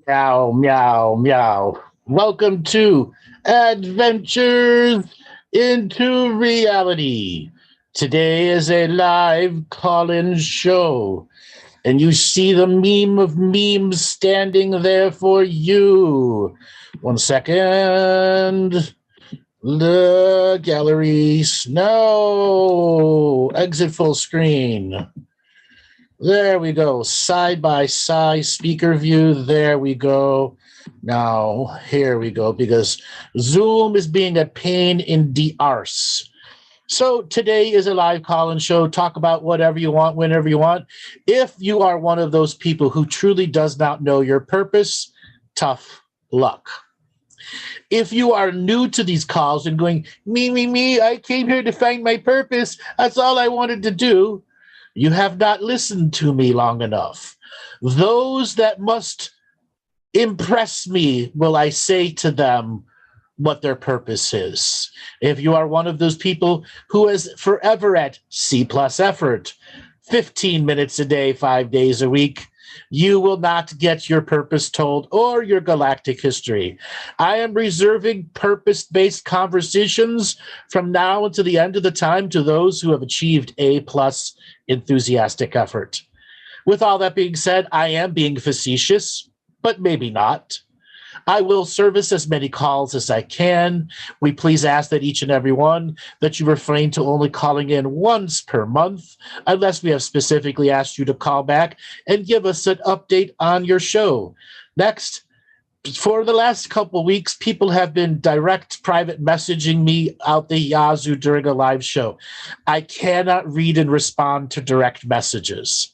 Meow, meow, meow. Welcome to Adventures into Reality. Today is a live call in show, and you see the meme of memes standing there for you. 1 second. The gallery. No. Exit full screen. There we go. Side by side speaker view. There we go. Now, here we go, because Zoom is being a pain in the arse. So today is a live call-in show. Talk about whatever you want, whenever you want. If you are one of those people who truly does not know your purpose, tough luck. If you are new to these calls and going, me, I came here to find my purpose, that's all I wanted to do, you have not listened to me long enough. Those that must impress me, will I say to them what their purpose is. If you are one of those people who is forever at C plus effort, 15 minutes a day, 5 days a week, you will not get your purpose told or your galactic history. I am reserving purpose-based conversations from now until the end of the time to those who have achieved A plus enthusiastic effort. With all that being said, I am being facetious, but maybe not. I will service as many calls as I can. We please ask that each and every one that you refrain to only calling in once per month, unless we have specifically asked you to call back and give us an update on your show. Next, for the last couple of weeks, people have been direct private messaging me out the yazoo during a live show. I cannot read and respond to direct messages.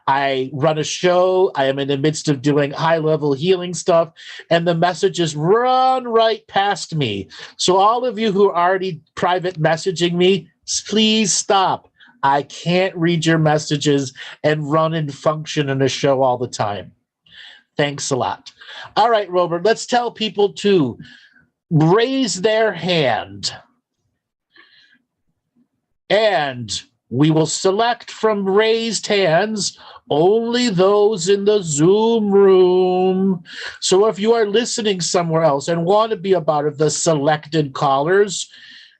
I run a show. I am in the midst of doing high-level healing stuff, and the messages run right past me. So all of you who are already private messaging me, please stop. I can't read your messages and run and function in a show all the time. Thanks a lot. All right, Robert, let's tell people to raise their hand. And we will select from raised hands only those in the Zoom room. So if you are listening somewhere else and want to be a part of the selected callers,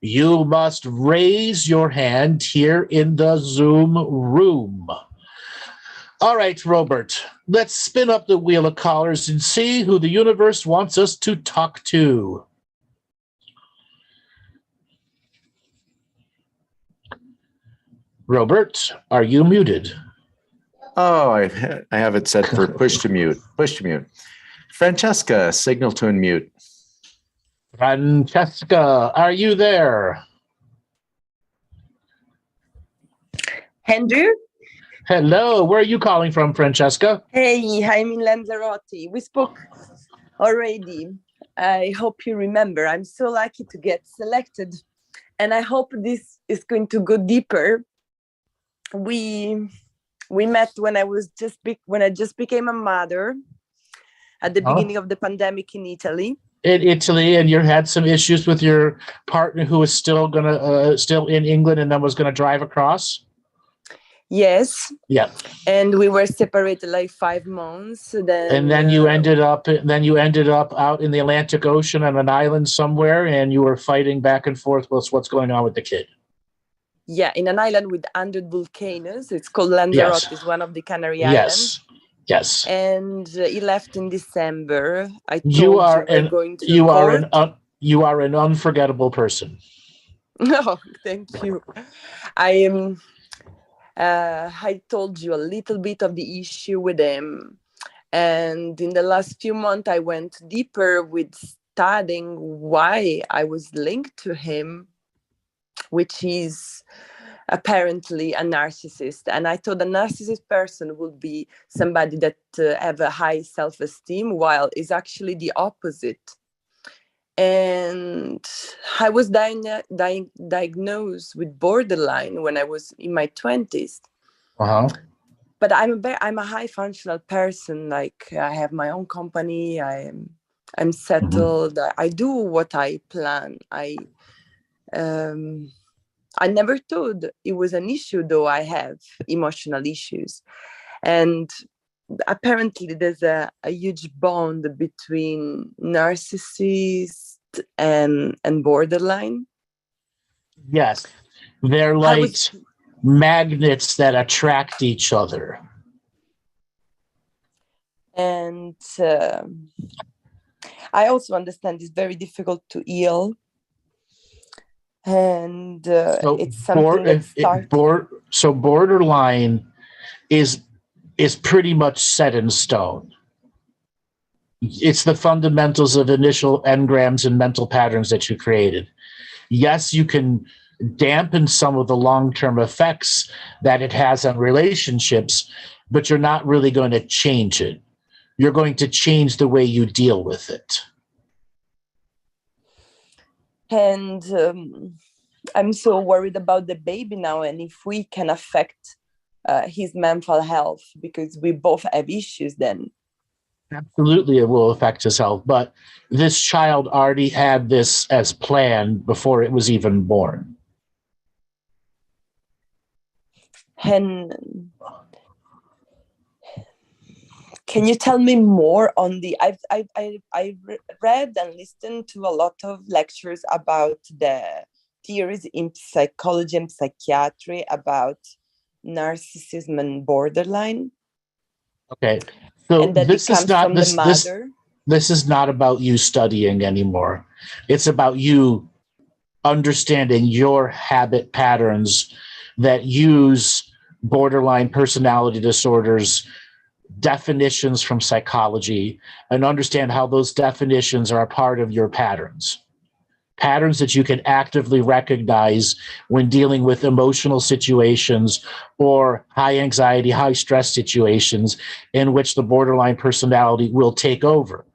you must raise your hand here in the Zoom room. All right, Robert, let's spin up the wheel of callers and see who the universe wants us to talk to. Robert, are you muted? Oh, I have it set for push to mute. Push to mute. Francesca, signal to unmute. Francesca, are you there? Andrew? Hello, where are you calling from, Francesca? Hey, I'm in Lanzarote. We spoke already. I hope you remember. I'm so lucky to get selected, and I hope this is going to go deeper. We met when I just became a mother at the beginning of the pandemic in Italy. In Italy, and you had some issues with your partner who was still in England and then was gonna drive across. Yes. Yeah. And we were separated like 5 months. Then you ended up out in the Atlantic Ocean on an island somewhere, and you were fighting back and forth with what's going on with the kid. Yeah, in an island with 100 volcanoes. It's called Lanzarote. Yes. It's one of the Canary Islands. Yes. And he left in December. You are an unforgettable person. No, thank you. I told you a little bit of the issue with him. And in the last few months, I went deeper with studying why I was linked to him, which is apparently a narcissist. And I thought a narcissist person would be somebody that have a high self-esteem, while it's actually the opposite. And I was diagnosed with borderline when I was in my 20s. But I'm a high functional person. Like, I have my own company. I'm settled. Mm-hmm. I do what I plan. I never thought it was an issue, though I have emotional issues. And apparently there's a huge bond between narcissist and borderline. Yes. They're like magnets that attract each other. And I also understand it's very difficult to heal. And it's something that starts. So borderline is pretty much set in stone. It's the fundamentals of initial engrams and mental patterns that you created. Yes, you can dampen some of the long-term effects that it has on relationships, but you're not really going to change it. You're going to change the way you deal with it. And I'm so worried about the baby now, and if we can affect his mental health, because we both have issues then. Absolutely, it will affect his health. But this child already had this as planned before it was even born. And can you tell me more on the? I read and listened to a lot of lectures about the theories in psychology and psychiatry about narcissism and borderline. Okay, so and that this it comes is not from the mother. This is not about you studying anymore. It's about you understanding your habit patterns that use borderline personality disorders definitions from psychology, and understand how those definitions are a part of your patterns that you can actively recognize when dealing with emotional situations or high anxiety, high stress situations in which the borderline personality will take over,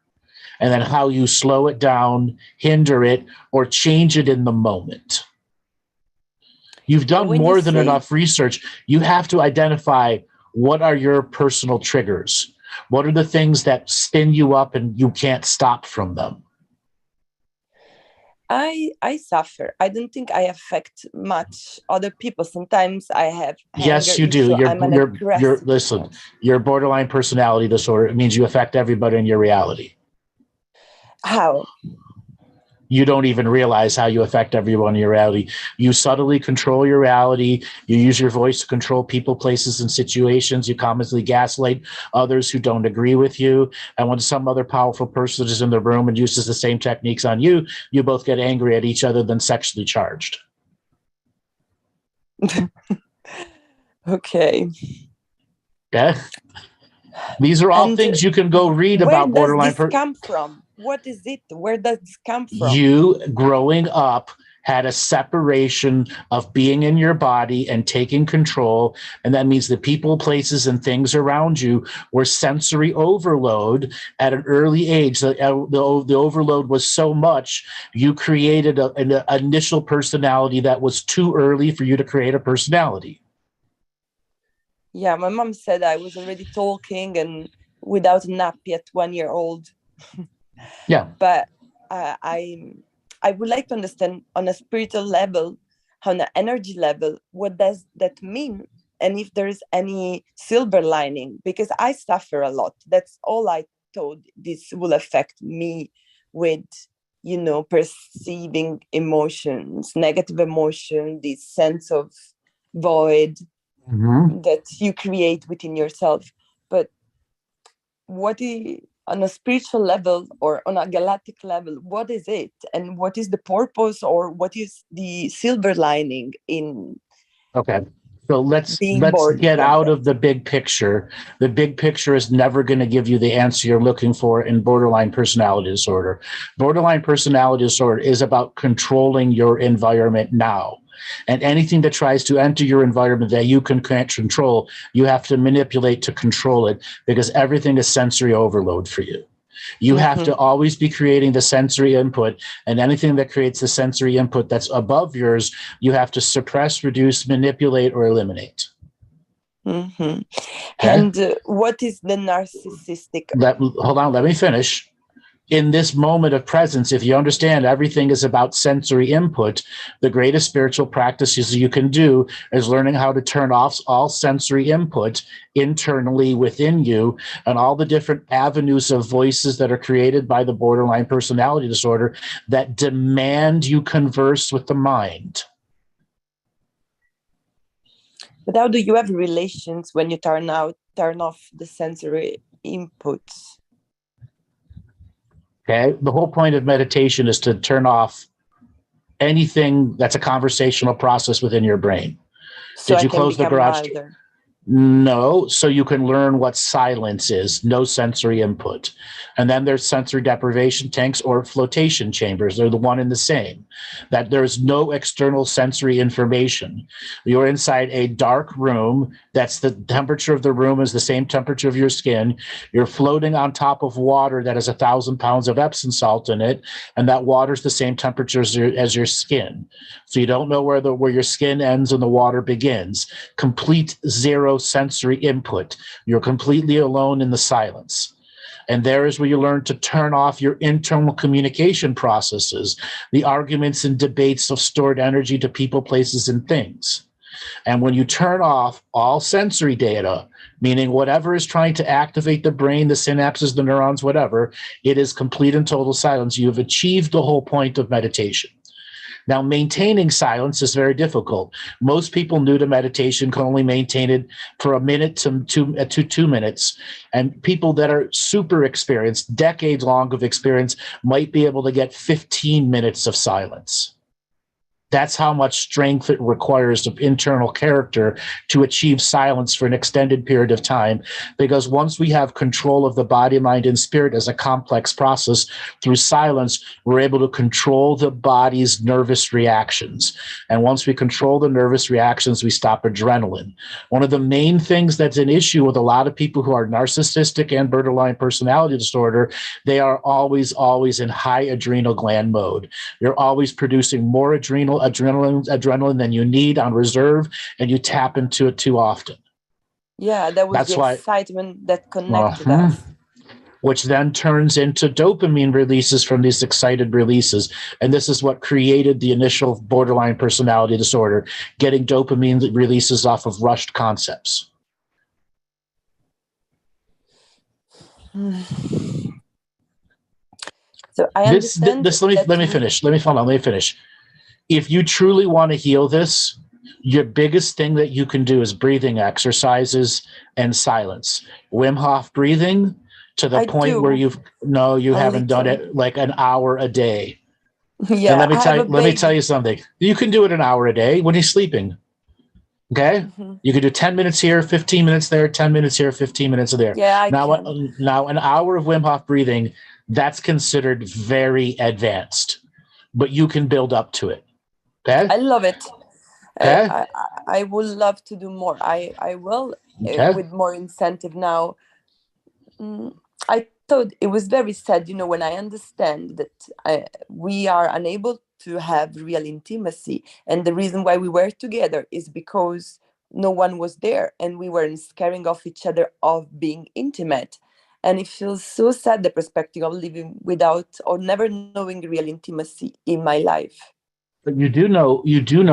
and then how you slow it down, hinder it, or change it in the moment. You've done more than enough research. You have to identify what are your personal triggers. What are the things that spin you up and you can't stop from them? I suffer. I don't think I affect much other people. Sometimes I have yes, you do. Listen, your borderline personality disorder, it means you affect everybody in your reality. How? You don't even realize how you affect everyone in your reality. You subtly control your reality. You use your voice to control people, places, and situations. You constantly gaslight others who don't agree with you. And when some other powerful person is in the room and uses the same techniques on you, you both get angry at each other, then sexually charged. Okay. Yeah. These are all things you can go read about borderline. Where does this come from? What is it? Where does this come from? You, growing up, had a separation of being in your body and taking control. And that means the people, places, and things around you were sensory overload at an early age. The overload was so much, you created an initial personality that was too early for you to create a personality. Yeah, my mom said I was already talking and without a nappy at 1 year old. Yeah. But I would like to understand on a spiritual level, on an energy level, what does that mean? And if there is any silver lining, because I suffer a lot. That's all I thought this will affect me with, perceiving emotions, negative emotion, this sense of void that you create within yourself. But on a spiritual level or on a galactic level, what is it, and what is the purpose, or what is the silver lining in? Okay, so let's get out of the big picture. The big picture is never going to give you the answer you're looking for in borderline personality disorder. Borderline personality disorder is about controlling your environment now. And anything that tries to enter your environment that you can't control, you have to manipulate to control it, because everything is sensory overload for you. You have to always be creating the sensory input, and anything that creates the sensory input that's above yours, you have to suppress, reduce, manipulate, or eliminate. Okay? And what is the narcissistic? Hold on, let me finish. in this moment of presence, if you understand everything is about sensory input, the greatest spiritual practices you can do is learning how to turn off all sensory input internally within you, and all the different avenues of voices that are created by the borderline personality disorder that demand you converse with the mind. But how do you have relations when you turn off the sensory inputs? Okay. The whole point of meditation is to turn off anything that's a conversational process within your brain. So Did I you can close the become garage? milder. No, so you can learn what silence is, no sensory input. And then there's sensory deprivation tanks or flotation chambers. They're the one and the same, that there's no external sensory information. You're inside a dark room. That's the temperature of the room is the same temperature of your skin. You're floating on top of water that has 1,000 pounds of Epsom salt in it, and that water's the same temperature as your skin. So you don't know where your skin ends and the water begins. Complete zero sensory input. You're completely alone in the silence. And there is where you learn to turn off your internal communication processes, the arguments and debates of stored energy to people, places, and things. And when you turn off all sensory data, meaning whatever is trying to activate the brain, the synapses, the neurons, whatever, it is complete and total silence. You've achieved the whole point of meditation. Now, maintaining silence is very difficult. Most people new to meditation can only maintain it for a minute to 2 minutes. And people that are super experienced, decades long of experience, might be able to get 15 minutes of silence. That's how much strength it requires of internal character to achieve silence for an extended period of time. Because once we have control of the body, mind, and spirit as a complex process through silence, we're able to control the body's nervous reactions. And once we control the nervous reactions, we stop adrenaline. One of the main things that's an issue with a lot of people who are narcissistic and borderline personality disorder, they are always in high adrenal gland mode. You're always producing more adrenaline than you need on reserve, and you tap into it too often. Yeah, that was That's the why, excitement that connected us. which then turns into dopamine releases from these excited releases. And this is what created the initial borderline personality disorder, getting dopamine releases off of rushed concepts. So I understand let me finish. If you truly want to heal this, your biggest thing that you can do is breathing exercises and silence. Wim Hof breathing to the point where you haven't done it like an hour a day. Yeah, and let me tell you something. You can do it an hour a day when you're sleeping. Okay? Mm-hmm. You can do 10 minutes here, 15 minutes there, 10 minutes here, 15 minutes there. Yeah, now an hour of Wim Hof breathing, that's considered very advanced, but you can build up to it. Okay? I love it. Okay? I would love to do more. I will with more incentive now. I thought it was very sad, when I understand that we are unable to have real intimacy. And the reason why we were together is because no one was there and we weren't scaring off each other of being intimate. And it feels so sad, the perspective of living without or never knowing real intimacy in my life. But you do know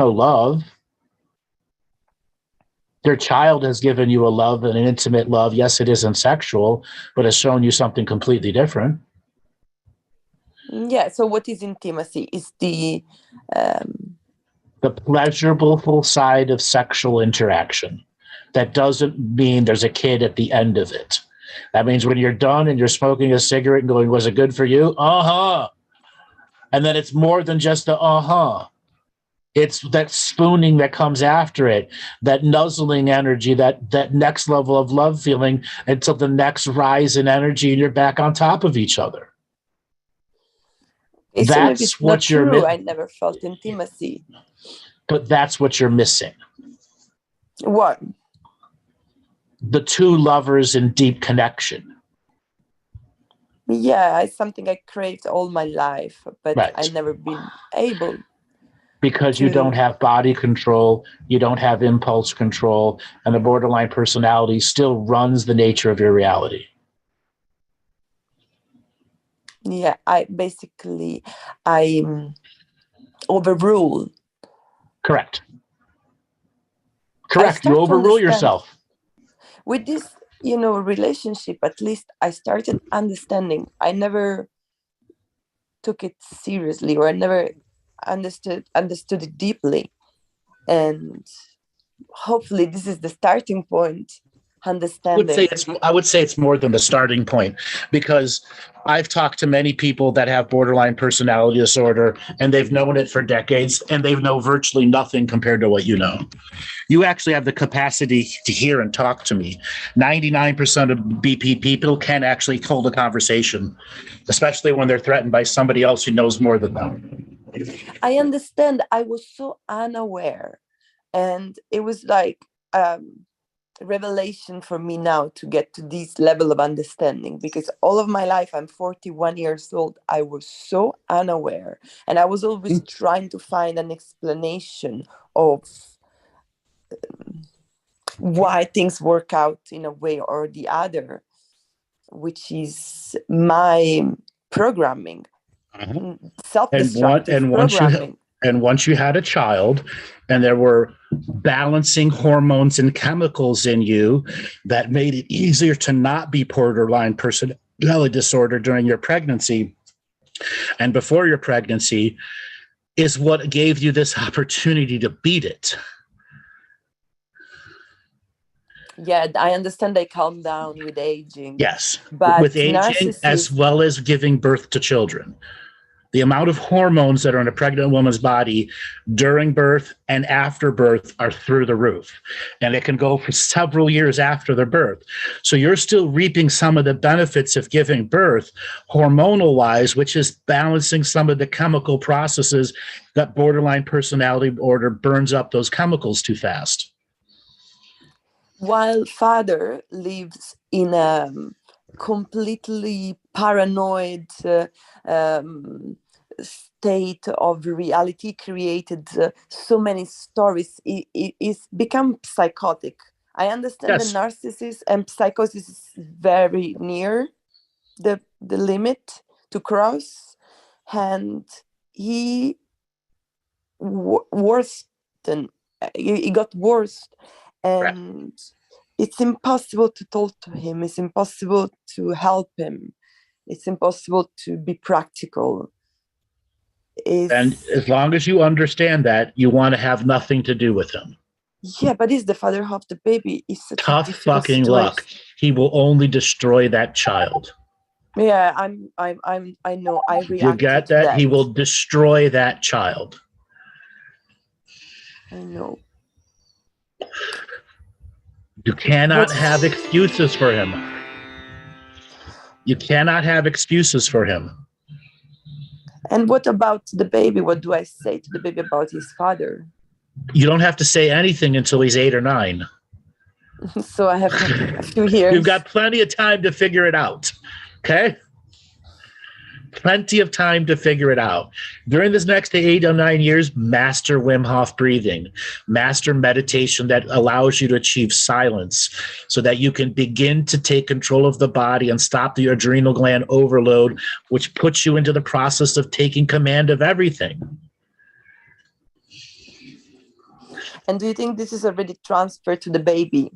love. Your child has given you a love and an intimate love. Yes, it isn't sexual, but has shown you something completely different. Yeah. So what is intimacy? Is the pleasurable side of sexual interaction. That doesn't mean there's a kid at the end of it. That means when you're done and you're smoking a cigarette and going, was it good for you? Uh-huh. And then it's more than just a uh-huh. It's that spooning that comes after it, that nuzzling energy, that next level of love feeling until the next rise in energy and you're back on top of each other. That's what you're missing. I never felt intimacy. But that's what you're missing. What? The two lovers in deep connection. Yeah, it's something I craved all my life, but I've never been able. Because you don't have body control, you don't have impulse control, and the borderline personality still runs the nature of your reality. Yeah, I overrule. Correct. I Correct. You start to overrule understand. yourself. With this, relationship, at least I started understanding. I never took it seriously, or I never understood it deeply. And hopefully this is the starting point, understanding. I would say it's more than the starting point, because I've talked to many people that have borderline personality disorder, and they've known it for decades, and they know virtually nothing compared to what you know. You actually have the capacity to hear and talk to me. 99% of BP people can actually hold a conversation, especially when they're threatened by somebody else who knows more than them. I understand. I was so unaware, and it was like revelation for me now to get to this level of understanding, because all of my life, I'm 41 years old, I was so unaware, and I was always trying to find an explanation of why things work out in a way or the other, which is my programming, self-destructive programming. And once you had a child, and there were balancing hormones and chemicals in you that made it easier to not be borderline personality disorder during your pregnancy and before your pregnancy, is what gave you this opportunity to beat it. Yeah, I understand they calm down with aging. Yes, but with aging as well as giving birth to children. The amount of hormones that are in a pregnant woman's body during birth and after birth are through the roof. And it can go for several years after their birth. So you're still reaping some of the benefits of giving birth hormonal-wise, which is balancing some of the chemical processes that borderline personality disorder burns up those chemicals too fast. While father lives in a completely paranoid state of reality, created so many stories, is become psychotic. I understand the narcissist and psychosis is very near the limit to cross, and he he got worse, and it's impossible to talk to him. It's impossible to help him. It's impossible to be practical. And as long as you understand that, you want to have nothing to do with him. Yeah, but he's the father of the baby. It's such tough a difficult fucking situation. luck. He will only destroy that child. Yeah, I know. I reacted. You get that? He will destroy that child. I know. You cannot have excuses for him. You cannot have excuses for him. And what about the baby? What do I say to the baby about his father? You don't have to say anything until he's 8 or 9. So I have a few years. You've got plenty of time to figure it out. Okay? Plenty of time to figure it out. During this next 8 or 9 years, master Wim Hof breathing, master meditation that allows you to achieve silence so that you can begin to take control of the body and stop the adrenal gland overload, which puts you into the process of taking command of everything. And do you think this is already transferred to the baby?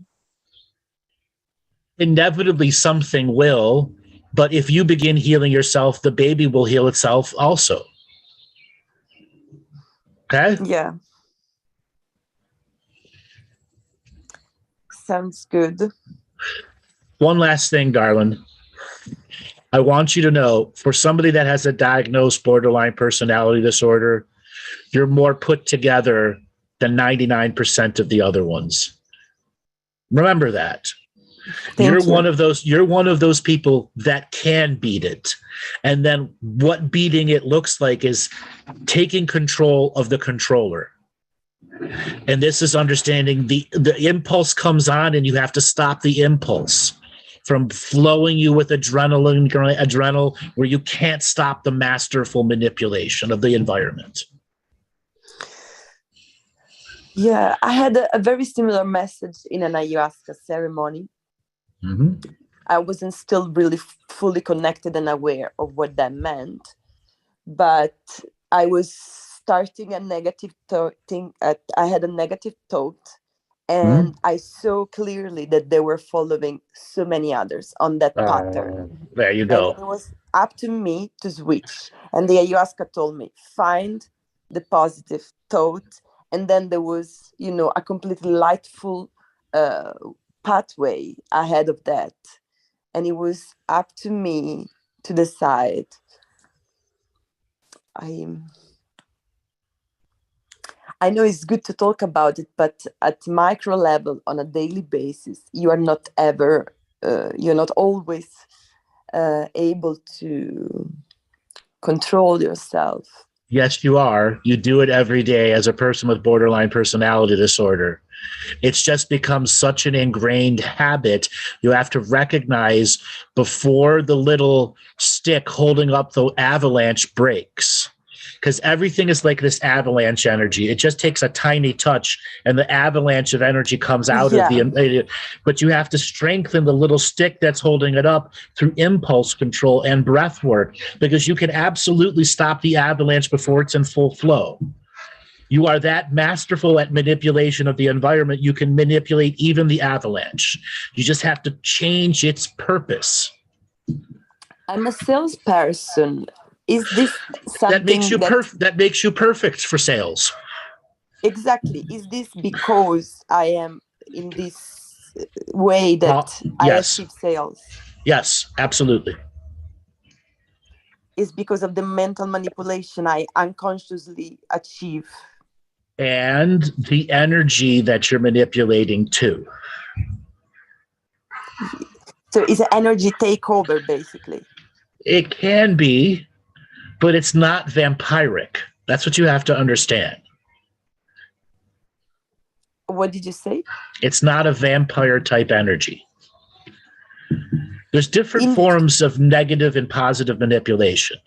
Inevitably, something will. But if you begin healing yourself, the baby will heal itself also. Okay? Yeah. Sounds good. One last thing, darling. I want you to know, for somebody that has a diagnosed borderline personality disorder, you're more put together than 99% of the other ones. Remember that. You're one of those people that can beat it. And then what beating it looks like is taking control of the controller. And this is understanding the impulse comes on and you have to stop the impulse from flowing you with adrenal, where you can't stop the masterful manipulation of the environment. Yeah, I had a very similar message in an ayahuasca ceremony. Mm-hmm. I wasn't still really fully connected and aware of what that meant. But I was starting a negative thing. I had a negative thought, and I saw clearly that they were following so many others on that pattern. There you And go. it was up to me to switch. And the ayahuasca told me, find the positive thought. And then there was, a completely lightful pathway ahead of that. And it was up to me to decide. I know it's good to talk about it, but at micro level, on a daily basis, you're not always able to control yourself. Yes, you are. You do it every day as a person with borderline personality disorder. It's just become such an ingrained habit. You have to recognize before the little stick holding up the avalanche breaks. Because everything is like this avalanche energy. It just takes a tiny touch and the avalanche of energy comes out of the, but you have to strengthen the little stick that's holding it up through impulse control and breath work, because you can absolutely stop the avalanche before it's in full flow. You are that masterful at manipulation of the environment, you can manipulate even the avalanche. You just have to change its purpose. I'm a salesperson. Is this something that makes you perfect for sales? Exactly. Is this because I am in this way that I achieve sales? Yes, absolutely. It's because of the mental manipulation I unconsciously achieve. And the energy that you're manipulating too. So it's an energy takeover, basically. It can be, but it's not vampiric. That's what you have to understand. What did you say? It's not a vampire type energy. There's different forms of negative and positive manipulation.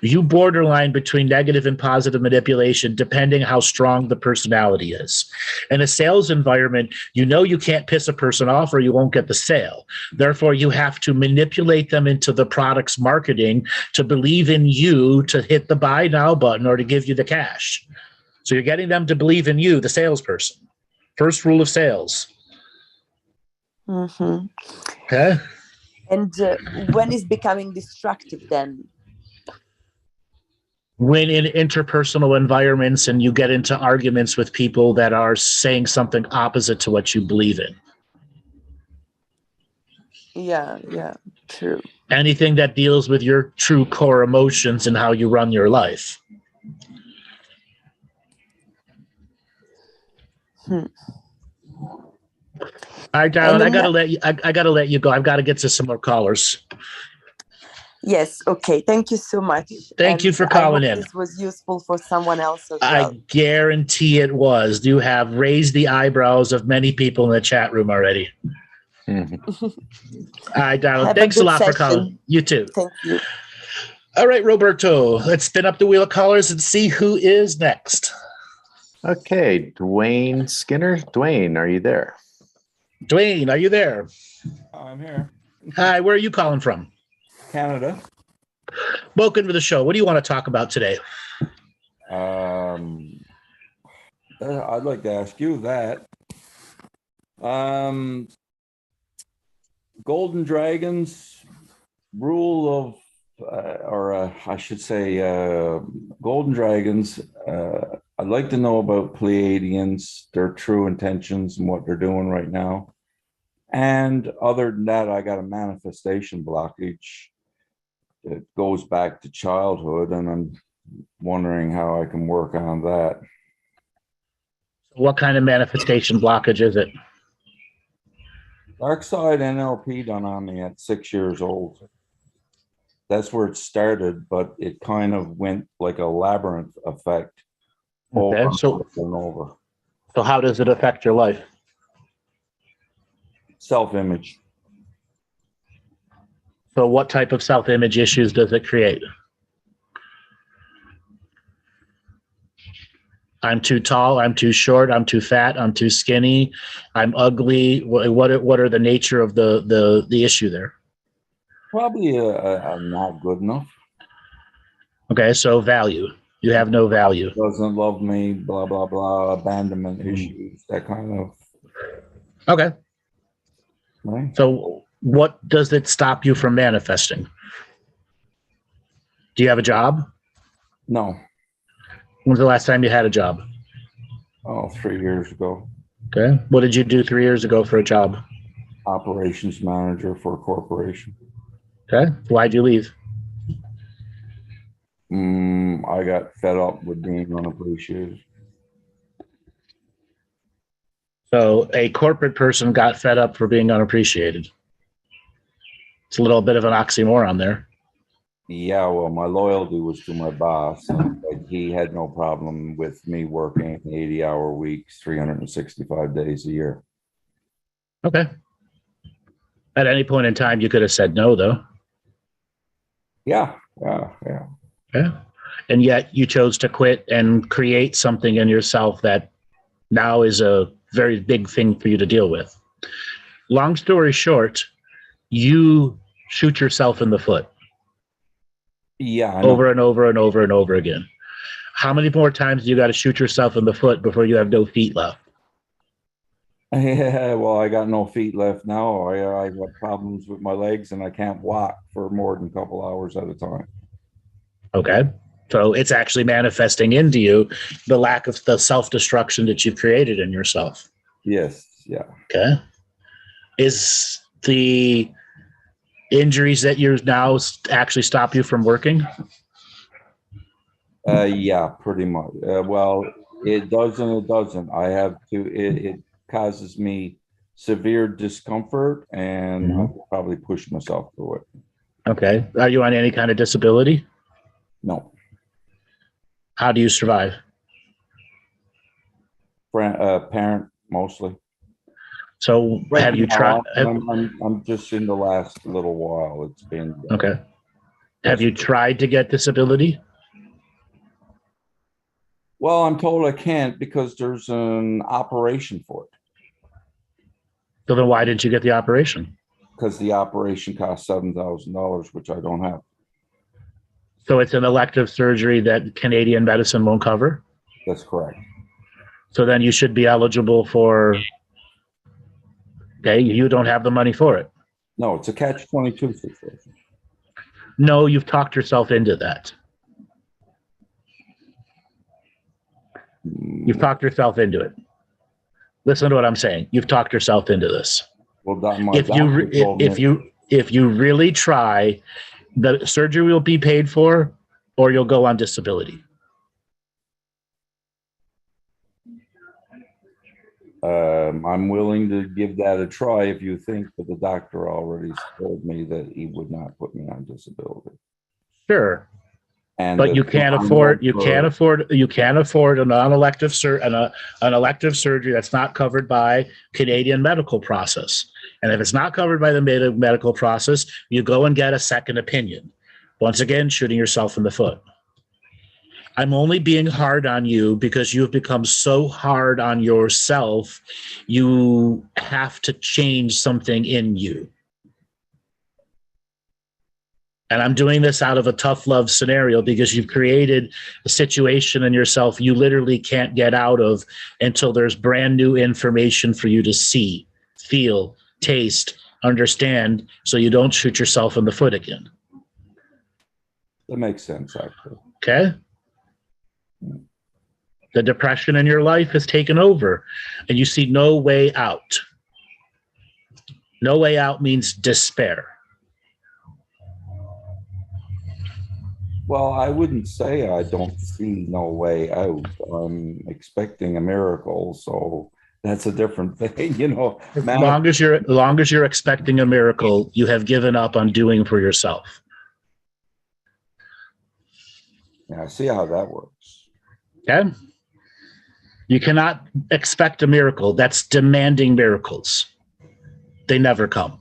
You borderline between negative and positive manipulation depending how strong the personality is. In a sales environment, you can't piss a person off or you won't get the sale. Therefore, you have to manipulate them into the product's marketing to believe in you, to hit the buy now button or to give you the cash. So you're getting them to believe in you, the salesperson. First rule of sales. Mm-hmm. Okay. And when is becoming destructive then? When in interpersonal environments and you get into arguments with people that are saying something opposite to what you believe in. Yeah, true. Anything that deals with your true core emotions and how you run your life. All right, Darren, I gotta let you go. I've got to get to some more callers. Yes. Okay. Thank you so much. Thank you for calling in. This was useful for someone else as well. I guarantee it was. You have raised the eyebrows of many people in the chat room already. Mm-hmm. All right, Darren. Thanks a lot for calling. You too. Thank you. All right, Roberto. Let's spin up the wheel of callers and see who is next. Okay, Dwayne Skinner. Dwayne, are you there? Dwayne, are you there? I'm here. Hi, where are you calling from? Canada. Welcome to the show. What do you want to talk about today? I'd like to ask you that. Golden Dragons rule of, I should say, Golden Dragons. I'd like to know about Pleiadians, their true intentions and what they're doing right now. And other than that, I got a manifestation blockage. It goes back to childhood, and I'm wondering how I can work on that. What kind of manifestation blockage is it? Dark side NLP done on me at 6 years old. That's where it started, but it kind of went like a labyrinth effect over and over. So how does it affect your life? Self-image. So what type of self-image issues does it create? I'm too tall, I'm too short, I'm too fat, I'm too skinny, I'm ugly. What are the nature of the issue there? Probably not good enough. Okay, so value. You have no value. Doesn't love me, blah, blah, blah, abandonment issues, that kind of, Okay. right? So what does it stop you from manifesting? Do you have a job? No. When's the last time you had a job? Oh, 3 years ago. Okay. What did you do 3 years ago for a job? Operations manager for a corporation. Okay. Why'd you leave? I got fed up with being unappreciated. So a corporate person got fed up for being unappreciated. It's a little bit of an oxymoron there. Yeah, well, my loyalty was to my boss. And he had no problem with me working 80-hour weeks, 365 days a year. Okay. At any point in time, you could have said no, though. Yeah. Yeah. And yet you chose to quit and create something in yourself that now is a very big thing for you to deal with. Long story short, you shoot yourself in the foot. Yeah, I know. Over and over and over and over again. How many more times do you got to shoot yourself in the foot before you have no feet left? Yeah, well, I got no feet left now. I have problems with my legs and I can't walk for more than a couple hours at a time. Okay. So it's actually manifesting into you the lack of the self-destruction that you've created in yourself. Yes, yeah. Okay. Is the injuries that you now actually stop you from working? Yeah, pretty much. Well, it does and it doesn't. I have to, it causes me severe discomfort and I could probably push myself through it. Okay. Are you on any kind of disability? No. How do you survive? Parent mostly. So have you tried? I'm just in the last little while. It's been Okay. Have you tried to get disability? Well, I'm told I can't because there's an operation for it. So then why didn't you get the operation? Because the operation costs $7,000, which I don't have. So it's an elective surgery that Canadian medicine won't cover? That's correct. So then you should be eligible for, okay, you don't have the money for it. No, it's a catch-22 situation. No, you've talked yourself into that. You've talked yourself into it. Listen to what I'm saying. You've talked yourself into this. Well, if you really try, the surgery will be paid for, or you'll go on disability. I'm willing to give that a try if you think, but the doctor already told me that he would not put me on disability. Sure. And but you can't afford a non-elective an elective surgery that's not covered by Canadian medical process. And if it's not covered by the medical process, you go and get a second opinion. Once again, shooting yourself in the foot. I'm only being hard on you because you've become so hard on yourself. You have to change something in you. And I'm doing this out of a tough love scenario because you've created a situation in yourself you literally can't get out of until there's brand new information for you to see, feel, taste, understand, so you don't shoot yourself in the foot again. That makes sense, actually. Okay? The depression in your life has taken over, and you see no way out. No way out means despair. Well, I wouldn't say I don't see no way out. I'm expecting a miracle, so that's a different thing, you know. As long as you're expecting a miracle, you have given up on doing for yourself. Yeah, I see how that works. Okay? You cannot expect a miracle. That's demanding miracles. They never come.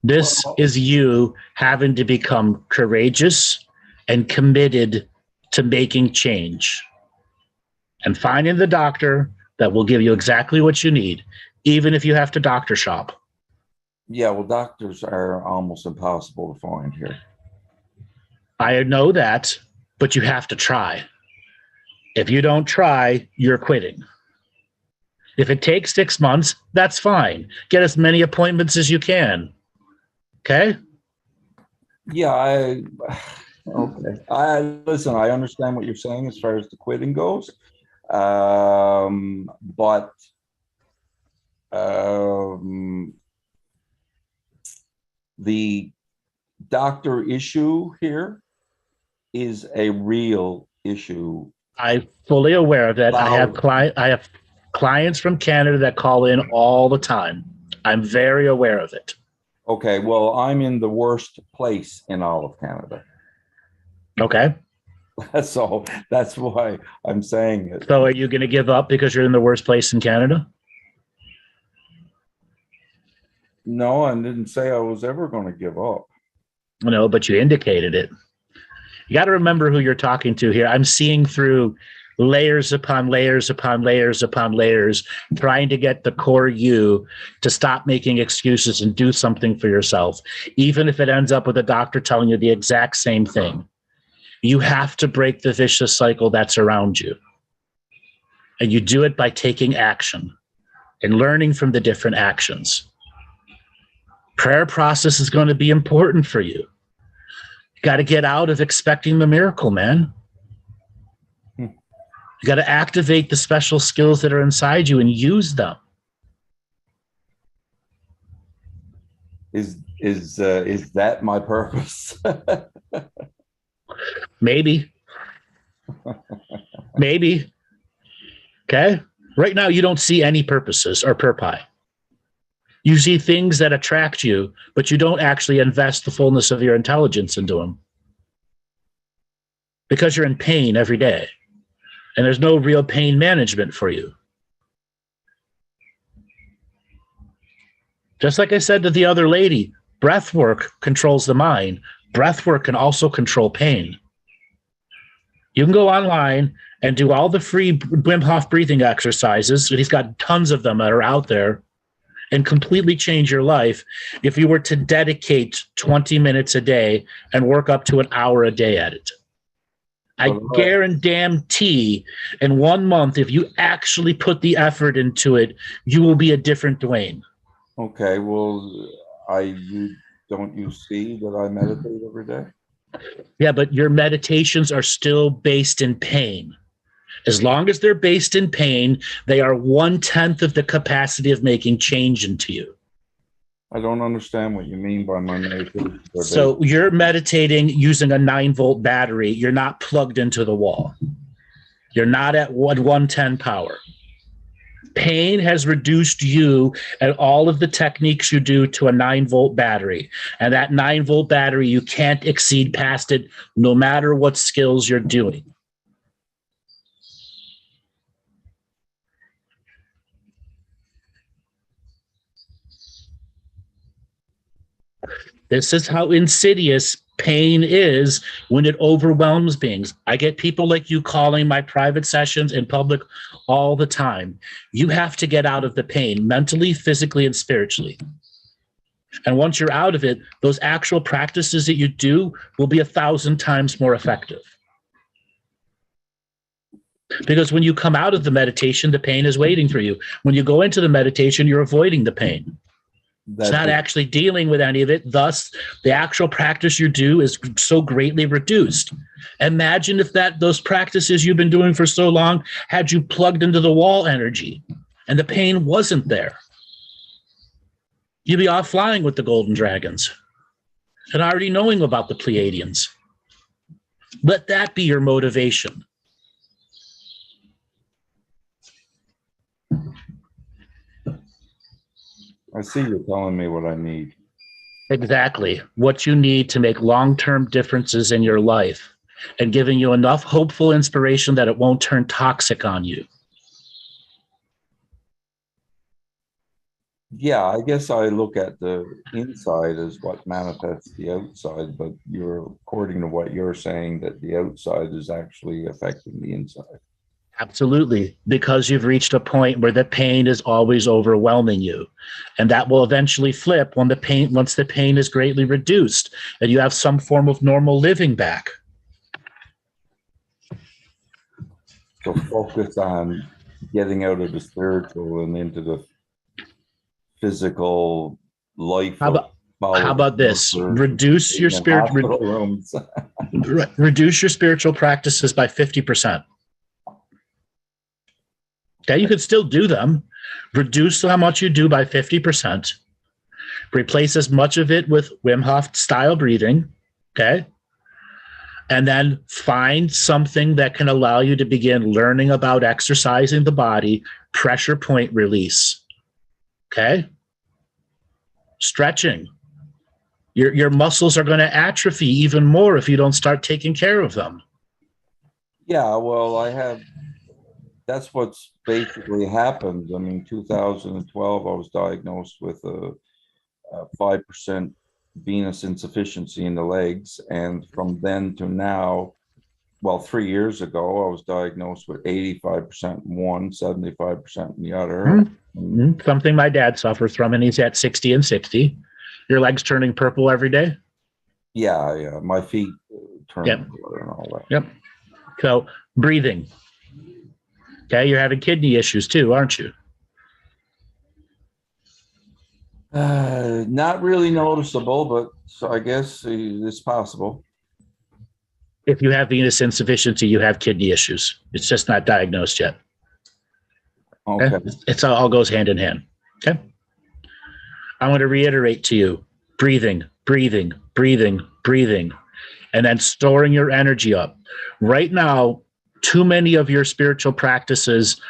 This is you having to become courageous and committed to making change and finding the doctor that will give you exactly what you need, even if you have to doctor shop. Yeah, well, doctors are almost impossible to find here. I know that, but you have to try. If you don't try, you're quitting. If it takes 6 months, that's fine. Get as many appointments as you can. Okay? Yeah, okay. Listen, I understand what you're saying as far as the quitting goes. But the doctor issue here is a real issue. I'm fully aware of that. I have clients from Canada that call in all the time. I'm very aware of it. Okay, well, I'm in the worst place in all of Canada. Okay. So that's why I'm saying it. So are you going to give up because you're in the worst place in Canada? No, I didn't say I was ever going to give up. No, but you indicated it. You got to remember who you're talking to here. I'm seeing through layers upon layers upon layers upon layers, trying to get the core you to stop making excuses and do something for yourself, even if it ends up with a doctor telling you the exact same thing. You have to break the vicious cycle that's around you. And you do it by taking action and learning from the different actions. Prayer process is going to be important for you. You got to get out of expecting the miracle, man. You got to activate the special skills that are inside you and use them. Is that my purpose? Maybe. Maybe. Okay? Right now, you don't see any purposes or purpose. You see things that attract you, but you don't actually invest the fullness of your intelligence into them. Because you're in pain every day. And there's no real pain management for you. Just like I said to the other lady, breathwork controls the mind. Breathwork can also control pain. You can go online and do all the free Wim Hof breathing exercises. He's got tons of them that are out there, and completely change your life if you were to dedicate 20 minutes a day and work up to an hour a day at it. I guarantee in 1 month, if you actually put the effort into it, you will be a different Dwayne. Okay, well, don't you see that I meditate every day? Yeah, but your meditations are still based in pain. As long as they're based in pain, they are 1/10 of the capacity of making change into you. I don't understand what you mean by my meditation. So you're meditating using a 9-volt battery. You're not plugged into the wall. You're not at 110 power. Pain has reduced you and all of the techniques you do to a 9-volt battery. And that 9-volt battery, you can't exceed past it no matter what skills you're doing. This is how insidious pain is when it overwhelms beings. I get people like you calling my private sessions in public all the time. You have to get out of the pain mentally, physically, and spiritually. And once you're out of it, those actual practices that you do will be 1,000 times more effective. Because when you come out of the meditation, the pain is waiting for you. When you go into the meditation, you're avoiding the pain. It's not actually dealing with any of it. Thus, the actual practice you do is so greatly reduced. Imagine if those practices you've been doing for so long had you plugged into the wall energy and the pain wasn't there. You'd be off flying with the golden dragons and already knowing about the Pleiadians. Let that be your motivation. I see you're telling me what I need. Exactly. What you need to make long-term differences in your life and giving you enough hopeful inspiration that it won't turn toxic on you. Yeah, I guess I look at the inside as what manifests the outside, but you're, according to what you're saying, that the outside is actually affecting the inside. Absolutely, because you've reached a point where the pain is always overwhelming you, and that will eventually flip when once the pain is greatly reduced and you have some form of normal living back. So focus on getting out of the spiritual and into the physical life. How about this? Reduce your reduce your spiritual practices by 50%. Okay, you could still do them. Reduce how much you do by 50%. Replace as much of it with Wim Hof style breathing. Okay. And then find something that can allow you to begin learning about exercising the body, pressure point release. Okay. Stretching. Your muscles are going to atrophy even more if you don't start taking care of them. Yeah, well, that's what's basically happened. I mean, 2012, I was diagnosed with a 5% venous insufficiency in the legs. And from then to now, well, 3 years ago, I was diagnosed with 85% in one, 75% in the other. Mm-hmm. Something my dad suffers from, and he's at 60 and 60. Your legs turning purple every day? Yeah. My feet turn purple and all that. Yep. So breathing. Okay, you're having kidney issues too, aren't you? Not really noticeable, but so I guess it's possible. If you have venous insufficiency, you have kidney issues. It's just not diagnosed yet. Okay. It's all goes hand in hand. Okay. I'm going to reiterate to you, breathing, breathing, breathing, breathing, and then storing your energy up. Right now, too many of your spiritual practices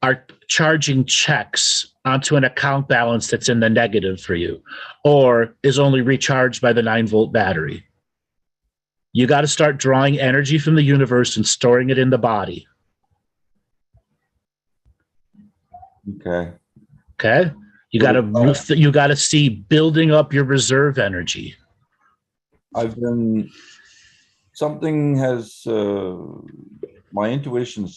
are charging checks onto an account balance that's in the negative for you, or is only recharged by the 9-volt battery. You got to start drawing energy from the universe and storing it in the body. Okay. Okay. You got to see building up your reserve energy. Something has, my intuition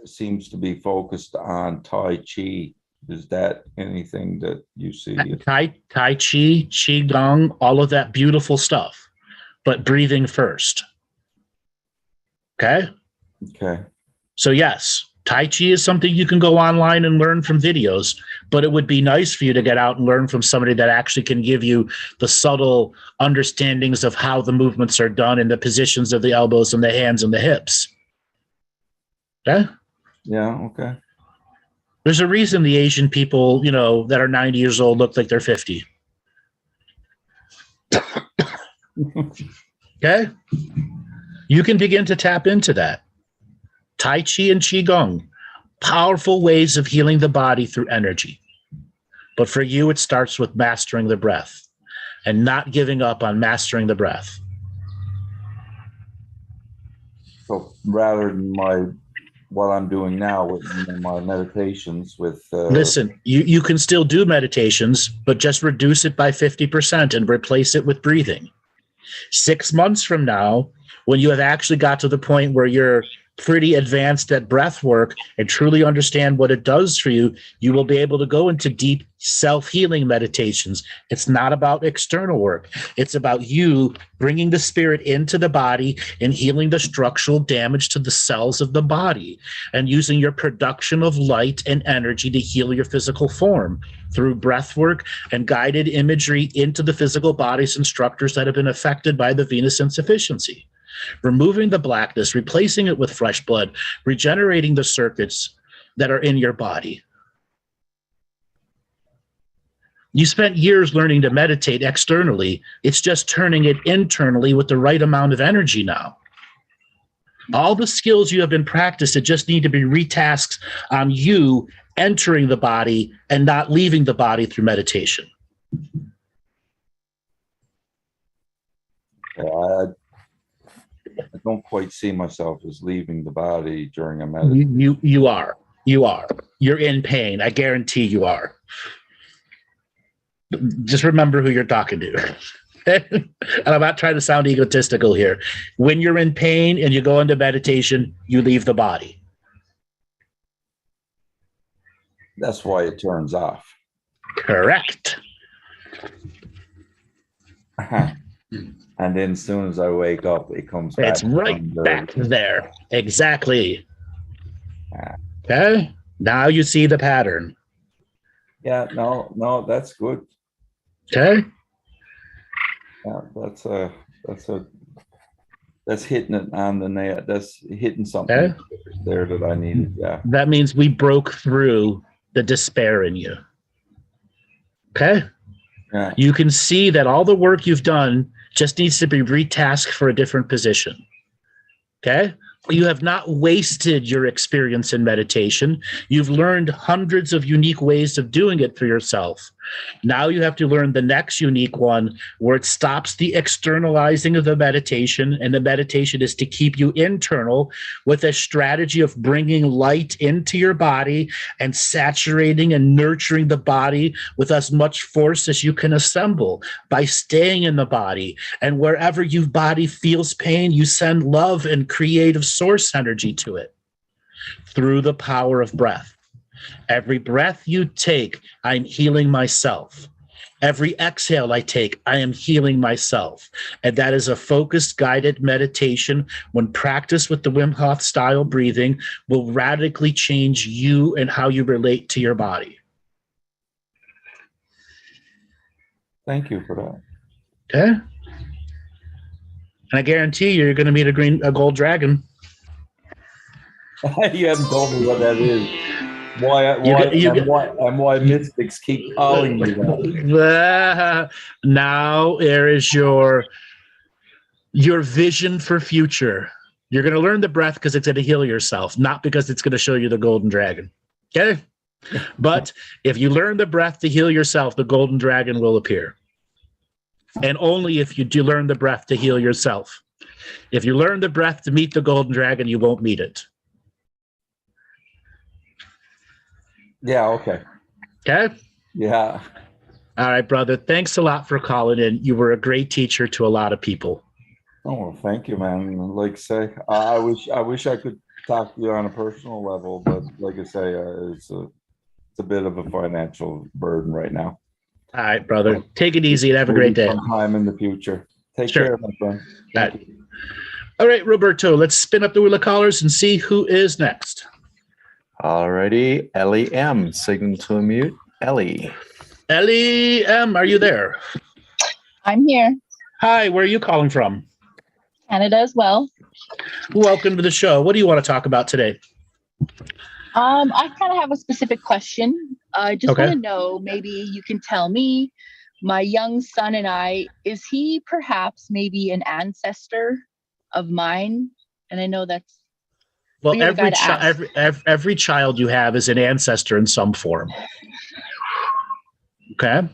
seems to be focused on Tai Chi. Is that anything that you see? Tai Chi, Qigong, all of that beautiful stuff, but breathing first. Okay. Okay. So yes, Tai Chi is something you can go online and learn from videos, but it would be nice for you to get out and learn from somebody that actually can give you the subtle understandings of how the movements are done and the positions of the elbows and the hands and the hips. Okay? Yeah, okay. There's a reason the Asian people, that are 90 years old look like they're 50. Okay? You can begin to tap into that. Tai Chi and Qigong, powerful ways of healing the body through energy. But for you, it starts with mastering the breath and not giving up on mastering the breath. So rather than what I'm doing now with my meditations with... Listen, you can still do meditations, but just reduce it by 50% and replace it with breathing. 6 months from now, when you have actually got to the point where you're pretty advanced at breath work and truly understand what it does for you, you will be able to go into deep self-healing meditations. It's not about external work. It's about you bringing the spirit into the body and healing the structural damage to the cells of the body and using your production of light and energy to heal your physical form through breath work and guided imagery into the physical bodies and structures that have been affected by the venous insufficiency. Removing the blackness, replacing it with fresh blood, regenerating the circuits that are in your body. You spent years learning to meditate externally. It's just turning it internally with the right amount of energy now. All the skills you have been practiced, it just need to be retasked on you entering the body and not leaving the body through meditation. I don't quite see myself as leaving the body during a meditation. You are. You're in pain. I guarantee you are. Just remember who you're talking to. And I'm not trying to sound egotistical here. When you're in pain and you go into meditation, you leave the body. That's why it turns off. Correct. And then as soon as I wake up, it comes back. It's right back there. Exactly. Okay. Now you see the pattern. Yeah, no, that's good. Okay. Yeah, that's hitting it on the nail. That's hitting something Okay. there that I needed. Yeah. That means we broke through the despair in you. Okay. Yeah. You can see that all the work you've done just needs to be retasked for a different position. Okay. You have not wasted your experience in meditation. You've learned hundreds of unique ways of doing it for yourself. Now you have to learn the next unique one where it stops the externalizing of the meditation, and the meditation is to keep you internal with a strategy of bringing light into your body and saturating and nurturing the body with as much force as you can assemble by staying in the body. And wherever your body feels pain, you send love and creative source energy to it through the power of breath. Every breath you take, I'm healing myself. Every exhale I take, I am healing myself. And that is a focused, guided meditation. When practiced with the Wim Hof style breathing, will radically change you and how you relate to your body. Thank you for that. Okay? And I guarantee you're going to meet a gold dragon. You haven't told me what that is. Why mystics keep calling me that? Now there is your vision for future. You're going to learn the breath because it's going to heal yourself, not because it's going to show you the golden dragon. Okay? But if you learn the breath to heal yourself, the golden dragon will appear. And only if you do learn the breath to heal yourself. If you learn the breath to meet the golden dragon, you won't meet it. Yeah, okay. Okay? Yeah. All right, brother. Thanks a lot for calling in. You were a great teacher to a lot of people. Oh, well, thank you, man. Like I say, I wish I could talk to you on a personal level, but like I say, it's a bit of a financial burden right now. All right, brother. Take it easy and have a great day. Sometime in the future. Take care, my friend. Thank you. All right, Roberto, let's spin up the wheel of callers and see who is next. Alrighty, Ellie M, signal to unmute. Ellie. Ellie M, are you there? I'm here. Hi, where are you calling from? Canada as well. Welcome to the show. What do you want to talk about today? I kind of have a specific question. I just want to know, maybe you can tell me, my young son and I, is he perhaps maybe an ancestor of mine? And I know that's well, every child you have is an ancestor in some form. Okay.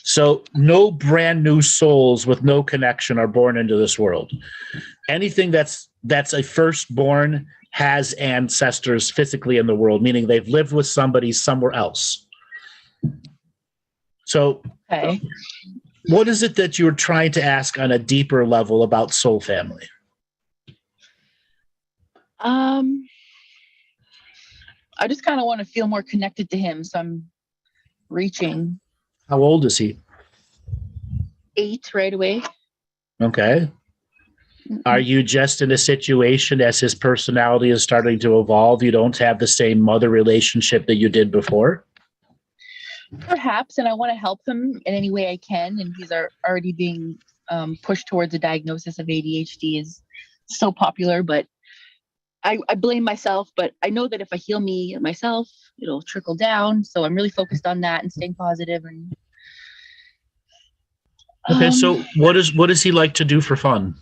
So no brand new souls with no connection are born into this world. Anything that's a firstborn has ancestors physically in the world, meaning they've lived with somebody somewhere else. So what is it that you're trying to ask on a deeper level about soul family? I just kind of want to feel more connected to him, so I'm reaching. How old is he? 8 right away. Okay. Are you just in a situation as his personality is starting to evolve, you don't have the same mother relationship that you did before? Perhaps, and I want to help him in any way I can, and he's already being pushed towards a diagnosis of ADHD is so popular, but I blame myself, but I know that if I heal me myself, it'll trickle down. So I'm really focused on that and staying positive. And okay, so what does he like to do for fun?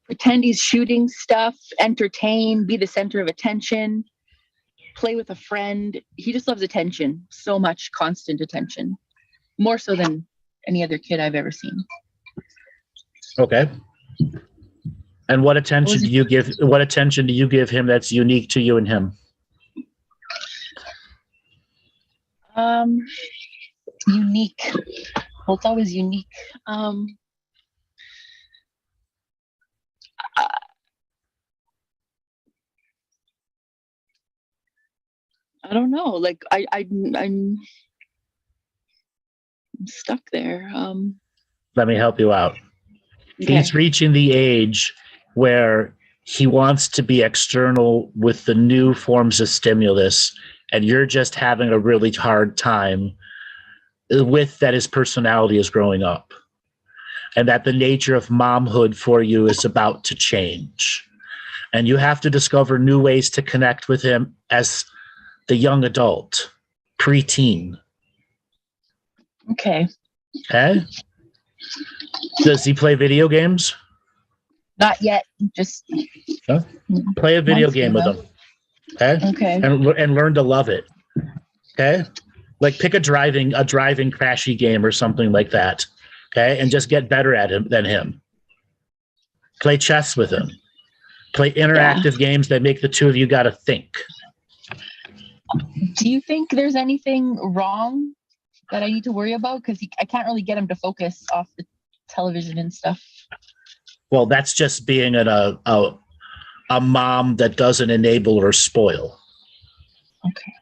Pretend he's shooting stuff, entertain, be the center of attention, play with a friend. He just loves attention, so much constant attention, more so than any other kid I've ever seen. Okay. And what attention do you give? What attention do you give him that's unique to you and him? Unique. Well, it's always unique. I don't know. Like I'm stuck there. Let me help you out. Okay. He's reaching the age where he wants to be external with the new forms of stimulus, and you're just having a really hard time with that his personality is growing up, and that the nature of momhood for you is about to change. And you have to discover new ways to connect with him as the young adult, preteen. Okay. Okay? Does he play video games? Not yet. Just Huh? Play a video Once game with him. Okay? okay. And learn to love it. Okay? Like pick a driving crashy game or something like that. Okay? And just get better at him than him. Play chess with him. Play interactive games that make the two of you got to think. Do you think there's anything wrong that I need to worry about? Because I can't really get him to focus off the television and stuff. Well, that's just being a mom that doesn't enable or spoil. Okay.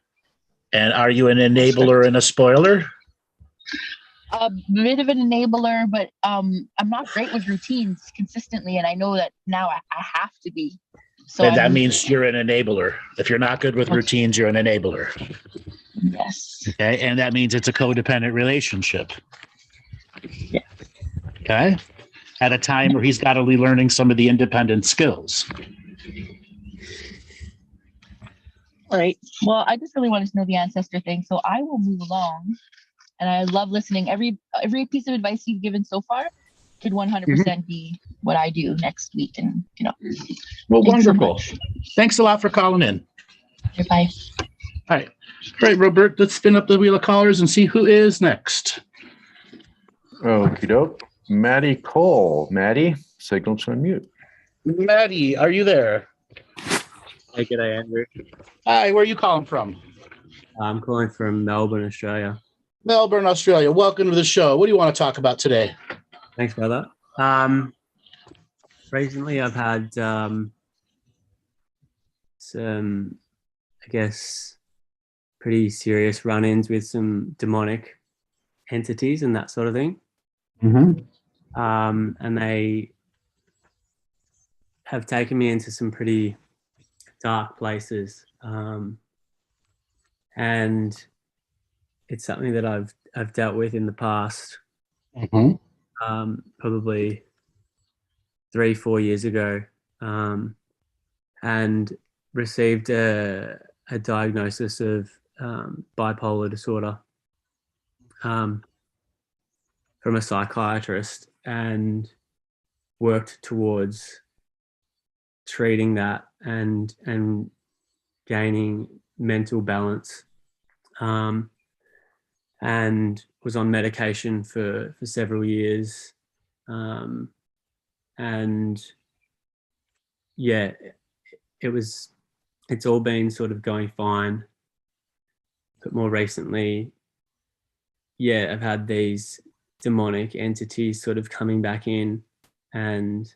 And are you an enabler and a spoiler? A bit of an enabler, but I'm not great with routines consistently, and I know that now I have to be. So And that means you're an enabler. If you're not good with routines, you're an enabler. Yes. Okay, and that means it's a codependent relationship. Yeah. Okay, at a time where he's got to be learning some of the independent skills. All right. Well, I just really wanted to know the ancestor thing, so I will move along. And I love listening. Every piece of advice you've given so far could 100% be what I do next week. And Well, thanks so wonderful. much. Thanks a lot for calling in. Bye. All right, Robert. Let's spin up the wheel of callers and see who is next. Okie doke. Maddie Cole. Maddie, signal to unmute. Maddie, are you there? Hey, g'day, Andrew. Hi, where are you calling from? I'm calling from Melbourne, Australia. Melbourne, Australia. Welcome to the show. What do you want to talk about today? Thanks, brother. Recently, I've had some, I guess, pretty serious run-ins with some demonic entities and that sort of thing. Mm-hmm. And they have taken me into some pretty dark places. And it's something that I've dealt with in the past, probably 3-4 years ago, and received a diagnosis of bipolar disorder from a psychiatrist, and worked towards treating that and gaining mental balance. And was on medication for several years. And yeah, it's all been sort of going fine. But more recently, yeah, I've had these demonic entities sort of coming back in and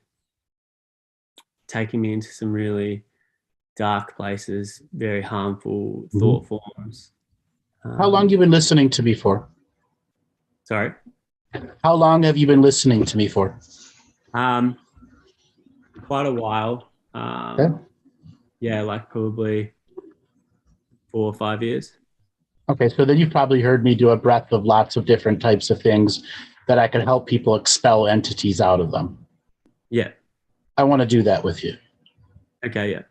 taking me into some really dark places, very harmful thought forms. How long have you been listening to me for? Sorry? How long have you been listening to me for? Quite a while. Okay. Yeah, like probably 4 or 5 years. Okay, so then you've probably heard me do a breadth of lots of different types of things that I can help people expel entities out of them. Yeah. I want to do that with you. Okay, yeah.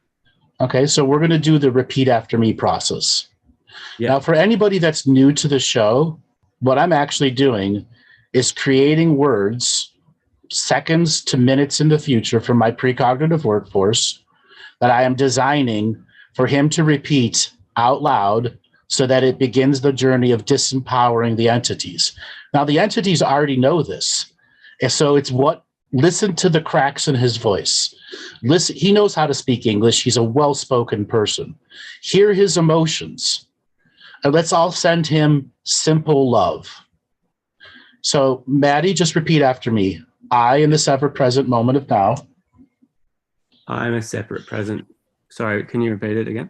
Okay, so we're going to do the repeat after me process. Yeah. Now, for anybody that's new to the show, what I'm actually doing is creating words seconds to minutes in the future from my precognitive workforce that I am designing for him to repeat out loud so that it begins the journey of disempowering the entities. Now, the entities already know this. And so listen to the cracks in his voice. Listen, he knows how to speak English. He's a well-spoken person. Hear his emotions. And let's all send him simple love. So, Maddie, just repeat after me. I, in this ever-present moment of now. I am a separate present. Sorry, can you repeat it again?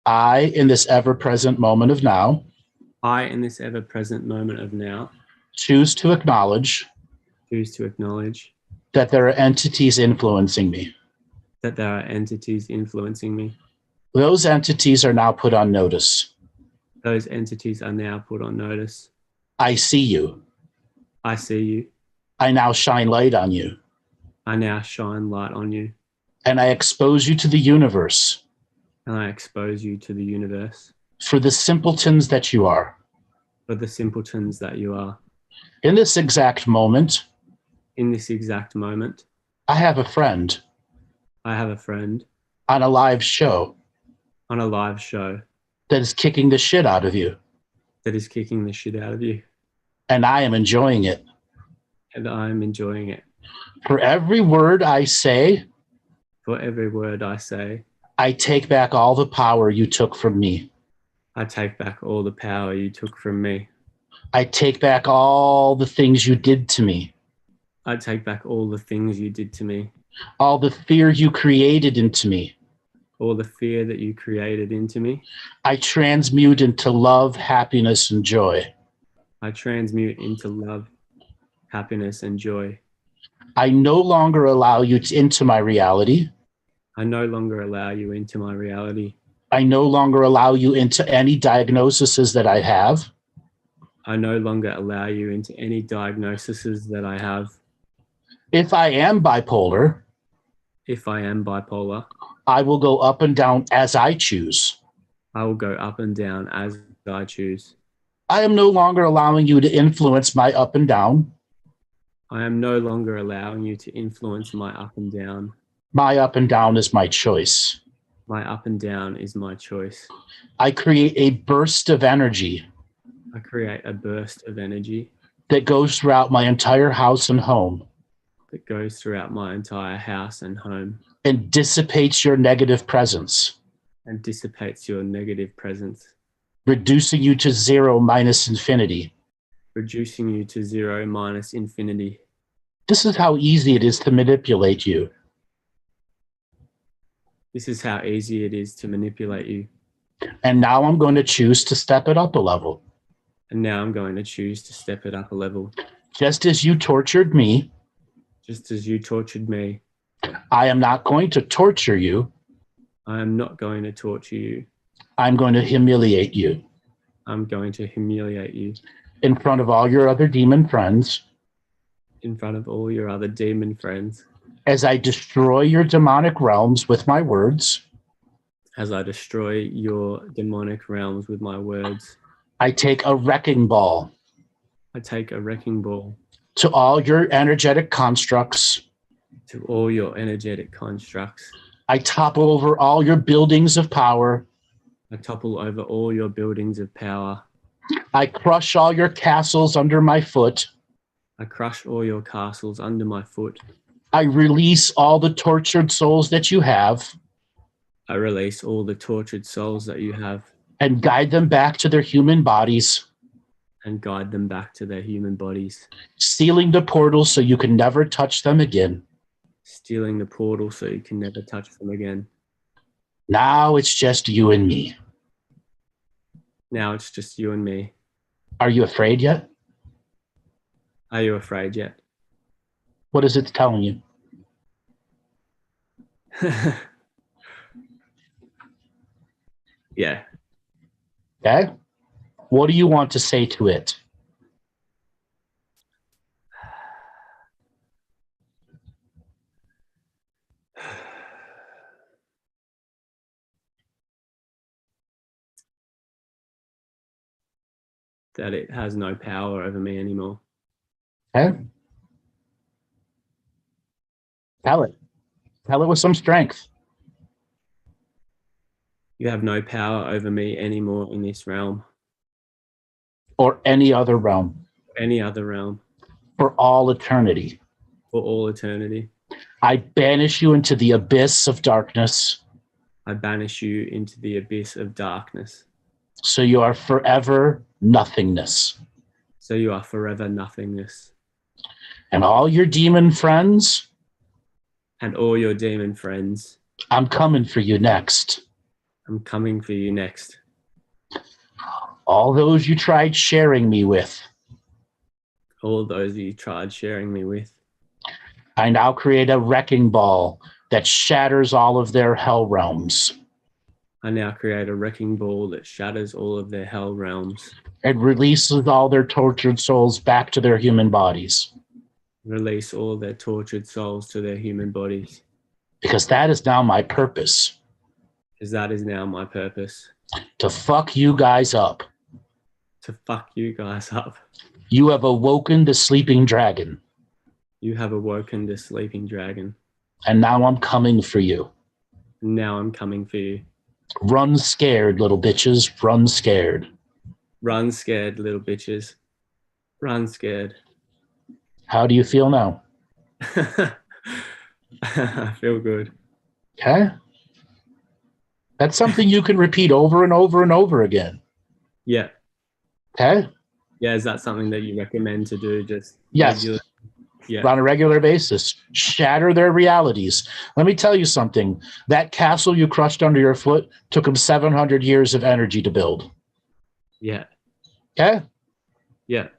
I, in this ever-present moment of now. I, in this ever-present moment of now. Choose to acknowledge. Choose to acknowledge. That there are entities influencing me. That there are entities influencing me. Those entities are now put on notice. Those entities are now put on notice. I see you. I see you. I now shine light on you. I now shine light on you. And I expose you to the universe. And I expose you to the universe. For the simpletons that you are. For the simpletons that you are. In this exact moment. In this exact moment. I have a friend. I have a friend. On a live show. On a live show. That is kicking the shit out of you. That is kicking the shit out of you. And I am enjoying it. And I am enjoying it. For every word I say. For every word I say. I take back all the power you took from me. I take back all the power you took from me. I take back all the things you did to me. I take back all the things you did to me. All the fear you created into me. All the fear that you created into me. I transmute into love, happiness, and joy. I transmute into love, happiness, and joy. I no longer allow you into my reality. I no longer allow you into my reality. I no longer allow you into any diagnoses that I have. I no longer allow you into any diagnoses that I have. If I am bipolar. If I am bipolar. I will go up and down as I choose. I will go up and down as I choose. I am no longer allowing you to influence my up and down. I am no longer allowing you to influence my up and down. My up and down is my choice. My up and down is my choice. I create a burst of energy. I create a burst of energy. That goes throughout my entire house and home. That goes throughout my entire house and home. And dissipates your negative presence. And dissipates your negative presence. Reducing you to 0 minus infinity. Reducing you to 0 minus infinity. This is how easy it is to manipulate you. This is how easy it is to manipulate you. And now I'm going to choose to step it up a level. And now I'm going to choose to step it up a level. Just as you tortured me. Just as you tortured me. I am not going to torture you. I am not going to torture you. I'm going to humiliate you. I'm going to humiliate you. In front of all your other demon friends. In front of all your other demon friends. As I destroy your demonic realms with my words. As I destroy your demonic realms with my words. I take a wrecking ball. I take a wrecking ball. To all your energetic constructs. To all your energetic constructs. I topple over all your buildings of power. I topple over all your buildings of power. I crush all your castles under my foot. I crush all your castles under my foot. I release all the tortured souls that you have. I release all the tortured souls that you have. And guide them back to their human bodies. And guide them back to their human bodies. Sealing the portal so you can never touch them again. Stealing the portal so you can never touch them again. Now it's just you and me. Now it's just you and me. Are you afraid yet? Are you afraid yet? What is it telling you? Yeah. Okay. What do you want to say to it? That it has no power over me anymore. Okay. Tell it. Tell it with some strength. You have no power over me anymore in this realm. Or any other realm. Any other realm. For all eternity. For all eternity. I banish you into the abyss of darkness. I banish you into the abyss of darkness. So you are forever nothingness. So you are forever nothingness. And all your demon friends, And all your demon friends, I'm coming for you next. I'm coming for you next. All those you tried sharing me with, All those you tried sharing me with, I now create a wrecking ball that shatters all of their hell realms. I now create a wrecking ball that shatters all of their hell realms. It releases all their tortured souls back to their human bodies. Release all their tortured souls to their human bodies. Because that is now my purpose. Because that is now my purpose. To fuck you guys up. To fuck you guys up. You have awoken the sleeping dragon. You have awoken the sleeping dragon. And now I'm coming for you. Now I'm coming for you. Run scared, little bitches. Run scared. Run scared, little bitches. Run scared. How do you feel now? I feel good. Okay. That's something you can repeat over and over and over again. Yeah. Okay. Yeah. Is that something that you recommend to do? Just Yes. regular? Yeah. On a regular basis. Shatter their realities. Let me tell you something. That castle you crushed under your foot took them 700 years of energy to build. Yeah. Okay. Yeah.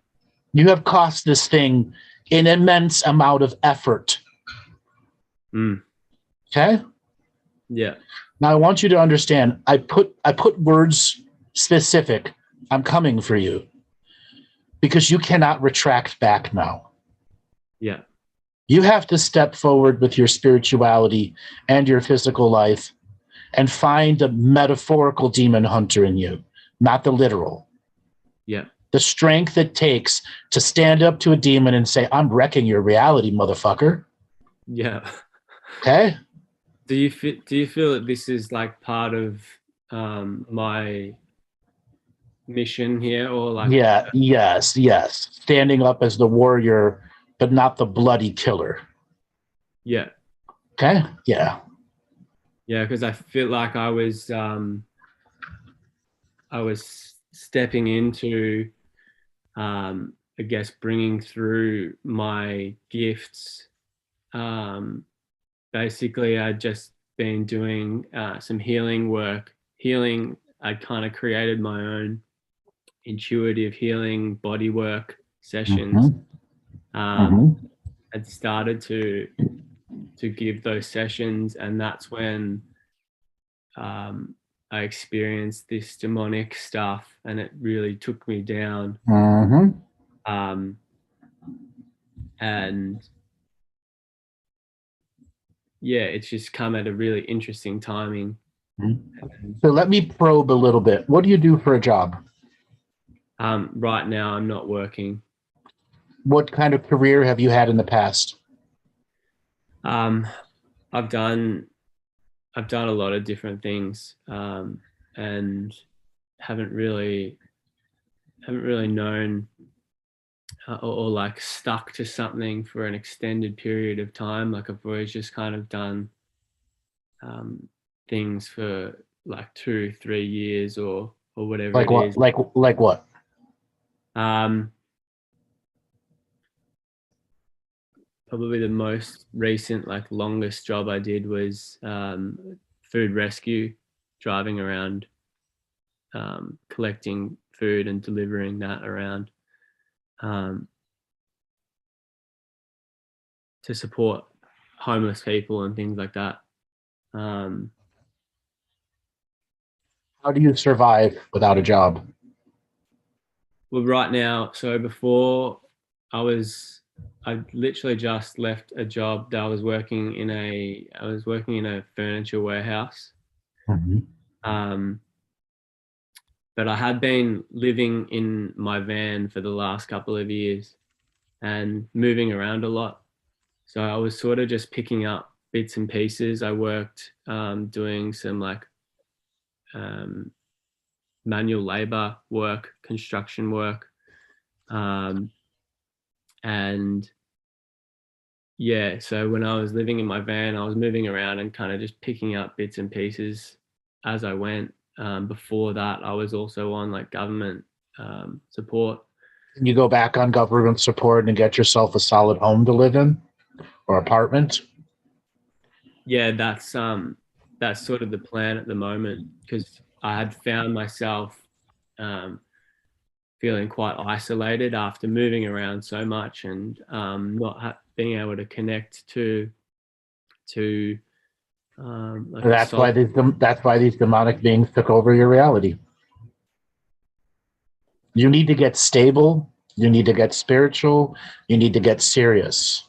You have cost this thing an immense amount of effort. Mm. Okay. Yeah. Now I want you to understand. I put words specific. I'm coming for you because you cannot retract back now. Yeah. You have to step forward with your spirituality and your physical life and find the metaphorical demon hunter in you, not the literal. Yeah. The strength it takes to stand up to a demon and say, I'm wrecking your reality, motherfucker. Yeah. Okay? Do you feel that this is like part of my mission here, or like? Yeah, yes. Standing up as the warrior, but not the bloody killer. Yeah. Okay? Yeah. Yeah, because I feel like I was stepping into, I guess, bringing through my gifts. Basically, I'd just been doing some healing work. Healing, I kind of created my own intuitive healing body work sessions. I'd started to give those sessions, and that's when I experienced this demonic stuff, and it really took me down. And yeah, it's just come at a really interesting timing. So let me probe a little bit. What do you do for a job? Right now, I'm not working. What kind of career have you had in the past? I've done a lot of different things, and haven't really known or like stuck to something for an extended period of time. Like I've always just kind of done things for like 2-3 years or whatever Like it what? is. Like what? Probably the most recent, like longest job I did was food rescue, driving around, collecting food and delivering that around to support homeless people and things like that. How do you survive without a job? Well, right now, so before I literally just left a job that I was working in a furniture warehouse. But I had been living in my van for the last couple of years and moving around a lot. So I was sort of just picking up bits and pieces. I worked doing some like manual labor work, construction work. And yeah, so when I was living in my van, I was moving around and kind of just picking up bits and pieces as I went. before that, I was also on like government support. Can you go back on government support and get yourself a solid home to live in or apartment? Yeah, that's sort of the plan at the moment, because I had found myself feeling quite isolated after moving around so much, and not being able to connect to like That's why these demonic beings took over your reality. You need to get stable. You need to get spiritual. You need to get serious.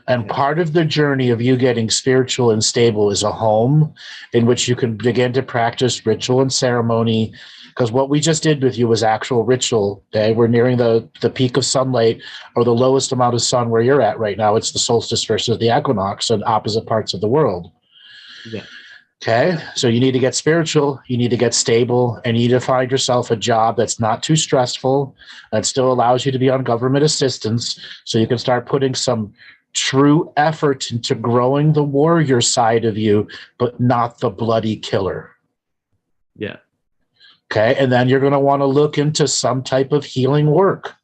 And part of the journey of you getting spiritual and stable is a home in which you can begin to practice ritual and ceremony. Because what we just did with you was actual ritual. Okay, we're nearing the peak of sunlight, or the lowest amount of sun where you're at right now. It's the solstice versus the equinox in opposite parts of the world. Yeah. Okay, so you need to get spiritual, you need to get stable, and you need to find yourself a job that's not too stressful, that still allows you to be on government assistance, so you can start putting some true effort into growing the warrior side of you, but not the bloody killer. Yeah. Okay, and then you're going to want to look into some type of healing work.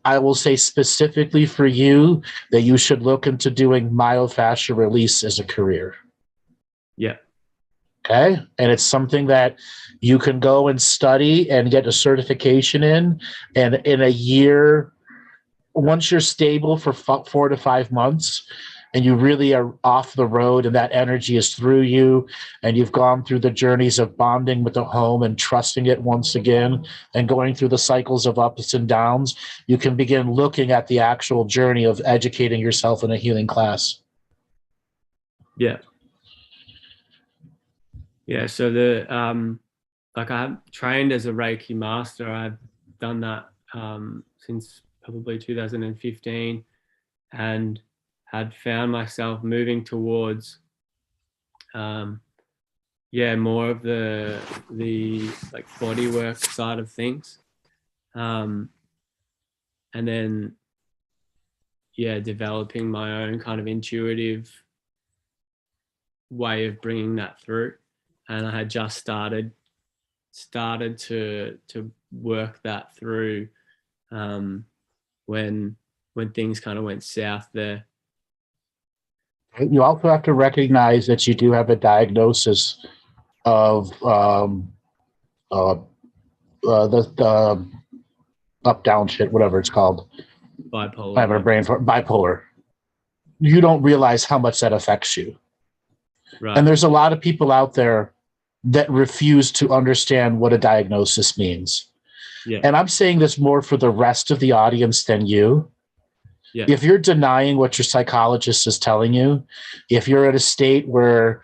I will say specifically for you that you should look into doing myofascial release as a career. Yeah. Okay. And it's something that you can go and study and get a certification in. And in a year, once you're stable for 4 to 5 months and you really are off the road and that energy is through you and you've gone through the journeys of bonding with the home and trusting it once again and going through the cycles of ups and downs, you can begin looking at the actual journey of educating yourself in a healing class. Yeah. Yeah, so the like I've trained as a Reiki master. I've done that since probably 2015, and had found myself moving towards more of the like body work side of things, and then developing my own kind of intuitive way of bringing that through. And I had just started to work that through when things kind of went south there. You also have to recognize that you do have a diagnosis of the up down shit, whatever it's called. Bipolar. I have a brain for bipolar. You don't realize how much that affects you. Right. And there's a lot of people out there that refuse to understand what a diagnosis means. Yeah. And I'm saying this more for the rest of the audience than you. Yeah. If you're denying what your psychologist is telling you, if you're at a state where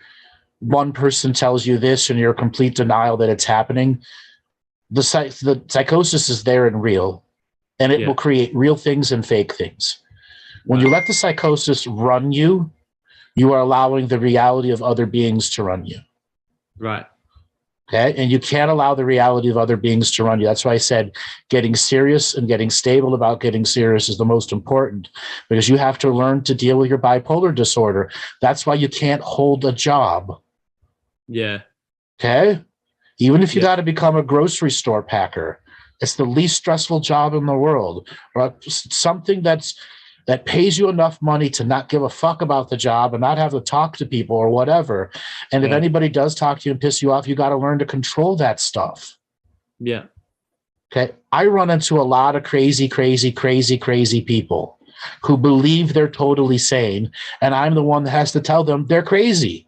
one person tells you this and you're in complete denial that it's happening, the psychosis is there and real, and it will create real things and fake things. When you let the psychosis run you, you are allowing the reality of other beings to run you. Right. Okay. And you can't allow the reality of other beings to run you. That's why I said getting serious and getting stable about getting serious is the most important, because you have to learn to deal with your bipolar disorder. That's why you can't hold a job. Yeah. Okay. Even if you got to become a grocery store packer, it's the least stressful job in the world. Or something that pays you enough money to not give a fuck about the job and not have to talk to people or whatever. And if anybody does talk to you and piss you off, you got to learn to control that stuff. Yeah. Okay. I run into a lot of crazy people who believe they're totally sane. And I'm the one that has to tell them they're crazy.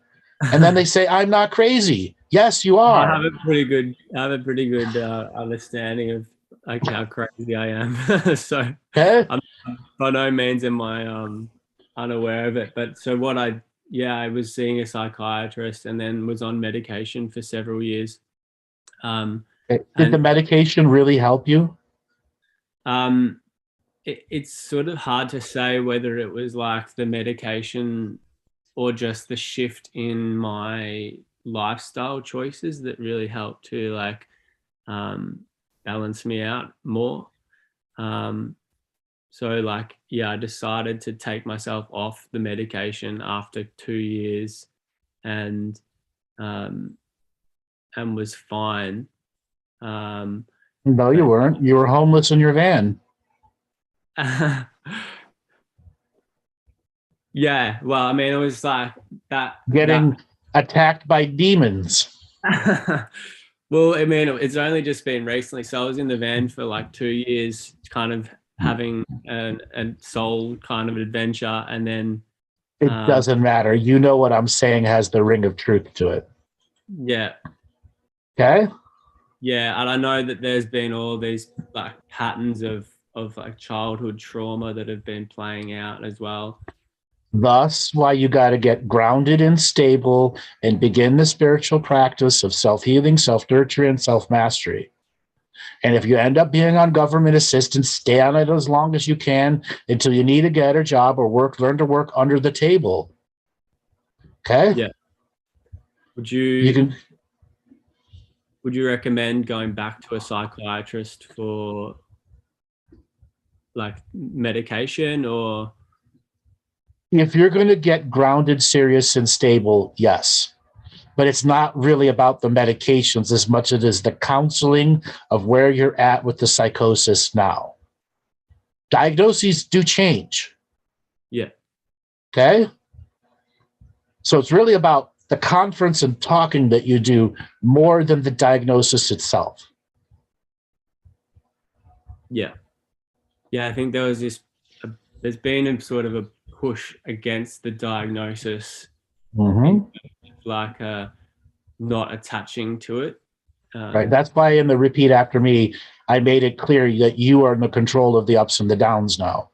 And then they say, I'm not crazy. Yes, you are. I have a pretty good understanding of like how crazy I am. So I'm, by no means am I unaware of it. But so what I was seeing a psychiatrist and then was on medication for several years. Did the medication really help you? It's sort of hard to say whether it was like the medication or just the shift in my lifestyle choices that really helped to like balance me out more. So like, I decided to take myself off the medication after 2 years and and was fine. No, you weren't. You were homeless in your van. Yeah, well, I mean, it was like that. Getting attacked by demons. Well, I mean, it's only just been recently. So I was in the van for like 2 years, kind of having a soul kind of adventure. And then It doesn't matter. You know what I'm saying has the ring of truth to it. yeah. Okay? Yeah, and I know that there's been all these like patterns of like childhood trauma that have been playing out as well. Thus, why you got to get grounded and stable and begin the spiritual practice of self-healing, self-nurture, and self-mastery. And if you end up being on government assistance, stay on it as long as you can until you need to get a job or learn to work under the table. Okay? Yeah. Would you recommend going back to a psychiatrist for like medication, or? If you're going to get grounded, serious, and stable, yes. But it's not really about the medications as much as it is the counseling of where you're at with the psychosis now. Diagnoses do change. Yeah. Okay? So it's really about the conference and talking that you do more than the diagnosis itself. Yeah. Yeah, I think there's been a sort of a push against the diagnosis, like not attaching to it. Right. That's why in the repeat after me, I made it clear that you are in the control of the ups and the downs now.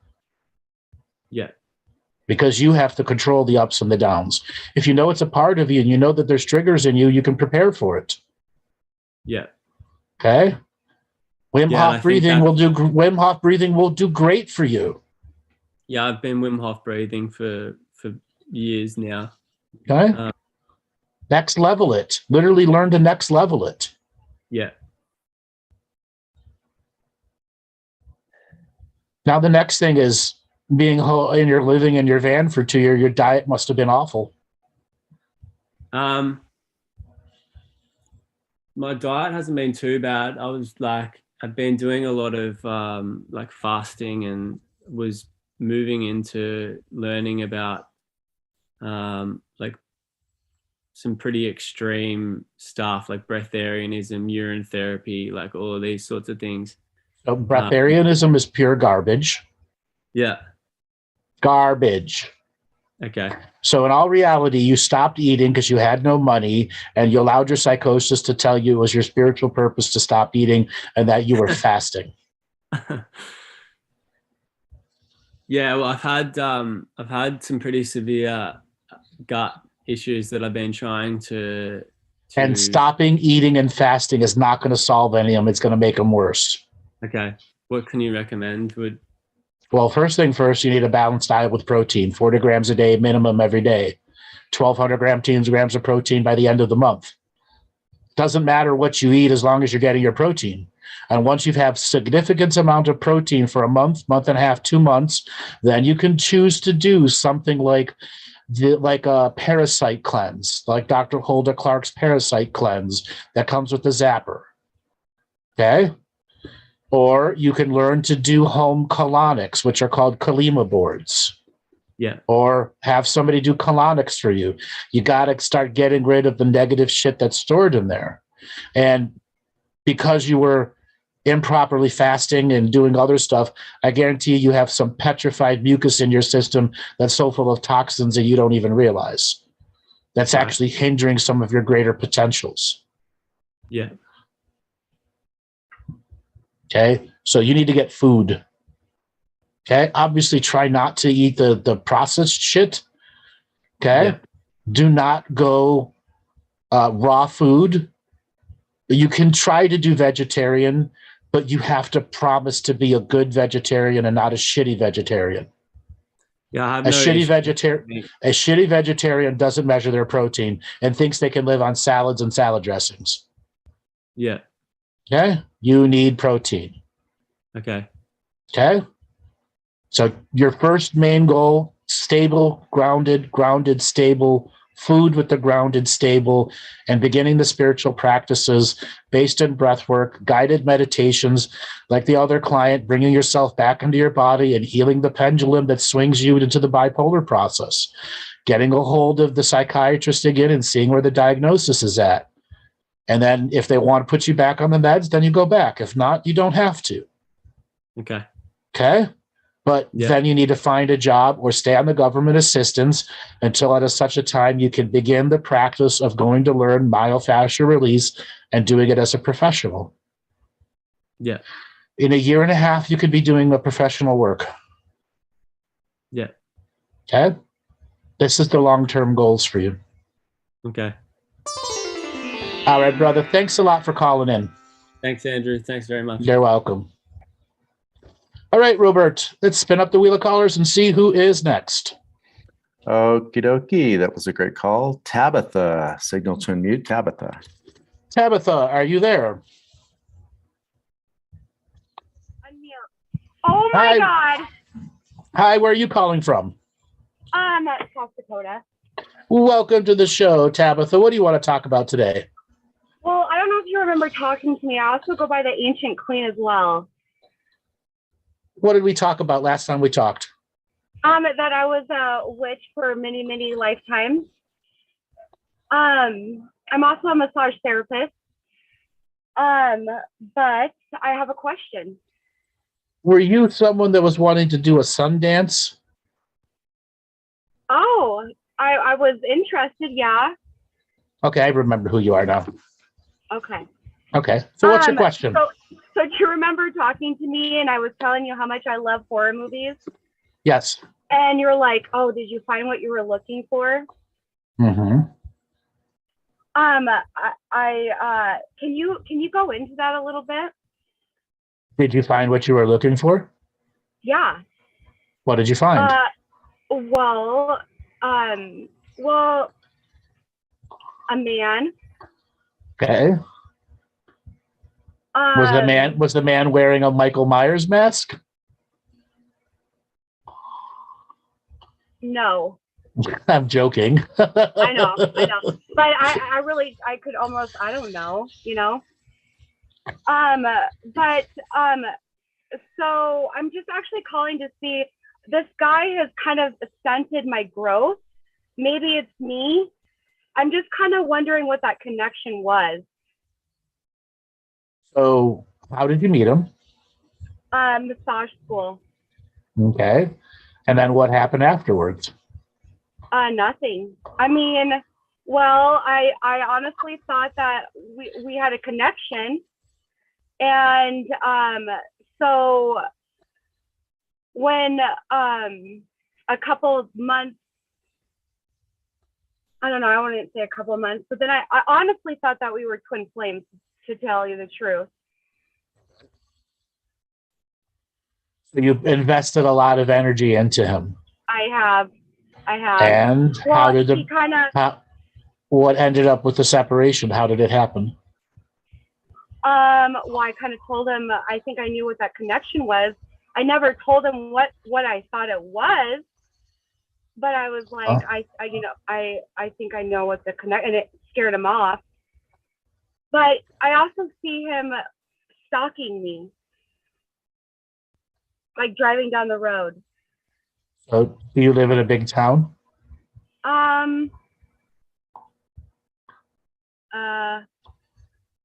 Yeah. Because you have to control the ups and the downs. If you know it's a part of you and you know that there's triggers in you, you can prepare for it. Yeah. Okay. Wim Hof breathing will do great for you. Yeah, I've been Wim Hof breathing for years now. Okay. Next level it. Literally learn to next level it. Yeah. Now the next thing is and you're living in your van for 2 years. Your diet must have been awful. My diet hasn't been too bad. I've been doing a lot of like fasting, and was moving into learning about like some pretty extreme stuff like breatharianism, urine therapy, like all of these sorts of things. So breatharianism is pure garbage. Yeah. Garbage. Okay. So in all reality, you stopped eating because you had no money, and you allowed your psychosis to tell you it was your spiritual purpose to stop eating and that you were fasting. Yeah, well, I've had some pretty severe gut issues that I've been trying to And stopping eating and fasting is not going to solve any of them. It's going to make them worse. Okay. What can you recommend? Well, first thing first, you need a balanced diet with protein, 40 grams a day minimum every day, 1,200 grams of protein by the end of the month. Doesn't matter what you eat as long as you're getting your protein. And once you've had significant amount of protein for a month and a half, 2 months, then you can choose to do something like a parasite cleanse, like Dr. Hulda Clark's parasite cleanse that comes with the zapper. Okay? Or you can learn to do home colonics, which are called Kalima boards. Yeah. Or have somebody do colonics for you. You got to start getting rid of the negative shit that's stored in there. And because you were improperly fasting and doing other stuff, I guarantee you have some petrified mucus in your system that's so full of toxins that you don't even realize. That's actually hindering some of your greater potentials. Yeah. Okay. So you need to get food. Okay. Obviously try not to eat the processed shit. Okay. Yeah. Do not go raw food. You can try to do vegetarian, but you have to promise to be a good vegetarian and not a shitty vegetarian. Yeah, a shitty vegetarian doesn't measure their protein and thinks they can live on salads and salad dressings. Yeah. Okay? You need protein. Okay. Okay? So your first main goal, stable, grounded, stable, food with the grounded, stable, and beginning the spiritual practices based in breathwork, guided meditations, like the other client, bringing yourself back into your body and healing the pendulum that swings you into the bipolar process, getting a hold of the psychiatrist again and seeing where the diagnosis is at. And then if they want to put you back on the meds, then you go back. If not, you don't have to. Okay. Okay? But then you need to find a job or stay on the government assistance until at such a time you can begin the practice of going to learn myofascial release and doing it as a professional. Yeah. In a year and a half, you could be doing the professional work. Yeah. Okay? This is the long-term goals for you. Okay. All right, brother. Thanks a lot for calling in. Thanks, Andrew. Thanks very much. You're welcome. All right, Robert, let's spin up the wheel of callers and see who is next. Okie dokie. That was a great call. Tabitha, signal to unmute. Tabitha. Tabitha, are you there? Oh my God. Hi, where are you calling from? South Dakota. Welcome to the show, Tabitha. What do you want to talk about today? Well, I don't know if you remember talking to me. I also go by the Ancient Queen as well. What did we talk about last time we talked? That I was a witch for many, many lifetimes. I'm also a massage therapist. But I have a question. Were you someone that was wanting to do a sun dance? Oh, I was interested, yeah. Okay, I remember who you are now. Okay. Okay, so what's your question? So do you remember talking to me and I was telling you how much I love horror movies? Yes. And you're like, oh, did you find what you were looking for? Mm-hmm. Can you go into that a little bit? Did you find what you were looking for? Yeah. What did you find? Well, a man. Okay. Was the man wearing a Michael Myers mask? No. I'm joking. I know. But I could almost, I don't know, you know. So I'm just actually calling to see, this guy has kind of stunted my growth. Maybe it's me. I'm just kind of wondering what that connection was. So how did you meet him? Massage school. Okay. And then what happened afterwards? Nothing. I mean, well, I honestly thought that we had a connection. And so when a couple of months, I don't know, I wouldn't say a couple of months, but then I honestly thought that we were twin flames, to tell you the truth. So you invested a lot of energy into him. I have. And well, how did what ended up with the separation? How did it happen? Well, I kind of told him, I think I knew what that connection was. I never told him what I thought it was, but I was like, I think I know what the connection, and it scared him off. But I also see him stalking me, like driving down the road. So do you live in a big town?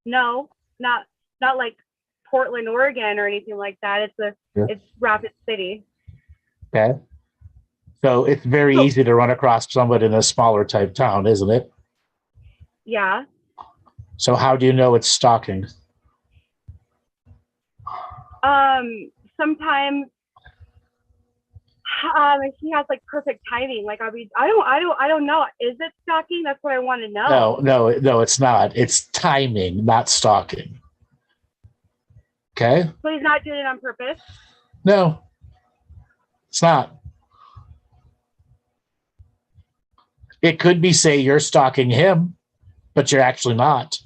No, not like Portland, Oregon or anything like that. It's Rapid City. Okay. So it's very easy to run across somebody in a smaller type town, isn't it? Yeah. So how do you know it's stalking? Sometimes he has like perfect timing. Like I don't know. Is it stalking? That's what I want to know. No, it's not. It's timing, not stalking. Okay. So he's not doing it on purpose? No, it's not. It could be, say, you're stalking him, but you're actually not.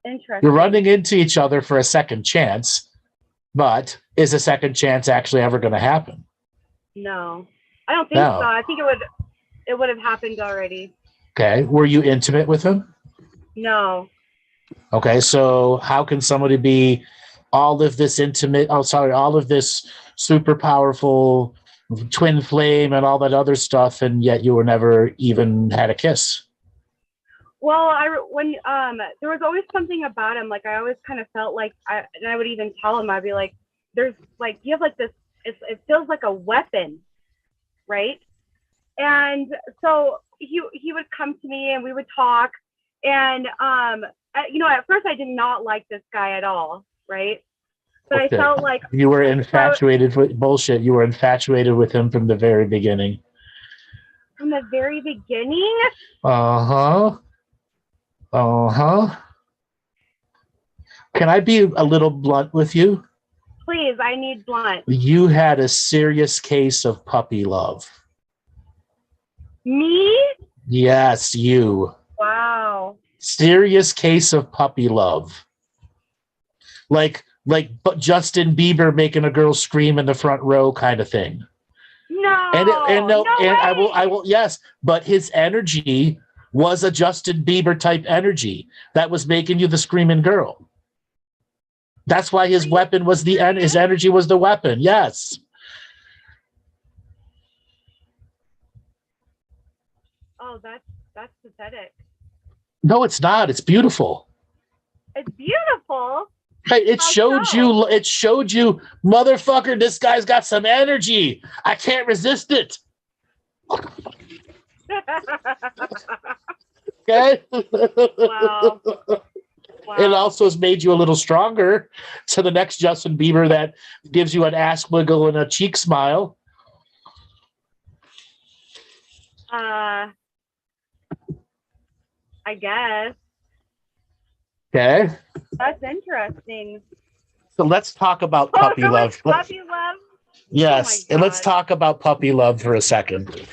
Interesting. You're running into each other for a second chance, but is a second chance actually ever going to happen? No. I don't think No. so. I think it would have happened already. Okay. Were you intimate with him? No. Okay. So how can somebody be all of this super powerful twin flame and all that other stuff, and yet you were never even had a kiss? Well, when there was always something about him. Like I always kind of felt like I would even tell him, I'd be like, "There's like you have like this. It feels like a weapon, right?" And so he would come to me and we would talk. And at first I did not like this guy at all, right? But Okay. I felt like You were infatuated with bullshit. You were infatuated with him from the very beginning. From the very beginning. Uh-huh. Can I be a little blunt with you? Please, I need blunt. You had a serious case of puppy love. Me? Yes, you. Wow. Serious case of puppy love. Like Justin Bieber making a girl scream in the front row kind of thing. No. No, I will. Yes, but his energy was a Justin Bieber type energy that was making you the screaming girl. That's why his weapon was his energy was the weapon. Yes. Oh, that's pathetic. No, it's not. It's beautiful. It's beautiful. Hey, it showed you, motherfucker, this guy's got some energy. I can't resist it. Okay? Wow. It also has made you a little stronger to the next Justin Bieber that gives you an ass wiggle and a cheek smile. I guess. Okay. That's interesting. So let's talk about puppy love. Puppy love? Yes, Oh and let's talk about puppy love for a second.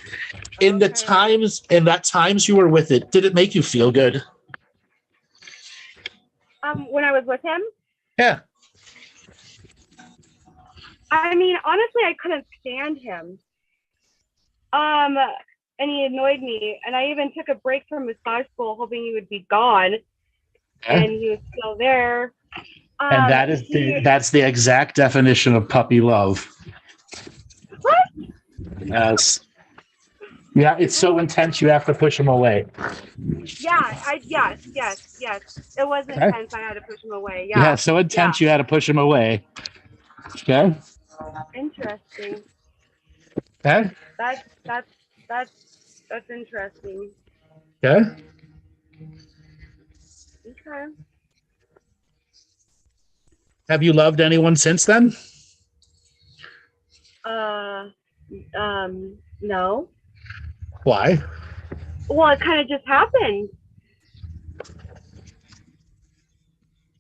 In that times you were with it, did it make you feel good? When I was with him? Yeah. I mean, honestly, I couldn't stand him. And he annoyed me. And I even took a break from massage school hoping he would be gone. Okay. And he was still there. And that's the exact definition of puppy love. What? Yes. Yeah, it's so intense you have to push him away. Yeah, yes. It was intense. I had to push him away. Yeah. Yeah, so intense you had to push him away. Okay. Interesting. Okay. That's interesting. Okay. Okay. Have you loved anyone since then? No. Why? Well, it kind of just happened.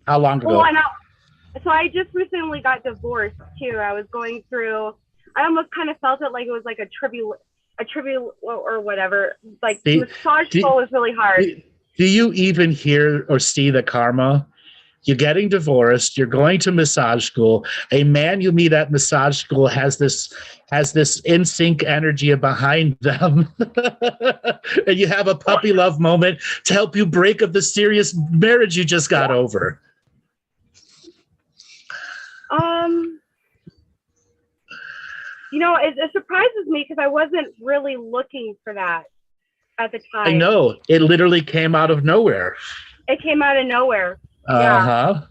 How long ago? Well, so I just recently got divorced too. I was going through. I almost kind of felt it like it was like a tribute or whatever. Like massage school was really hard. Do you even hear or see the karma? You're getting divorced. You're going to massage school. A man you meet at massage school has this in sync energy behind them, and you have a puppy love moment to help you break up the serious marriage you just got over. It surprises me because I wasn't really looking for that at the time. I know. It literally came out of nowhere. It came out of nowhere. Uh-huh.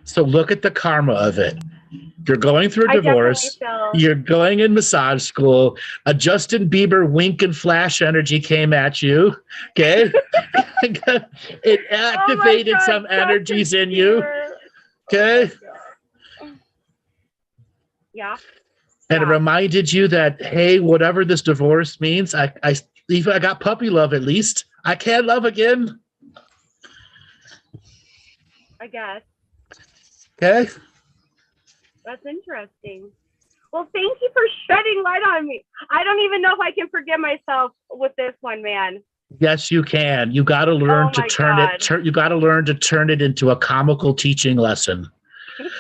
So look at the karma of it. You're going through a divorce. You're going in massage school. A Justin Bieber wink and flash energy came at you. Okay. It activated some energies in you. Okay. Yeah. And it reminded you that, hey, whatever this divorce means, I got puppy love at least. I can love again. I guess. Okay. That's interesting. Well, thank you for shedding light on me. I don't even know if I can forgive myself with this one, man. Yes, you can. You got to learn to turn it. You got to learn to turn it into a comical teaching lesson.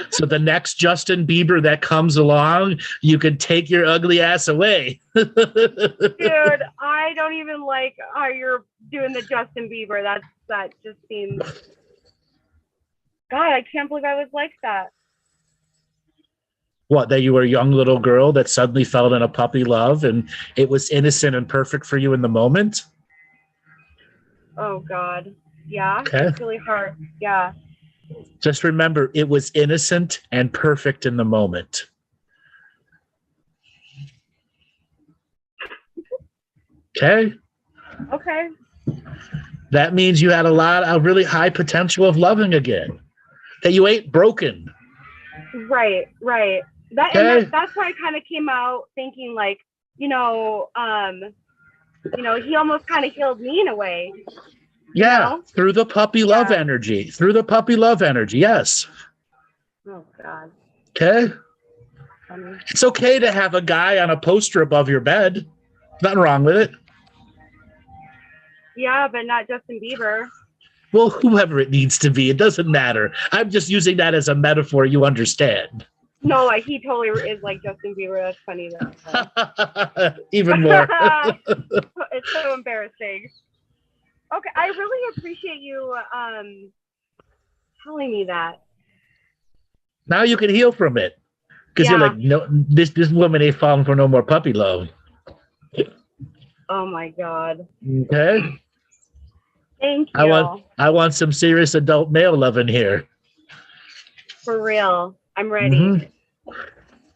So the next Justin Bieber that comes along, you can take your ugly ass away. Dude, I don't even like how you're doing the Justin Bieber. That just seems. God, I can't believe I was like that. What, that you were a young little girl that suddenly fell in a puppy love and it was innocent and perfect for you in the moment? Oh God. Yeah. Okay. It's really hard. Yeah. Just remember, it was innocent and perfect in the moment. Okay. Okay. That means you had a really high potential of loving again. That you ain't broken. Right. That's why I kind of came out thinking like, he almost kind of healed me in a way. Yeah, through the puppy love energy. Through the puppy love energy, yes. Oh God. Okay. It's okay to have a guy on a poster above your bed. Nothing wrong with it. Yeah, but not Justin Bieber. Well, whoever it needs to be, it doesn't matter. I'm just using that as a metaphor you understand. No, like he totally is like Justin Bieber. That's funny though. Even more. It's so embarrassing. Okay, I really appreciate you telling me that. Now you can heal from it. Because you're like, no, this woman ain't falling for no more puppy love. Oh my God. Okay. Thank you. I want some serious adult male love in here. For real. I'm ready. Mm-hmm.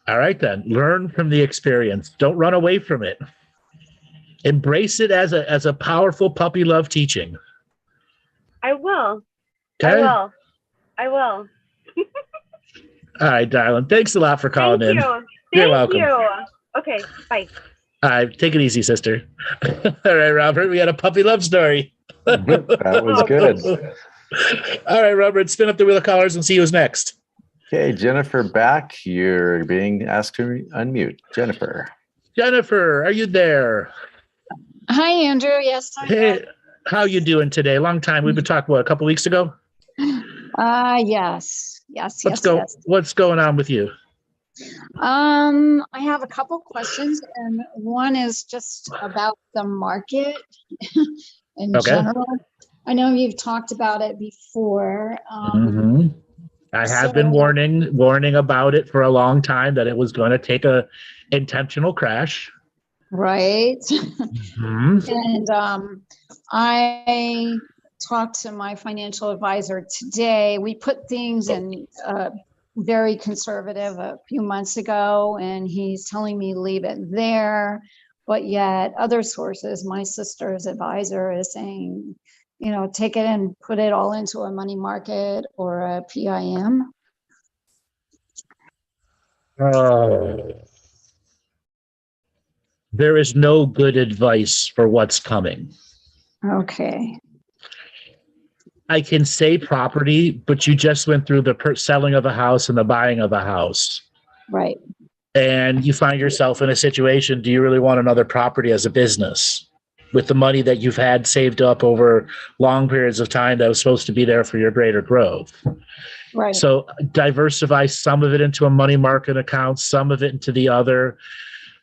All right then. Learn from the experience. Don't run away from it. Embrace it as a powerful puppy love teaching. I will. Okay? I will. All right, darling. Thanks a lot for calling in. You're welcome. Thank you. Okay, bye. All right, take it easy, sister. All right, Robert, we had a puppy love story. That was good. All right, Robert, spin up the wheel of callers and see who's next. Okay, Jennifer back. You're being asked to unmute. Jennifer, are you there? Hi, Andrew. Yes, I'm Hey, how you doing today? Long time. We've been talking, a couple weeks ago? Yes. What's going on with you? I have a couple questions, and one is just about the market in general. I know you've talked about it before. I have been warning about it for a long time, that it was going to take a intentional crash. Right. And I talked to my financial advisor today. We put things in very conservative a few months ago, and he's telling me leave it there. But yet other sources, my sister's advisor is saying, take it and put it all into a money market or a PIM. There is no good advice for what's coming. Okay. I can say property, but you just went through the selling of a house and the buying of a house. Right. And you find yourself in a situation, do you really want another property as a business with the money that you've had saved up over long periods of time that was supposed to be there for your greater growth? Right. So diversify some of it into a money market account, some of it into the other,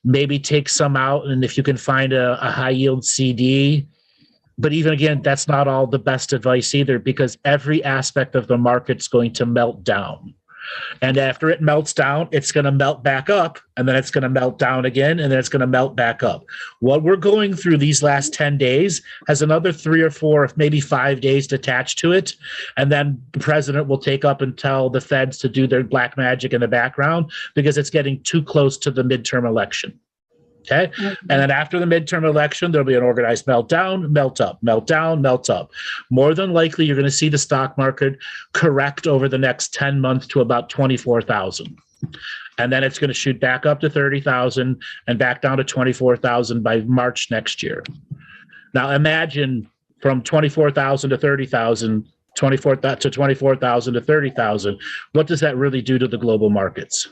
maybe take some out. And if you can find a high yield CD, but even again, that's not all the best advice either, because every aspect of the market's going to melt down. And after it melts down, it's going to melt back up, and then it's going to melt down again, and then it's going to melt back up. What we're going through these last 10 days has another 3 or 4, maybe 5 days attached to it. And then the president will take up and tell the feds to do their black magic in the background, because it's getting too close to the midterm election. Okay. And then after the midterm election, there'll be an organized meltdown, melt up, meltdown, melt up. More than likely, you're going to see the stock market correct over the next 10 months to about 24,000. And then it's going to shoot back up to 30,000 and back down to 24,000 by March next year. Now imagine from 24,000 to 30,000, 24,000 to 24,000 to 30,000. What does that really do to the global markets?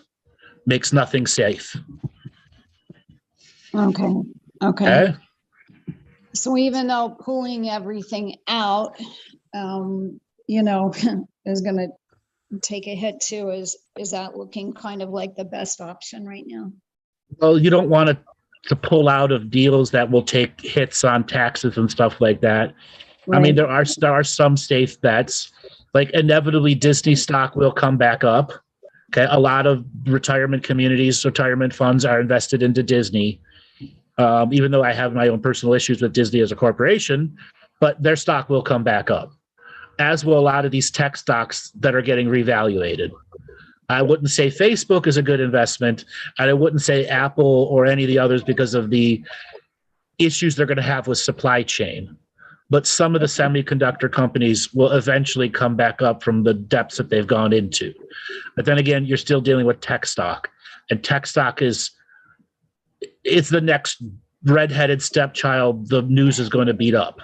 Makes nothing safe. Okay. So even though pulling everything out, is going to take a hit too? Is that looking kind of like the best option right now? Well, you don't want to pull out of deals that will take hits on taxes and stuff like that. I mean, there are some safe bets. Like inevitably, Disney stock will come back up. Okay, a lot of retirement communities, retirement funds are invested into Disney. Even though I have my own personal issues with Disney as a corporation, but their stock will come back up, as will a lot of these tech stocks that are getting revaluated. I wouldn't say Facebook is a good investment, and I wouldn't say Apple or any of the others because of the issues they're going to have with supply chain. But some of the semiconductor companies will eventually come back up from the depths that they've gone into. But then again, you're still dealing with tech stock, and tech stock it's the next redheaded stepchild the news is going to beat up.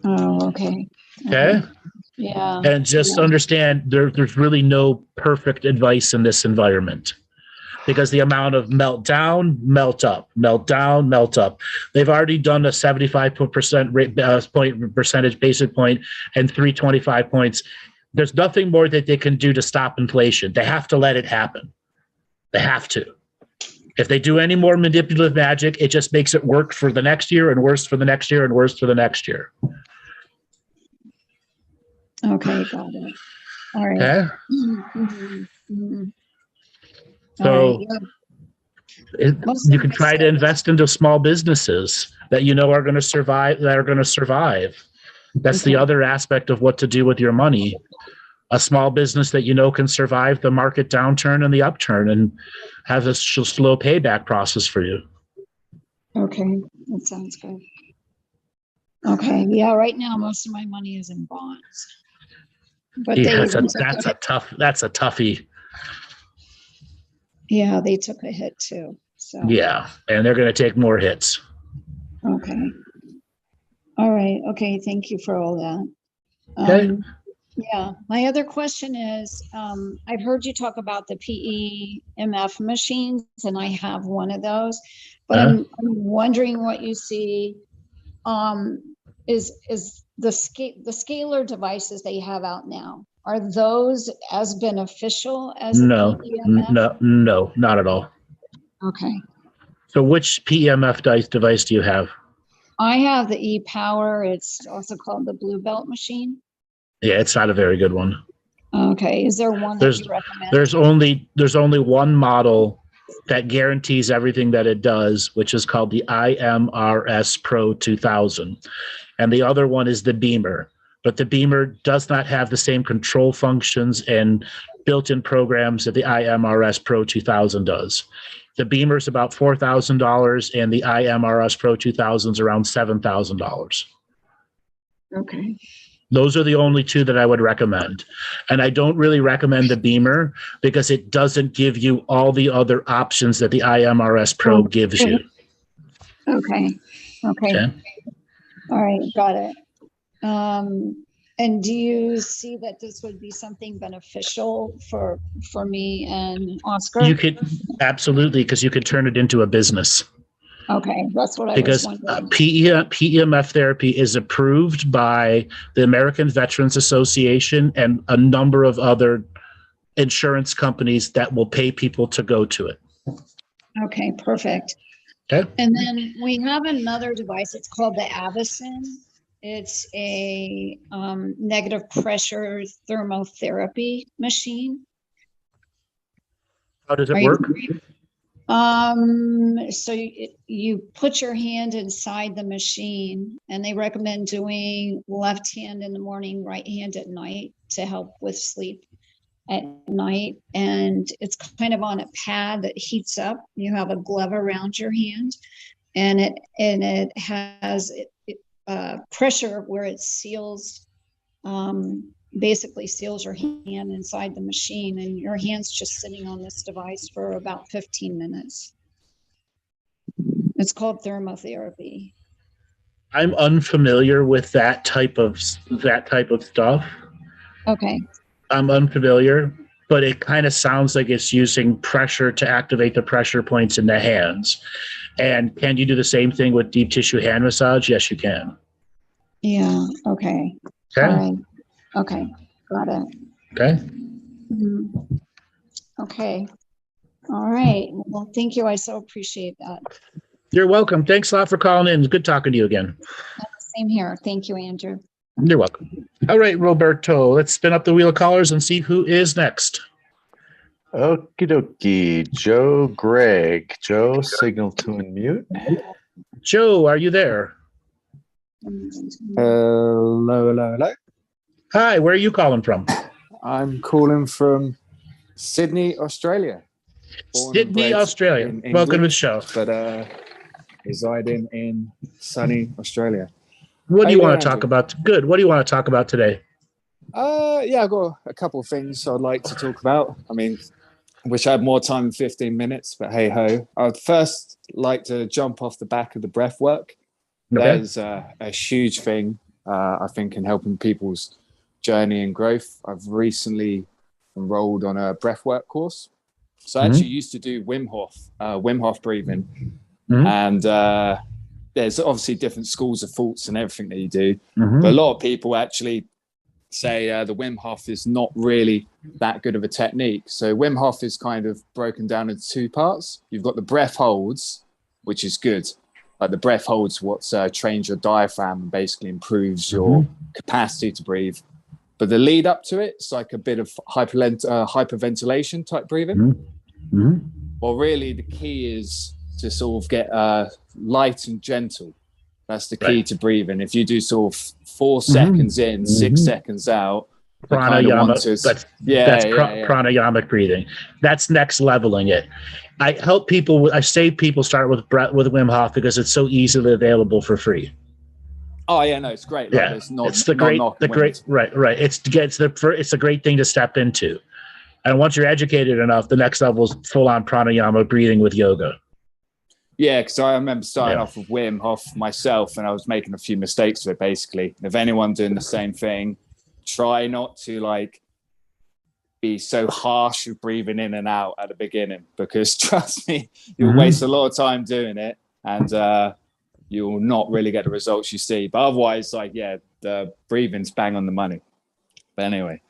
Oh, okay. Okay. Yeah. And just understand there's really no perfect advice in this environment, because the amount of melt down, melt up, melt down, melt up. They've already done a 75% percentage basic point and 325 points. There's nothing more that they can do to stop inflation. They have to let it happen. They have to. If they do any more manipulative magic, it just makes it work for the next year and worse for the next year and worse for the next year. Okay, got it. All right. Okay. So you can try to invest into small businesses that you know are going to survive. That's the other aspect of what to do with your money. A small business that you know can survive the market downturn and the upturn and have a slow payback process for you. Okay, that sounds good. Okay, yeah, right now most of my money is in bonds. But yeah, that's a toughie. Yeah, they took a hit too. So yeah, and they're going to take more hits. Okay. All right. Okay, thank you for all that. Okay. Yeah, my other question is, I've heard you talk about the PEMF machines, and I have one of those, but I'm wondering what you see is the scalar devices they have out now. Are those as beneficial as No, PEMF? no, not at all. Okay. So which PEMF device do you have? I have the E-Power. It's also called the Blue Belt machine. Yeah, it's not a very good one. Okay. Is there one that you recommend? There's only one model that guarantees everything that it does, which is called the IMRS Pro 2000. And the other one is the Beamer. But the Beamer does not have the same control functions and built-in programs that the IMRS Pro 2000 does. The Beamer is about $4,000 and the IMRS Pro 2000 is around $7,000. Okay. Those are the only two that I would recommend. And I don't really recommend the Beamer because it doesn't give you all the other options that the IMRS Pro gives you. Okay. Okay. All right. Got it. And do you see that this would be something beneficial for me and Oscar? You could, absolutely, because you could turn it into a business. Okay, that's what I was wondering. PEMF therapy is approved by the American Veterans Association and a number of other insurance companies that will pay people to go to it. Okay, perfect. Okay. And then we have another device. It's called the Avicen. It's a negative pressure thermotherapy machine. How does it work? So you put your hand inside the machine, and they recommend doing left hand in the morning, right hand at night to help with sleep at night. And it's kind of on a pad that heats up. You have a glove around your hand, and it has pressure where it seals, basically seals your hand inside the machine, and your hand's just sitting on this device for about 15 minutes. It's called thermotherapy. I'm unfamiliar with that type of stuff. Okay. I'm unfamiliar, but it kind of sounds like it's using pressure to activate the pressure points in the hands. And can you do the same thing with deep tissue hand massage? Yes, you can. Yeah. Okay. Okay. All right. Okay. Got it. Okay. Mhm. Okay. All right. Well, thank you. I so appreciate that. You're welcome. Thanks a lot for calling in. It's good talking to you again. Same here. Thank you, Andrew. You're welcome. All right, Roberto, let's spin up the wheel of callers and see who is next. Okie dokie. Joe Greg. Joe, signal to unmute. Joe, are you there? Hello. Hi, where are you calling from? I'm calling from Sydney, Australia. Born and Sydney, bred Australia. in Welcome to the England, show. but residing in sunny Australia. What do How you you want doing, to talk Andrew? about? Good. What do you want to talk about today? Yeah, I've got a couple of things I'd like to talk about. I mean, I wish I had more time than 15 minutes, but hey ho. I'd first like to jump off the back of the breath work. That is a huge thing, I think, in helping people's journey and growth. I've recently enrolled on a breathwork course. So I actually used to do Wim Hof breathing. And there's obviously different schools of thoughts and everything that you do. But a lot of people actually say the Wim Hof is not really that good of a technique. So Wim Hof is kind of broken down into two parts. You've got the breath holds, which is good. Like the breath holds what trains your diaphragm and basically improves your capacity to breathe. But the lead up to it's like a bit of hyperventilation type breathing. Well, really the key is to sort of get light and gentle. That's the key to breathing. If you do sort of 4 seconds in, 6 seconds out, Pranayama. That's pranayamic breathing. That's next leveling it. I help people. I say people start with Wim Hof because it's so easily available for free. Oh yeah, no, it's great. Like, it's the great. Right. It's a great thing to step into. And once you're educated enough, the next level is full on pranayama breathing with yoga. Yeah, because I remember starting off with Wim Hof myself, and I was making a few mistakes with it. Basically, if anyone doing the same thing, try not to like be so harsh with breathing in and out at the beginning, because trust me, you'll waste a lot of time doing it, and you'll not really get the results you see. But otherwise, the breathing's bang on the money. But anyway,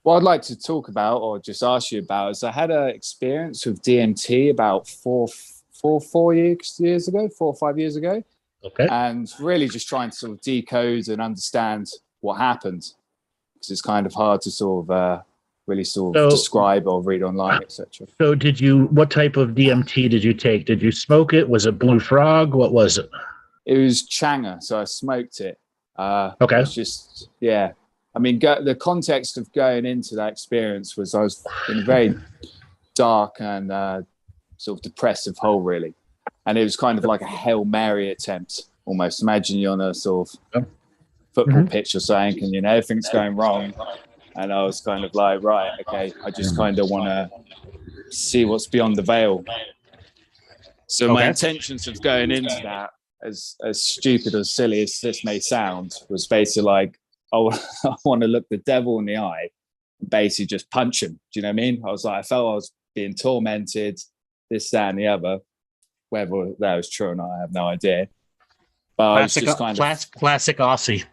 what I'd like to talk about or just ask you about is I had an experience with DMT about 4 or 5 years ago. Okay. And really just trying to sort of decode and understand what happened, because it's kind of hard to sort of really sort of describe or read online, etc. So what type of DMT did you take? Did you smoke it? Was it Blue Frog? What was it? It was Changa, so I smoked it. Okay. It was just, yeah. I mean, the context of going into that experience was I was in a very dark and sort of depressive hole, really. And it was kind of like a Hail Mary attempt, almost. Imagine you're on a sort of football pitch or something, and everything's going wrong. And I was kind of like, right, okay, I just kind of want to see what's beyond the veil. So my intentions of going into that, as stupid or silly as this may sound, was basically like, I want to look the devil in the eye and basically just punch him. Do you know what I mean? I felt I was being tormented, this, that, and the other. Whether that was true or not, I have no idea. But I was just classic Aussie.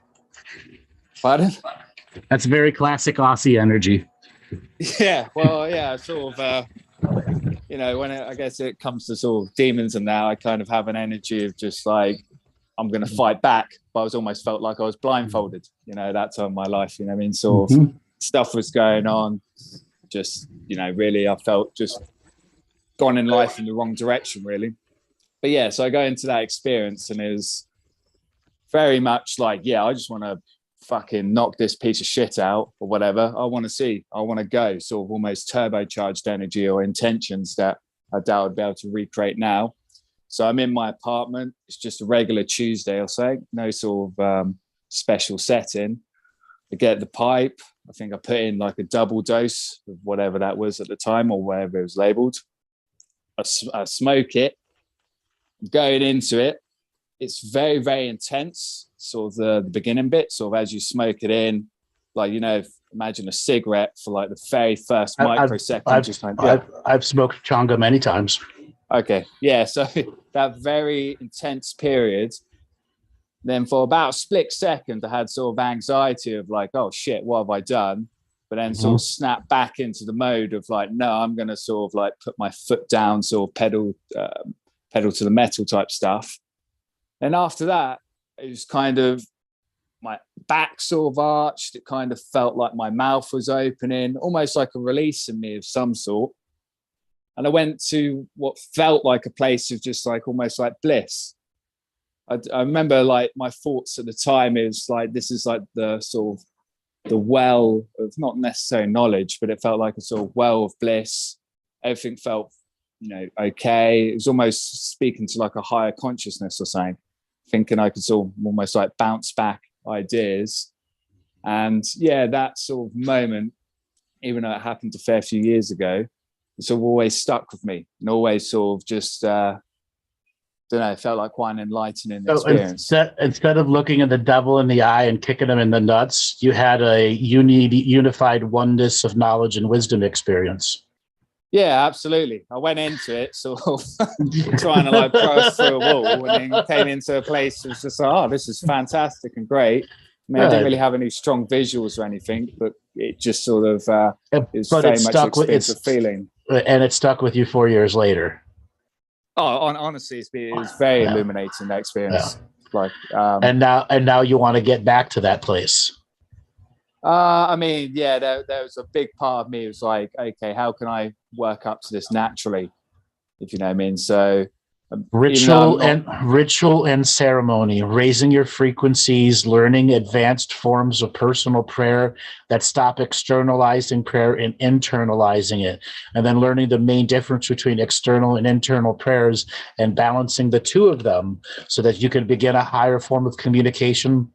Pardon? That's very classic Aussie energy. Yeah, well, yeah, sort of, when I guess it comes to sort of demons and that, I kind of have an energy of just like, I'm going to fight back. But I was almost felt like I was blindfolded, that time of my life, I mean, sort of stuff was going on. Just, really, I felt just gone in life in the wrong direction, really. But yeah, so I go into that experience and it was very much like, I just want to fucking knock this piece of shit out or whatever. I want to go, sort of almost turbocharged energy or intentions that I doubt I'd be able to recreate now. So I'm in my apartment. It's just a regular Tuesday, I'll say. No sort of special setting. I get the pipe. I think I put in like a double dose of whatever that was at the time or whatever it was labeled. I smoke it. Going into it, it's very, very intense. Sort of the beginning bit. Sort of as you smoke it in, like, imagine a cigarette for like the very first microsecond. I've smoked Changa many times. Okay. Yeah. So that very intense period. Then for about a split second, I had sort of anxiety of like, oh shit, what have I done? but then sort of snap back into the mode of like, no, I'm going to sort of like put my foot down, sort of pedal to the metal type stuff. And after that, it was kind of my back sort of arched. It kind of felt like my mouth was opening, almost like a release in me of some sort. And I went to what felt like a place of just like almost like bliss. I remember like my thoughts at the time is like, this is like the sort of the well of not necessarily knowledge, but it felt like a sort of well of bliss. Everything felt, okay. It was almost speaking to like a higher consciousness or something, thinking I could sort of almost like bounce back ideas. And yeah, that sort of moment, even though it happened a fair few years ago, it's sort of always stuck with me and always sort of just, it felt like quite an enlightening experience. Instead of looking at the devil in the eye and kicking him in the nuts, you had a unified oneness of knowledge and wisdom experience. Yeah, absolutely. I went into it sort of trying to like cross through a wall, and then came into a place that was just like, oh, this is fantastic and great. I mean, I didn't really have any strong visuals or anything, but it just sort of is very much experience of feeling. And it stuck with you 4 years later. Oh, honestly, it was very illuminating, that experience. Yeah. Like, and now you want to get back to that place. I mean, yeah, there was a big part of me was like, okay, how can I work up to this naturally, if you know what I mean? So ritual and ceremony, raising your frequencies, learning advanced forms of personal prayer that stop externalizing prayer and internalizing it, and then learning the main difference between external and internal prayers and balancing the two of them so that you can begin a higher form of communication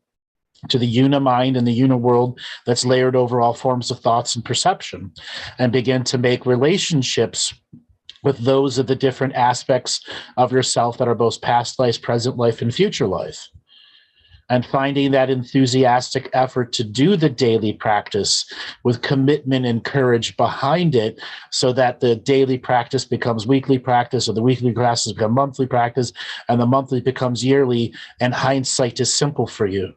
to the unimind and the uniworld that's layered over all forms of thoughts and perception, and begin to make relationships with those of the different aspects of yourself that are both past life, present life, and future life. And finding that enthusiastic effort to do the daily practice with commitment and courage behind it, so that the daily practice becomes weekly practice, or the weekly practice becomes monthly practice, and the monthly becomes yearly, and hindsight is simple for you.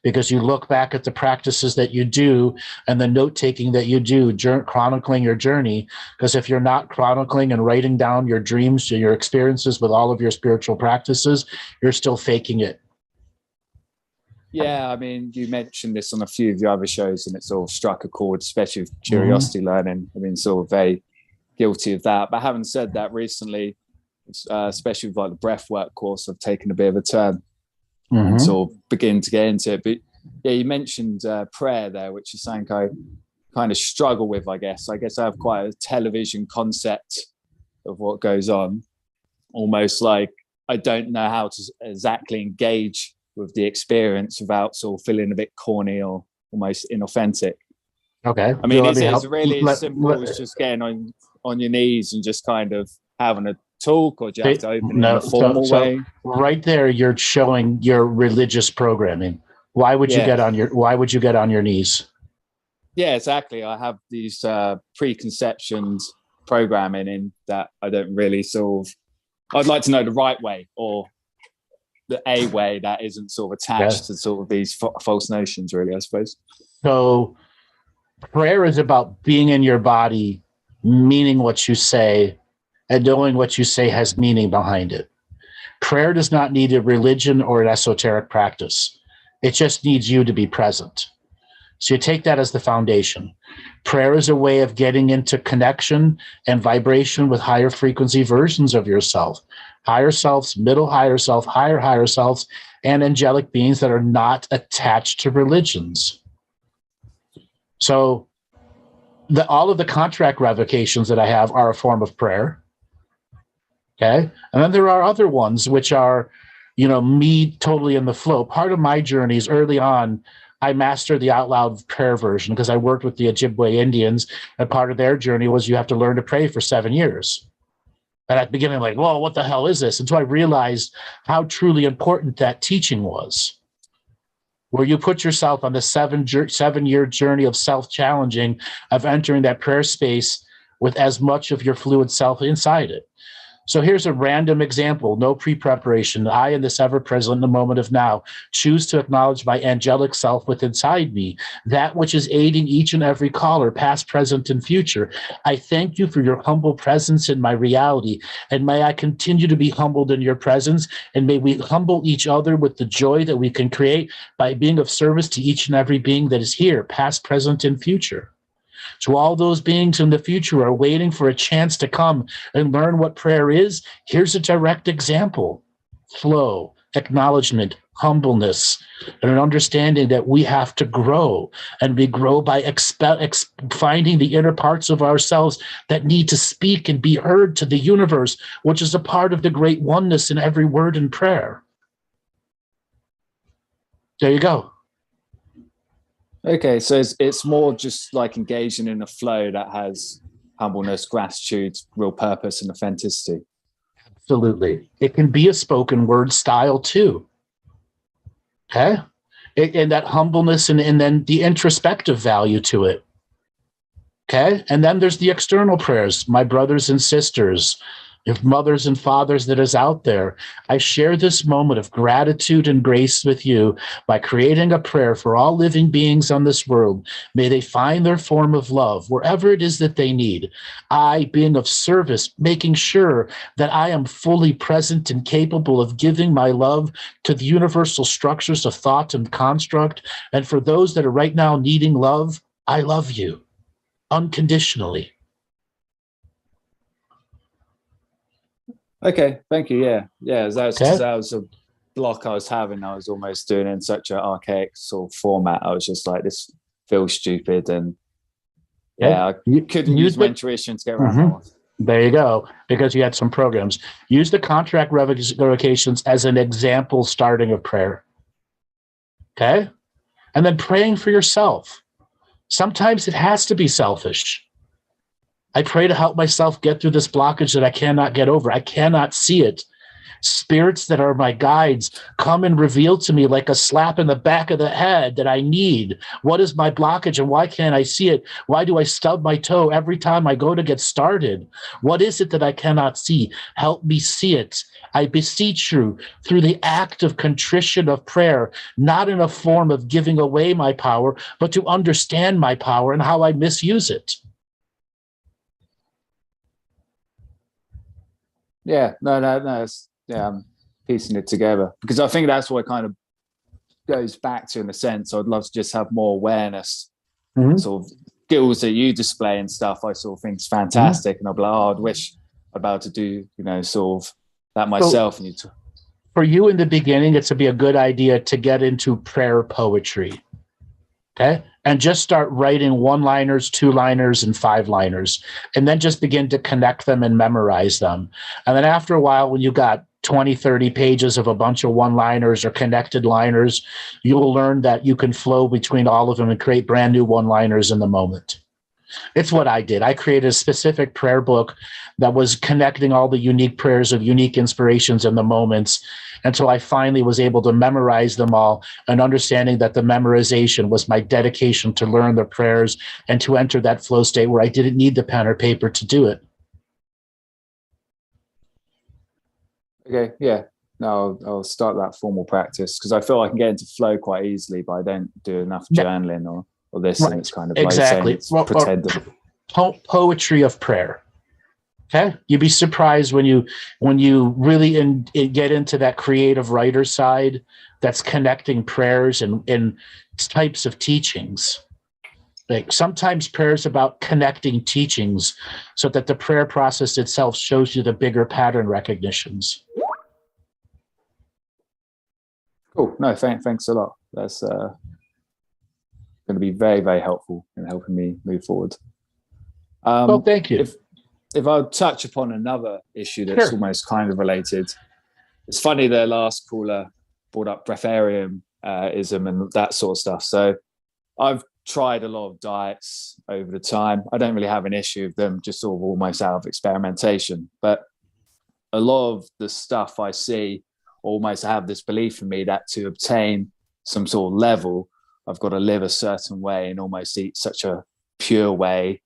Because you look back at the practices that you do and the note-taking that you do, chronicling your journey. Because if you're not chronicling and writing down your dreams, your experiences with all of your spiritual practices, you're still faking it. Yeah, I mean, you mentioned this on a few of your other shows, and it sort of struck a chord, especially with curiosity learning. I mean, sort of very guilty of that. But having said that, recently, especially with like the breathwork course, I've taken a bit of a turn. And sort of begin to get into it. But yeah, you mentioned prayer there, which is something I kind of struggle with, I guess. I have quite a television concept of what goes on. Almost like I don't know how to exactly engage with the experience without sort of feeling a bit corny or almost inauthentic. Okay. I mean, it's really simple as just getting on your knees and just kind of having a talk, or do you have to open it in a formal way? Right there, you're showing your religious programming. Why would you get on your knees? Yeah, exactly. I have these preconceptions programming in that I don't really sort of. I'd like to know the right way, or the a way that isn't sort of attached to sort of these false notions, really, I suppose. So prayer is about being in your body, meaning what you say, and knowing what you say has meaning behind it. Prayer does not need a religion or an esoteric practice. It just needs you to be present. So you take that as the foundation. Prayer is a way of getting into connection and vibration with higher frequency versions of yourself, higher selves, middle higher self, higher selves, and angelic beings that are not attached to religions. So all of the contract revocations that I have are a form of prayer. Okay. And then there are other ones which are, me totally in the flow. Part of my journeys early on, I mastered the out loud prayer version because I worked with the Ojibwe Indians, and part of their journey was you have to learn to pray for 7 years. And at the beginning, I'm like, whoa, what the hell is this? Until I realized how truly important that teaching was, where you put yourself on the 7-year journey of self-challenging, of entering that prayer space with as much of your fluid self inside it. So here's a random example, no pre-preparation. I, in this ever-present in the moment of now, choose to acknowledge my angelic self within inside me, that which is aiding each and every caller, past, present, and future. I thank you for your humble presence in my reality, and may I continue to be humbled in your presence, and may we humble each other with the joy that we can create by being of service to each and every being that is here, past, present, and future. To all those beings in the future who are waiting for a chance to come and learn what prayer is, here's a direct example. Flow, acknowledgement, humbleness, and an understanding that we have to grow, and we grow by finding the inner parts of ourselves that need to speak and be heard to the universe, which is a part of the great oneness in every word in prayer. There you go. Okay, so it's more just like engaging in a flow that has humbleness, gratitude, real purpose, and authenticity. Absolutely. It can be a spoken word style too. Okay? And that humbleness and then the introspective value to it. Okay? And then there's the external prayers, my brothers and sisters, if mothers and fathers that is out there. I share this moment of gratitude and grace with you by creating a prayer for all living beings on this world. May they find their form of love wherever it is that they need. I, being of service, making sure that I am fully present and capable of giving my love to the universal structures of thought and construct. And for those that are right now needing love, I love you unconditionally. Okay, thank you. Yeah, Okay. that was a block I was having. I was almost doing it in such an archaic sort of format. I was just like, this feels stupid, and I couldn't use my intuition to get around that one. There you go, because you had some programs. Use the contract revocations as an example starting of prayer. Okay? And then praying for yourself. Sometimes it has to be selfish. I pray to help myself get through this blockage that I cannot get over. I cannot see it. Spirits that are my guides come and reveal to me like a slap in the back of the head that I need. What is my blockage and why can't I see it? Why do I stub my toe every time I go to get started? What is it that I cannot see? Help me see it. I beseech you through the act of contrition of prayer, not in a form of giving away my power, but to understand my power and how I misuse it. Yeah, no. I'm piecing it together because I think that's what it kind of goes back to in a sense. I'd love to just have more awareness, sort of skills that you display and stuff. I sort of think is fantastic, and I'll be like, I'd wish I'd be able to do, sort of that myself. For you in the beginning, it's to be a good idea to get into prayer poetry. Okay. And just start writing one-liners, two-liners, and five-liners, and then just begin to connect them and memorize them. And then after a while, when you got 20, 30 pages of a bunch of one-liners or connected liners, you will learn that you can flow between all of them and create brand new one-liners in the moment. It's what I did. I created a specific prayer book that was connecting all the unique prayers of unique inspirations in the moments until I finally was able to memorize them all, and understanding that the memorization was my dedication to learn the prayers and to enter that flow state where I didn't need the pen or paper to do it. Okay, yeah. No, I'll start that formal practice because I feel I can get into flow quite easily, but I don't do enough journaling or this, and it's kind of exactly. Like pretending. Poetry of prayer. Okay, you'd be surprised when you really get into that creative writer side that's connecting prayers and types of teachings. Like sometimes prayer is about connecting teachings so that the prayer process itself shows you the bigger pattern recognitions. Cool. No, thanks a lot. That's going to be very, very helpful in helping me move forward. Well, thank you. If I touch upon another issue that's almost kind of related, it's funny the last caller brought up breatharianism and that sort of stuff. So I've tried a lot of diets over the time. I don't really have an issue with them, just sort of almost out of experimentation. But a lot of the stuff I see almost have this belief in me that to obtain some sort of level, I've got to live a certain way and almost eat such a pure way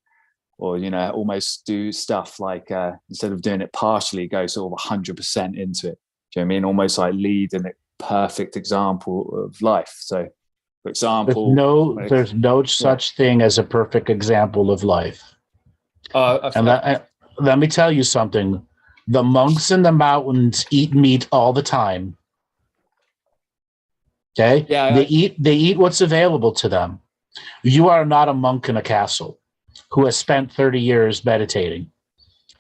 or almost do stuff like instead of doing it partially, go sort of 100% into it. Do you know what I mean? Almost like lead a perfect example of life. So, for example, there's no such thing as a perfect example of life. And let me tell you something. The monks in the mountains eat meat all the time. Okay? Yeah, they eat what's available to them. You are not a monk in a castle who has spent 30 years meditating.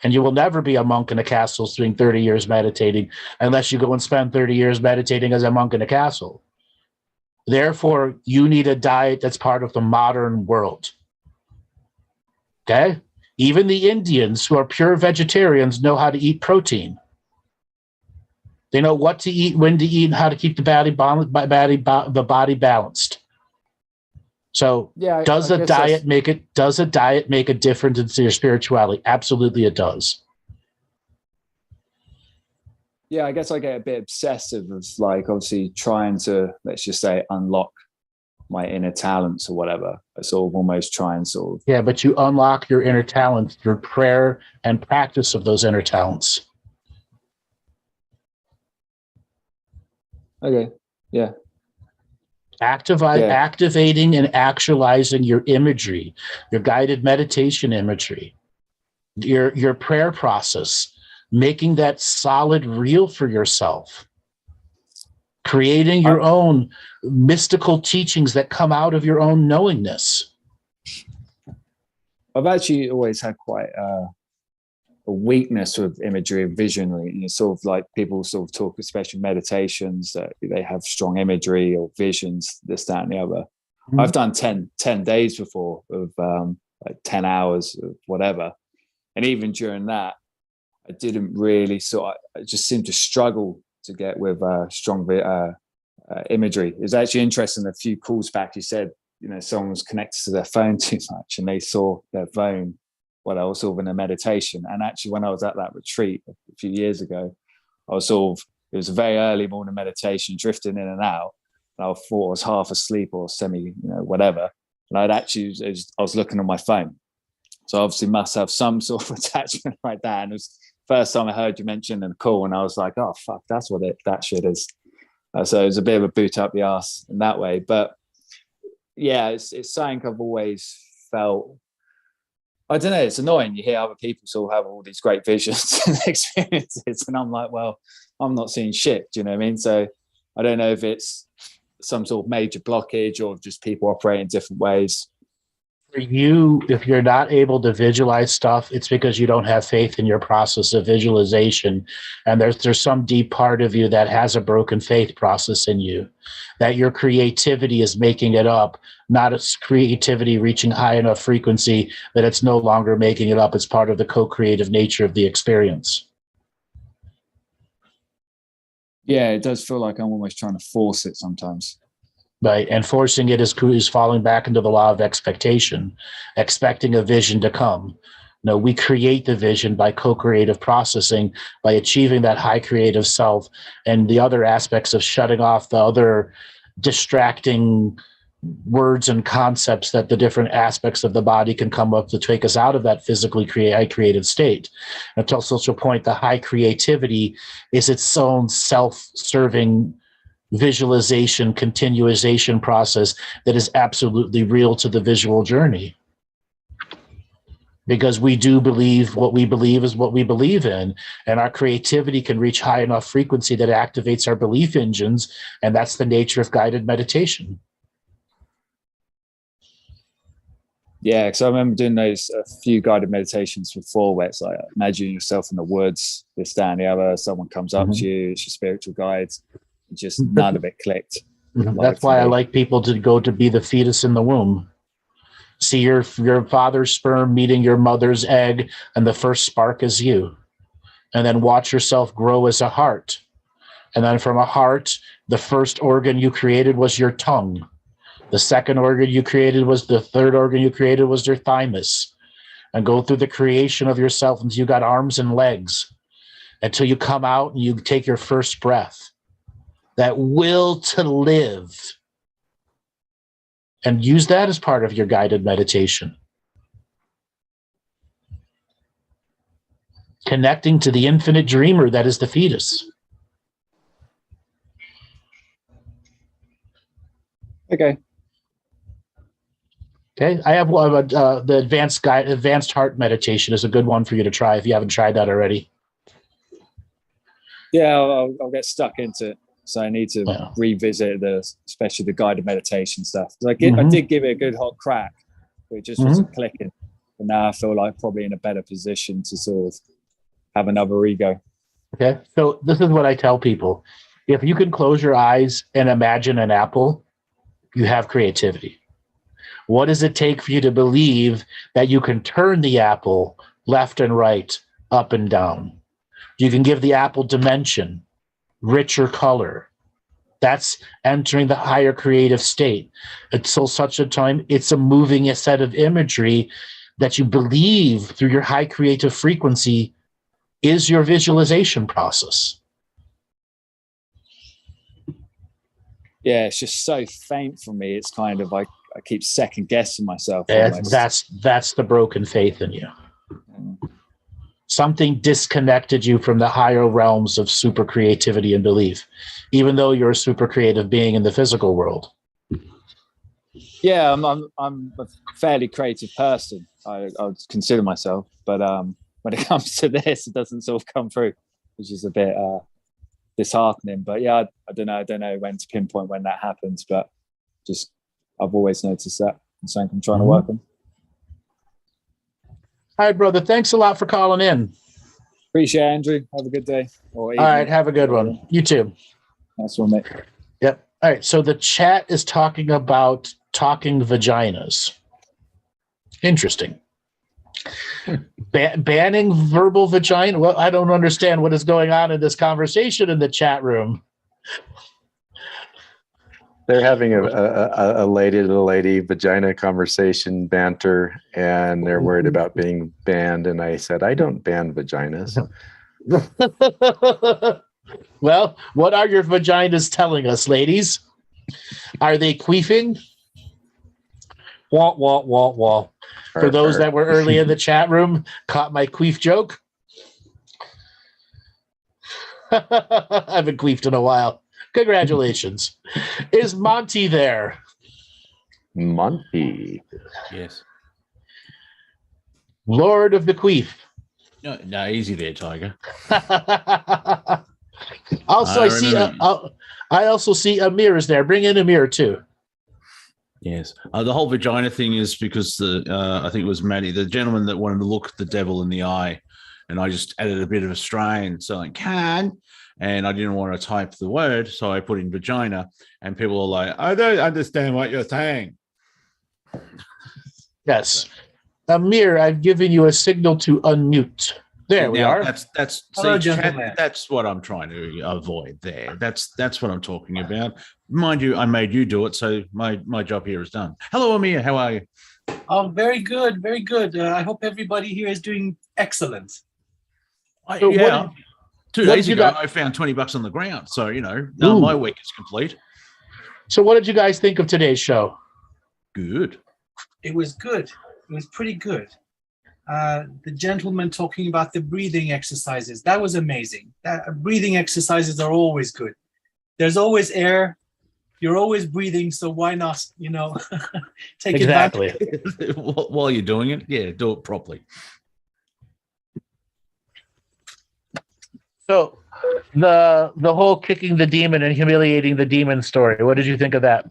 And you will never be a monk in a castle doing 30 years meditating unless you go and spend 30 years meditating as a monk in a castle. Therefore, you need a diet that's part of the modern world. Okay? Even the Indians who are pure vegetarians know how to eat protein. They know what to eat, when to eat, and how to keep the body balanced. So, does a diet make a difference in your spirituality? Absolutely, it does. Yeah, I guess I get a bit obsessive of like obviously trying to, let's just say, unlock my inner talents or whatever. I sort of almost try and sort of. Yeah, but you unlock your inner talents through prayer and practice of those inner talents. Okay. Yeah. Activating and actualizing your imagery, your guided meditation imagery, your prayer process, making that solid real for yourself, creating your own mystical teachings that come out of your own knowingness. I've actually always had quite a weakness with imagery and visionary. Sort of like people sort of talk, especially meditations, that they have strong imagery or visions, this, that, and the other. Mm-hmm. I've done 10 days before of like 10 hours of whatever. And even during that, I didn't really I just seemed to struggle to get with strong imagery. It was actually interesting. A few calls back, you said, someone was connected to their phone too much and they saw their phone while I was sort of in a meditation. And actually, when I was at that retreat a few years ago, I was it was a very early morning meditation, drifting in and out. And I thought I was half asleep or semi, whatever. And I was looking on my phone. So I obviously must have some sort of attachment like that. And it was the first time I heard you mention in the call, and I was like, oh, fuck, that's what that shit is. So it was a bit of a boot up the arse in that way. But yeah, it's something I've always felt. I don't know, it's annoying. You hear other people sort of have all these great visions and experiences, and I'm like, well, I'm not seeing shit. Do you know what I mean? So I don't know if it's some sort of major blockage or just people operate in different ways. For you, if you're not able to visualize stuff, it's because you don't have faith in your process of visualization. And there's some deep part of you that has a broken faith process in you, that your creativity is making it up, not its creativity reaching high enough frequency that it's no longer making it up. It's part of the co-creative nature of the experience. Yeah, it does feel like I'm almost trying to force it sometimes. Right, and forcing it is falling back into the law of expectation, expecting a vision to come. No, we create the vision by co-creative processing, by achieving that high creative self, and the other aspects of shutting off the other distracting words and concepts that the different aspects of the body can come up to take us out of that physically creative state. And to social point, the high creativity is its own self-serving visualization, continuization process that is absolutely real to the visual journey. Because we do believe what we believe is what we believe in, and our creativity can reach high enough frequency that activates our belief engines, and that's the nature of guided meditation. Yeah, because I remember doing a few guided meditations before where it's like, imagine yourself in the woods, this, that, and the other, someone comes up to you, it's your spiritual guide. Just none of it clicked. That's why I like people to go to be the fetus in the womb. See your father's sperm meeting your mother's egg, and the first spark is you. And then watch yourself grow as a heart. And then from a heart, the first organ you created was your tongue. The second organ you created was the third organ you created was your thymus. And go through the creation of yourself until you got arms and legs, until you come out and you take your first breath. That will to live, and use that as part of your guided meditation. connecting to the infinite dreamer that is the fetus. Okay. Okay, I have the advanced heart meditation is a good one for you to try if you haven't tried that already. Yeah, I'll get stuck into it. So I need to revisit especially the guided meditation stuff. I did give it a good hot crack, but it just wasn't clicking. But now I feel like probably in a better position to sort of have another ego. Okay, so this is what I tell people. If you can close your eyes and imagine an apple, you have creativity. What does it take for you to believe that you can turn the apple left and right, up and down? You can give the apple dimension, richer color. That's entering the higher creative state. Until such a time, it's a moving set of imagery that you believe through your high creative frequency is your visualization process. Yeah, it's just so faint for me. It's kind of like I keep second guessing myself. That's the broken faith in you. Something disconnected you from the higher realms of super creativity and belief, even though you're a super creative being in the physical world. Yeah, I'm a fairly creative person. I would consider myself, but when it comes to this, it doesn't sort of come through, which is a bit disheartening. But yeah, I don't know when to pinpoint when that happens, but just I've always noticed that. It's something I'm trying to work on. All right, brother. Thanks a lot for calling in. Appreciate it, Andrew. Have a good day. All right, have a good one. You too. Nice one, mate. Yep. All right, so the chat is talking about talking vaginas. Interesting. Banning verbal vagina? Well, I don't understand what is going on in this conversation in the chat room. They're having a lady to lady vagina conversation banter, and they're worried about being banned. And I said, I don't ban vaginas. Well, what are your vaginas telling us, ladies? Are they queefing? Wah, wah, wah, wah. For those that were early in the chat room, caught my queef joke. I haven't queefed in a while. Congratulations. Is Monty there? Monty. Yes. Lord of the Queef. No, easy there, Tiger. Also, I also see Amir is there. Bring in Amir too. Yes. The whole vagina thing is because I think it was Maddie, the gentleman that wanted to look the devil in the eye, and I just added a bit of a strain, so I can. And I didn't want to type the word, so I put in vagina, and people are like, I don't understand what you're saying. Yes. Amir, I've given you a signal to unmute. There we are. Hello, gentlemen. That's what I'm trying to avoid there. That's what I'm talking about. Mind you, I made you do it, so my job here is done. Hello, Amir. How are you? Oh, very good, very good. I hope everybody here is doing excellent. Yeah. 2 days ago, I found $20 on the ground. So, my week is complete. So what did you guys think of today's show? Good. It was good. It was pretty good. The gentleman talking about the breathing exercises, that was amazing. Breathing exercises are always good. There's always air. You're always breathing, so why not, take advantage. While you're doing it, yeah, do it properly. So the whole kicking the demon and humiliating the demon story, what did you think of that?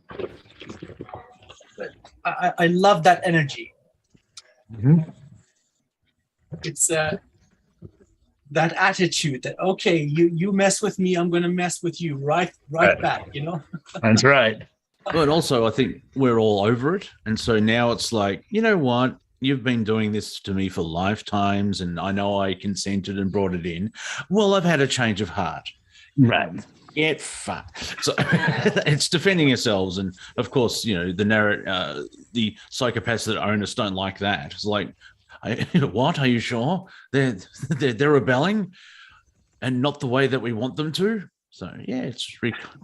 I love that energy. Mm-hmm. It's that attitude that, okay, you mess with me, I'm going to mess with you right back, That's right. But also, I think we're all over it. And so now it's like, you know what? You've been doing this to me for lifetimes, and I know I consented and brought it in. Well, I've had a change of heart. Right. Get fucked. So it's defending yourselves. And of course, the psychopaths that own us don't like that. It's like, what? Are you sure? They're rebelling and not the way that we want them to. So yeah, it's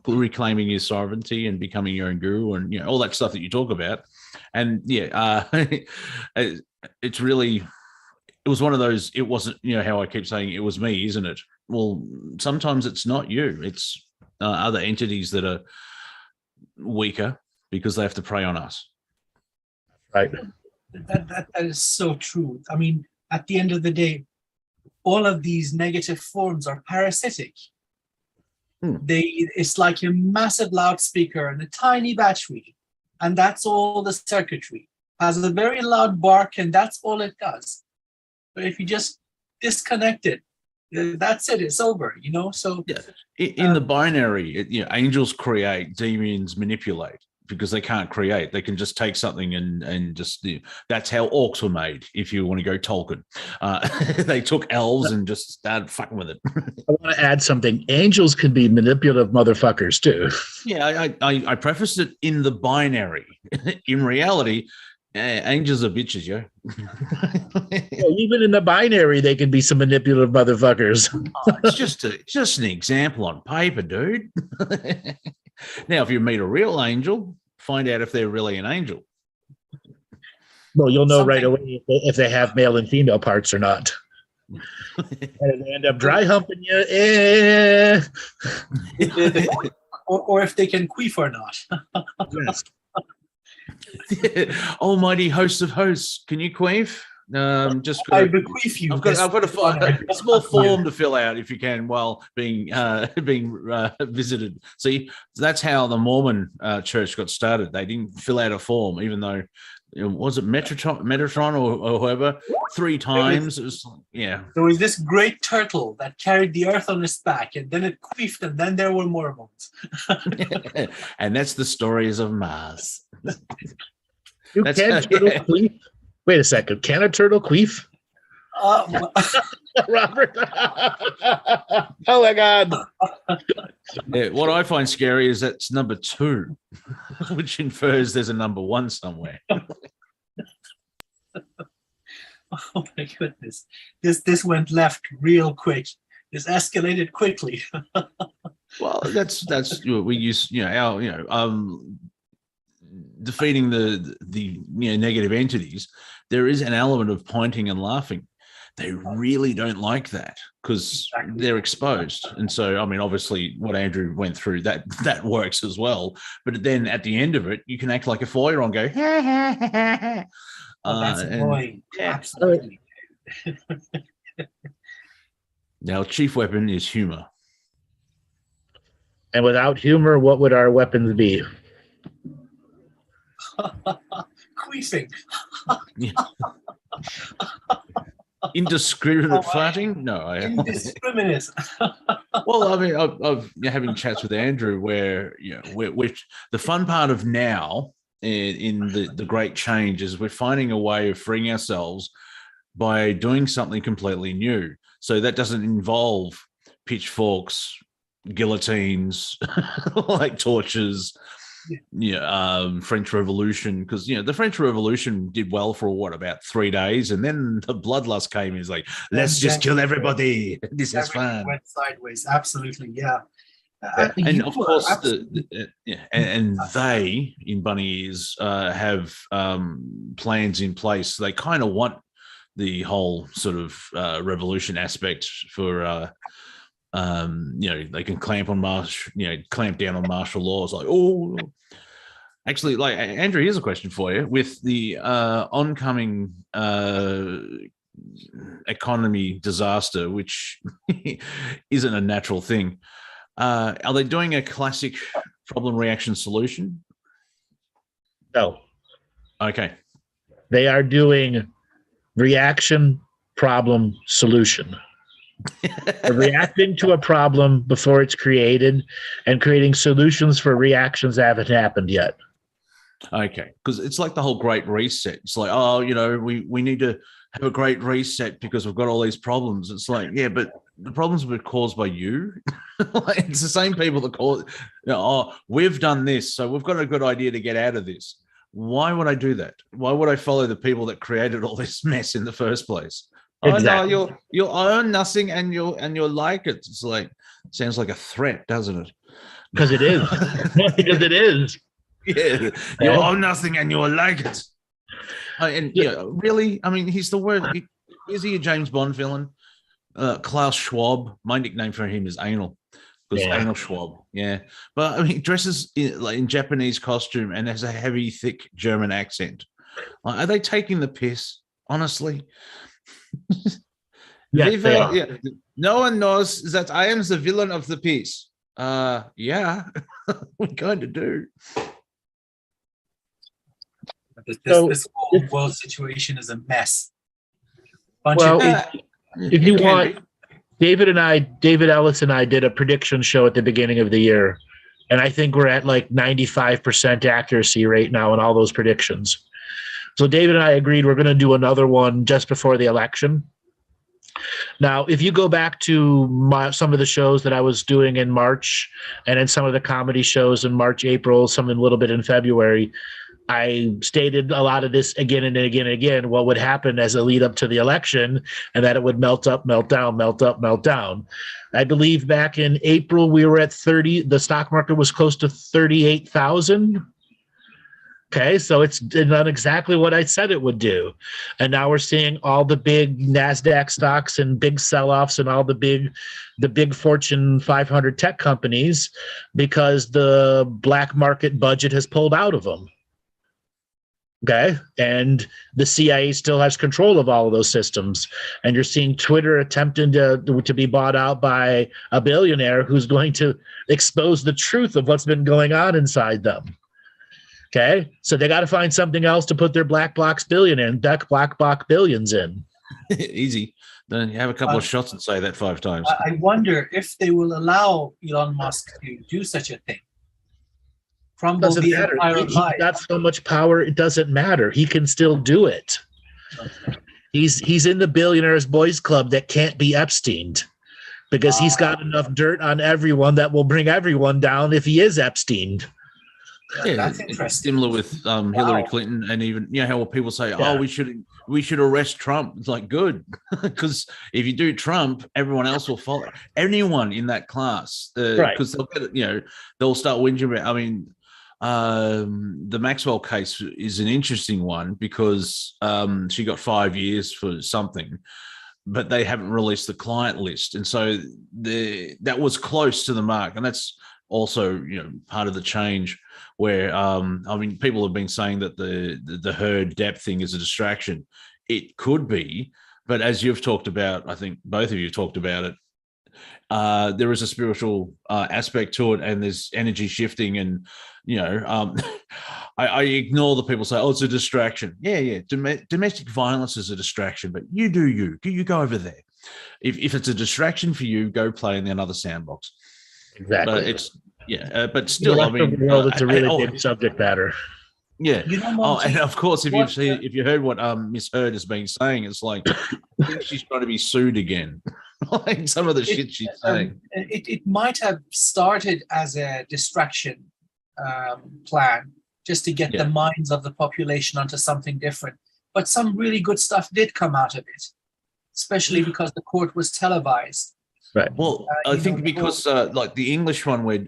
reclaiming your sovereignty and becoming your own guru, and all that stuff that you talk about. And yeah, it's really, it was one of those, it wasn't, how I keep saying it was me, isn't it? Well, sometimes it's not you. It's other entities that are weaker because they have to prey on us. Right. That is so true. I mean, at the end of the day, all of these negative forms are parasitic. It's like a massive loudspeaker and a tiny battery, and that's all the circuitry. Has a very loud bark, and that's all it does. But if you just disconnect it, that's it. It's over. So in the binary, angels create, demons manipulate, because they can't create. They can just take something and just, that's how orcs were made, if you want to go Tolkien. They took elves and just started fucking with it. I want to add something. Angels can be manipulative motherfuckers too. Yeah, I prefaced it in the binary. In reality, angels are bitches, yo. Well, even in the binary, they can be some manipulative motherfuckers. It's just an example on paper, dude. Now, if you meet a real angel, find out if they're really an angel. Well, you'll know right away if they have male and female parts or not. And if they end up dry humping you, or if they can queef or not. Yes. Almighty host of hosts, can you queef? I bequeath you. I've got a small form to fill out if you can while being visited. See, that's how the Mormon church got started. They didn't fill out a form, even though was it Metatron or whoever 3 times. It was There was this great turtle that carried the earth on its back, and then it queefed, and then there were Mormons. And that's the stories of Mars. Can turtle queef? Wait a second. Can a turtle queef? Robert. Oh my God. What I find scary is that's number 2, which infers there's a number 1 somewhere. Oh my goodness. This went left real quick. This escalated quickly. Well, that's we use, defeating the negative entities. There is an element of pointing and laughing. They really don't like that because they're exposed. And so, I mean, obviously what Andrew went through, that works as well. But then at the end of it, you can act like a 4-year-old and go, ha, ha, ha, ha. That's annoying. Absolutely. Now, chief weapon is humor. And without humor, what would our weapons be? Queefing. Indiscriminate farting? No, indiscriminate. Well, I mean, I've having chats with Andrew where which the fun part of now in the great change is we're finding a way of freeing ourselves by doing something completely new. So that doesn't involve pitchforks, guillotines, like torches. French Revolution, because the French Revolution did well for about 3 days, and then the bloodlust came. He's like, let's just kill everybody. This is fun. Went sideways. Absolutely, yeah. And of course, and they in Bunny Ears have plans in place. They kind of want the whole sort of revolution aspect for. They can clamp down on martial laws. Like, actually, like Andrew, here's a question for you. With the oncoming economy disaster, which isn't a natural thing, are they doing a classic problem reaction solution? No. Okay. They are doing reaction, problem, solution. Reacting to a problem before it's created and creating solutions for reactions that haven't happened yet. Okay, because it's like the whole great reset. It's like, we need to have a great reset because we've got all these problems. It's like, yeah, but the problems were caused by you. It's the same people that cause, we've done this, so we've got a good idea to get out of this. Why would I do that? Why would I follow the people that created all this mess in the first place? Exactly. Oh no, you'll own nothing and you'll like it. It's like, sounds like a threat, doesn't it? Because it is. Because it is. Yeah, you'll own nothing and you'll like it. And really, I mean, he's the word. is he a James Bond villain? Klaus Schwab. My nickname for him is Anal. Because Anal Schwab, yeah. But I mean, he dresses in Japanese costume and has a heavy, thick German accent. Are they taking the piss? Honestly, Yeah. No one knows that I am the villain of the piece. Yeah, we kind of do. This whole world situation is a mess. If you want. David Ellis and I did a prediction show at the beginning of the year, and I think we're at like 95% accuracy rate now in all those predictions. So David and I agreed we're going to do another one just before the election. Now, if you go back to some of the shows that I was doing in March and in some of the comedy shows in March, April, some a little bit in February, I stated a lot of this again and again and again, what would happen as a lead up to the election, and that it would melt up, melt down, melt up, melt down. I believe back in April, we were at 30, the stock market was close to 38,000. Okay, so it's done exactly what I said it would do. And now we're seeing all the big NASDAQ stocks and big sell-offs and all the big Fortune 500 tech companies because the black market budget has pulled out of them. Okay, and the CIA still has control of all of those systems, and you're seeing Twitter attempting to be bought out by a billionaire who's going to expose the truth of what's been going on inside them. Okay, so they got to find something else to put their black box billions in. Easy. Then you have a couple of shots and say that 5 times. I wonder if they will allow Elon Musk to do such a thing. Doesn't matter. He's got so much power, it doesn't matter. He can still do it. Okay. He's in the billionaires boys club that can't be Epsteined because he's got enough dirt on everyone that will bring everyone down if he is Epsteined. Yeah, that's interesting. Similar with Hillary Clinton, and even how people say, "Oh, we should arrest Trump." It's like good, because if you do Trump, everyone else will follow. Anyone in that class, because they'll start whinging about. I mean, the Maxwell case is an interesting one because she got 5 years for something, but they haven't released the client list, and so that was close to the mark, and that's also part of the change. Where people have been saying that the herd depth thing is a distraction. It could be, but as you've talked about, I think both of you talked about it. There is a spiritual aspect to it, and there's energy shifting, and I ignore the people say, "Oh, it's a distraction." Yeah. Domestic violence is a distraction, but you do you go over there. If it's a distraction for you, go play in another sandbox. Exactly. But it's. Yeah, but still, it's a really big subject matter. Yeah. And of course, if you heard what Miss Heard has been saying, it's like I think she's trying to be sued again. Like some of the shit she's saying. It might have started as a distraction plan, just to get the minds of the population onto something different. But some really good stuff did come out of it, especially because the court was televised. Right. Well, I think because like the English one where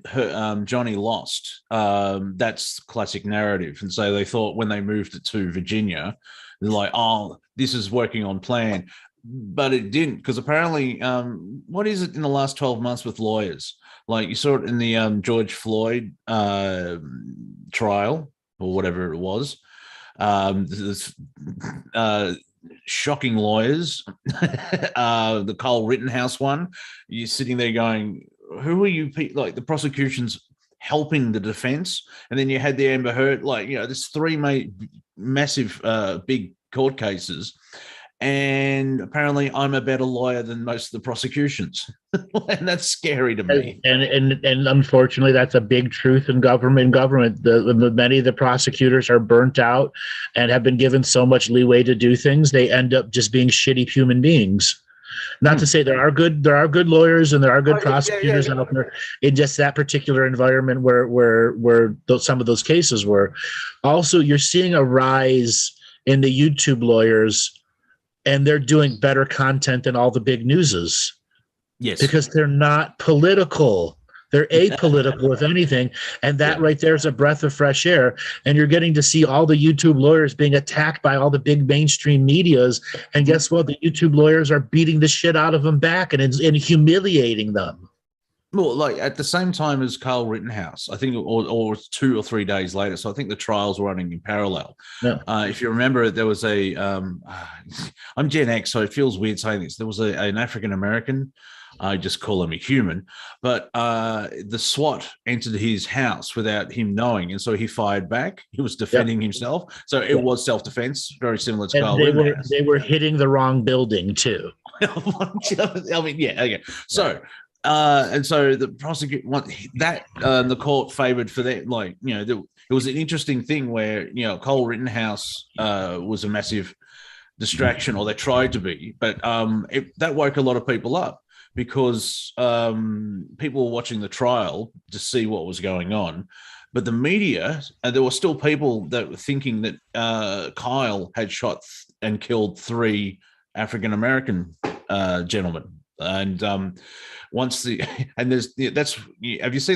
Johnny lost, that's classic narrative. And so they thought when they moved it to Virginia, they're like, oh, this is working on plan. But it didn't, because apparently, what is it in the last 12 months with lawyers? Like you saw it in the George Floyd trial or whatever it was. Shocking lawyers. The Cole Rittenhouse one, you're sitting there going, who are you? Like the prosecution's helping the defense, and then you had the Amber Heard, like there's 3 massive big court cases, and apparently I'm a better lawyer than most of the prosecutions. And that's scary to me. And unfortunately, that's a big truth in government. Many of the prosecutors are burnt out and have been given so much leeway to do things, they end up just being shitty human beings. Not to say there are good lawyers and there are good prosecutors out there in just that particular environment where some of those cases were. Also, you're seeing a rise in the YouTube lawyers, and they're doing better content than all the big newses. Yes. Because they're not political. They're apolitical, if anything. And that right there is a breath of fresh air. And you're getting to see all the YouTube lawyers being attacked by all the big mainstream medias. And guess what? The YouTube lawyers are beating the shit out of them back and humiliating them. Well, like at the same time as Carl Rittenhouse, I think, or 2 or 3 days later. So I think the trials were running in parallel. Yeah. If you remember, there was I'm Gen X, so it feels weird saying this. There was an African American. I just call him a human, but the SWAT entered his house without him knowing, and so he fired back. He was defending himself, so it was self-defense, very similar to Carl Rittenhouse. They were hitting the wrong building too. I mean, yeah, okay. So. And so the prosecutor the court favored for that. Like, it was an interesting thing where, Cole Rittenhouse was a massive distraction, or they tried to be, but that woke a lot of people up because people were watching the trial to see what was going on. But the media, there were still people that were thinking that Kyle had shot and killed 3 African-American gentlemen. And have you seen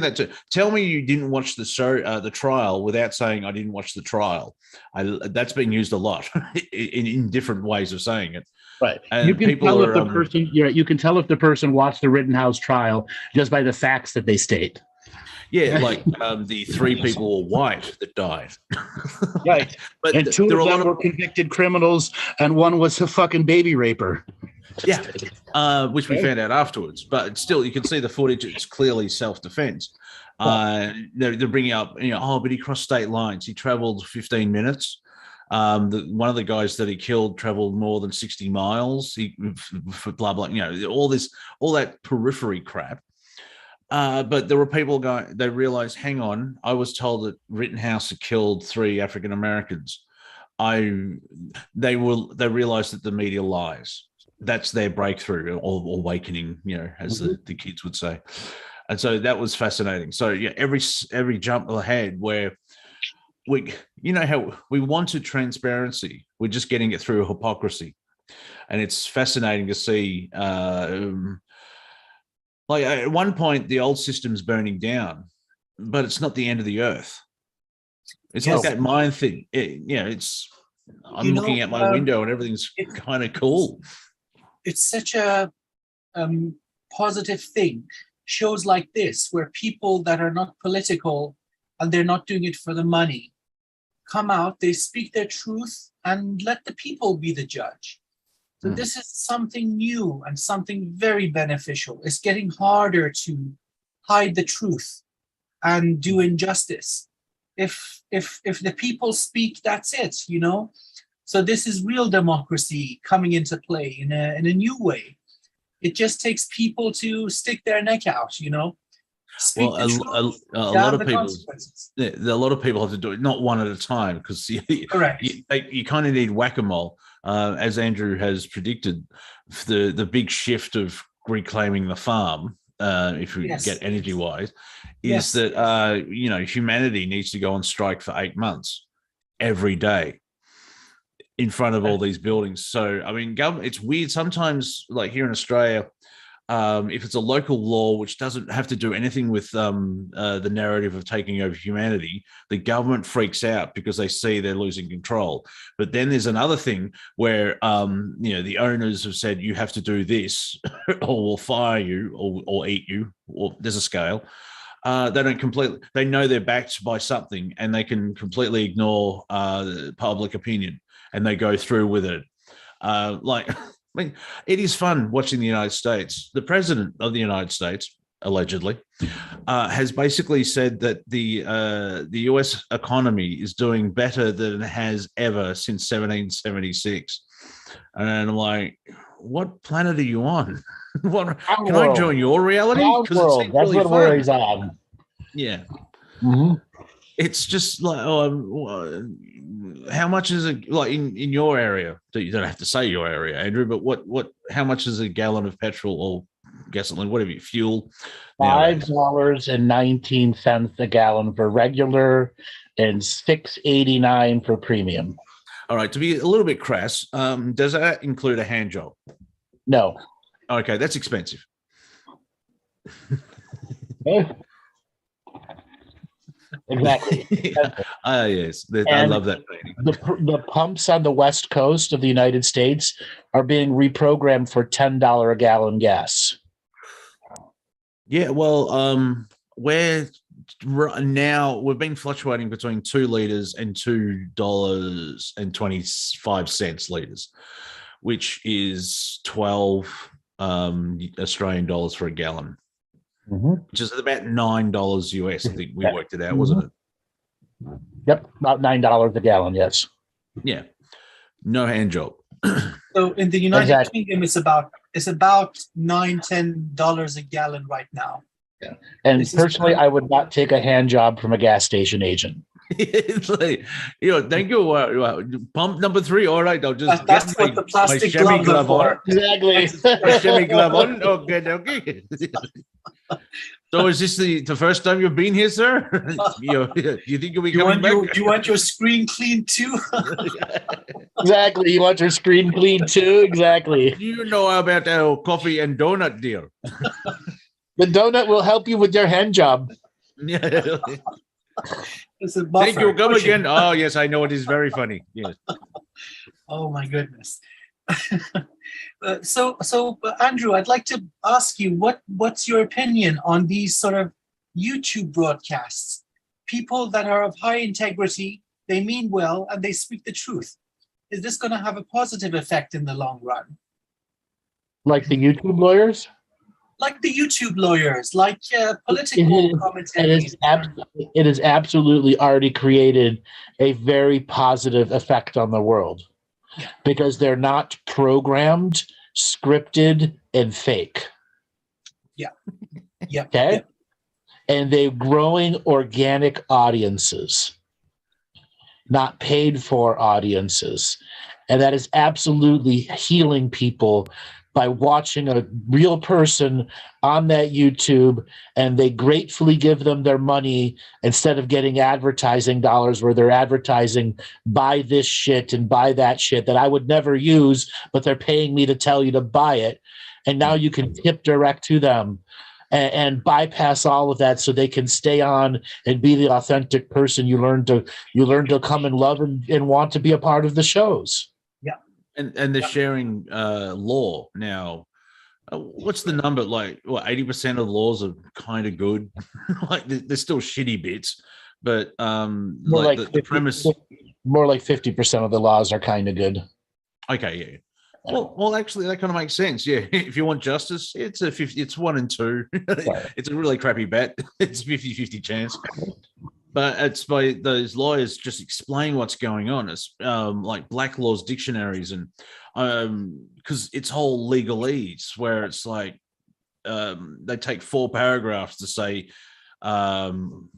that too? Tell me you didn't watch the trial without saying I didn't watch the trial. That's been used a lot in different ways of saying it. Right. And you can tell if the person you can tell if the person watched the Rittenhouse trial just by the facts that they state. Yeah, like the 3 people were white that died. Right. But and 2 of them were convicted criminals, and 1 was a fucking baby raper. Yeah, which we found out afterwards. But still, you can see the footage. It's clearly self-defense. They're bringing up, but he crossed state lines. He traveled 15 minutes. One of the guys that he killed traveled more than 60 miles. Blah, blah, all that periphery crap. But there were people they realized, hang on, I was told that Rittenhouse had killed 3 African Americans. They realized that the media lies. That's their breakthrough or awakening, as the kids would say. And so that was fascinating. So every jump ahead where how we wanted transparency, we're just getting it through hypocrisy. And it's fascinating to see, like at one point, the old system's burning down, but it's not the end of the earth. It's like that mind thing. I'm looking out my window and everything's kind of cool. It's such a positive thing. Shows like this, where people that are not political and they're not doing it for the money, come out, they speak their truth, and let the people be the judge. So this is something new and something very beneficial. It's getting harder to hide the truth and do injustice. If the people speak, that's it, So this is real democracy coming into play in a new way. It just takes people to stick their neck out, Speak a lot of people. A lot of people have to do it not one at a time because you kind of need whack-a-mole, as Andrew has predicted. The big shift of reclaiming the farm, if we get energy-wise, is that humanity needs to go on strike for 8 months every day in front of all these buildings. So, I mean, it's weird sometimes, like here in Australia, if it's a local law which doesn't have to do anything with the narrative of taking over humanity, the government freaks out because they see they're losing control. But then there's another thing where, the owners have said, you have to do this or we'll fire you or eat you, or there's a scale. They know they're backed by something and they can completely ignore public opinion. And they go through with it. It is fun watching the United States. The president of the United States, allegedly, has basically said that the US economy is doing better than it has ever since 1776. And I'm like, what planet are you on? Can I join your reality? That's really what worries on. Yeah. Mm-hmm. It's just like, how much is it like in your area? You don't have to say your area, Andrew, but how much is a gallon of petrol or gasoline, whatever, fuel? $5.19 a gallon for regular and $6.89 for premium. All right. To be a little bit crass, does that include a hand job? No. Okay. That's expensive. exactly. Yes, I And love that painting. the pumps on the west coast of the United States are being reprogrammed for $10 a gallon gas. Yeah, well, we've been fluctuating between 2 liters and $2.25 liters, which is 12 Australian dollars for a gallon, which is about $9 US. I think we worked it out, wasn't it? Yep, about $9 a gallon. Yes. Yeah, no hand job. So in the United Exactly. Kingdom, it's about $9-10 a gallon right now. Yeah. And This is- personally, I would not take a hand job from a gas station agent. It's like, thank you. Pump number 3. All right, I'll just That's get what the my plastic chamois gloves are glove for. on. Exactly. My chamois glove on. Okay. So is this the first time you've been here, sir? You think you'll be coming back? You want your screen clean too? Exactly. You want your screen clean too? Exactly. Do you know about our coffee and donut deal? The donut will help you with your hand job. Yeah. It's a buffer. Thank you. Come Cushion. again. Oh, yes, I know it is very funny. Yes. Oh my goodness. So Andrew, I'd like to ask you what's your opinion on these sort of YouTube broadcasts? People that are of high integrity, they mean well, and they speak the truth. Is this going to have a positive effect in the long run? Like the YouTube lawyers? Like the YouTube lawyers, like political commentators. It has absolutely already created a very positive effect on the world because they're not programmed, scripted, and fake. Yeah. Okay? Yeah. And they're growing organic audiences, not paid for audiences. And that is absolutely healing people by watching a real person on that YouTube, and they gratefully give them their money instead of getting advertising dollars where they're advertising, buy this shit and buy that shit that I would never use, but they're paying me to tell you to buy it. And now you can tip direct to them and bypass all of that so they can stay on and be the authentic person you learn to come and love and want to be a part of the shows. And they're sharing law now. What's the number? Like, 80% of laws are kind of good. Like, there's still shitty bits, but the premise. More like 50% of the laws are kind of good. Okay, yeah. Well, actually, that kind of makes sense. Yeah, if you want justice, it's a 50. It's 1 in 2. Right. It's a really crappy bet. It's 50-50 chance. But it's by those lawyers just explain what's going on. It's like Black Law's dictionaries, and because it's whole legalese where it's like they take 4 paragraphs to say no.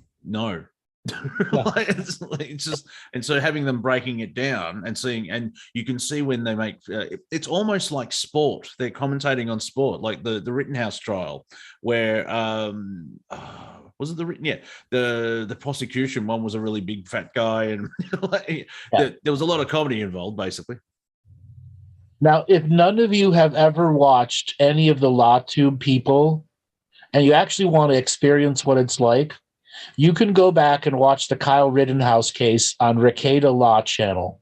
It's just, and so having them breaking it down and seeing, and you can see when they make it's almost like sport. They're commentating on sport, like the Rittenhouse trial, where was it the Ritten? Yeah, the prosecution one was a really big fat guy, and there was a lot of comedy involved, basically. Now, if none of you have ever watched any of the LawTube people, and you actually want to experience what it's like, you can go back and watch the Kyle Rittenhouse case on Rekieta Law Channel.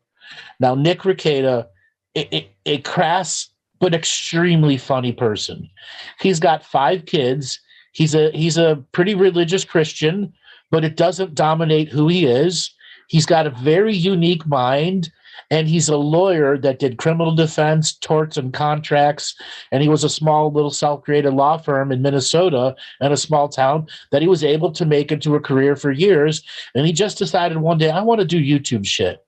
Now, Nick Rekieta, a crass but extremely funny person. He's got 5 kids. He's a pretty religious Christian, but it doesn't dominate who he is. He's got a very unique mind, and he's a lawyer that did criminal defense, torts, and contracts. And he was a small little self-created law firm in Minnesota in a small town that he was able to make into a career for years. And he just decided one day, I want to do YouTube shit.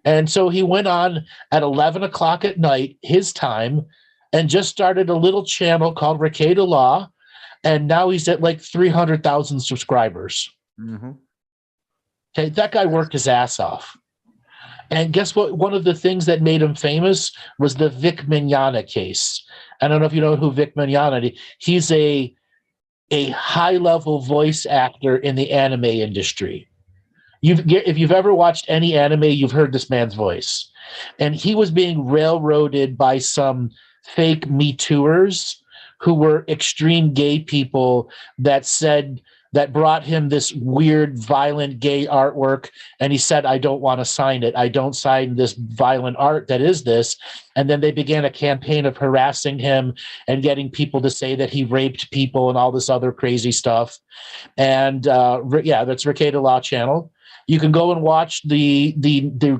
And so he went on at 11 o'clock at night, his time, and just started a little channel called Rekieta Law. And now he's at like 300,000 subscribers. Mm-hmm. Okay, that guy worked his ass off. And guess what? One of the things that made him famous was the Vic Mignogna case. I don't know if you know who Vic Mignogna is. He's a high-level voice actor in the anime industry. If you've ever watched any anime, you've heard this man's voice. And he was being railroaded by some fake Me Too'ers who were extreme gay people that said that brought him this weird, violent, gay artwork. And he said, I don't want to sign it. I don't sign this violent art that is this. And then they began a campaign of harassing him and getting people to say that he raped people and all this other crazy stuff. And yeah, that's Ricada Law Channel. You can go and watch the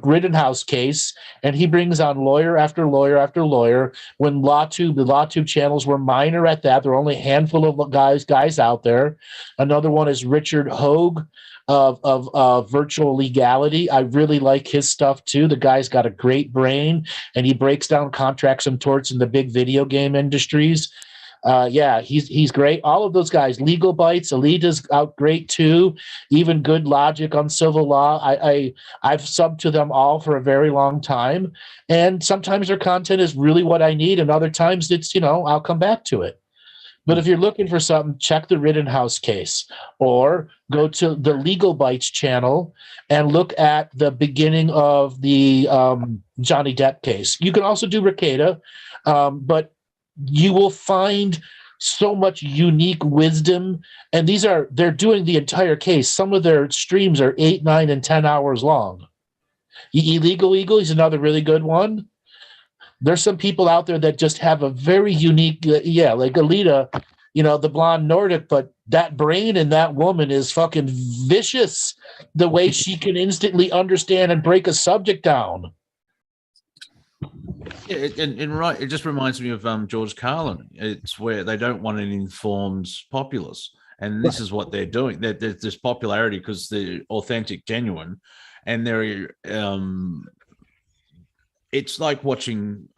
Rittenhouse case, and he brings on lawyer after lawyer after lawyer. When the LawTube channels were minor at that, there were only a handful of guys out there. Another one is Richard Hogue of Virtual Legality. I really like his stuff too. The guy's got a great brain, and he breaks down contracts and torts in the big video game industries. Yeah, he's great. All of those guys, Legal Bites, Alita's out great too. Even Good Logic on civil law. I've subbed to them all for a very long time, and sometimes their content is really what I need, and other times it's I'll come back to it. But if you're looking for something, check the Rittenhouse case, or go to the Legal Bites channel and look at the beginning of the Johnny Depp case. You can also do Ricada, but you will find so much unique wisdom. And they're doing the entire case. Some of their streams are 8, 9, and 10 hours long. Illegal Eagle is another really good one. There's some people out there that just have a very unique, like Alita, the blonde Nordic, but that brain in that woman is fucking vicious. The way she can instantly understand and break a subject down. Yeah, and right, it just reminds me of George Carlin. It's where they don't want an informed populace, and this is what they're doing. There's this popularity because they're authentic, genuine, and they're. It's like watching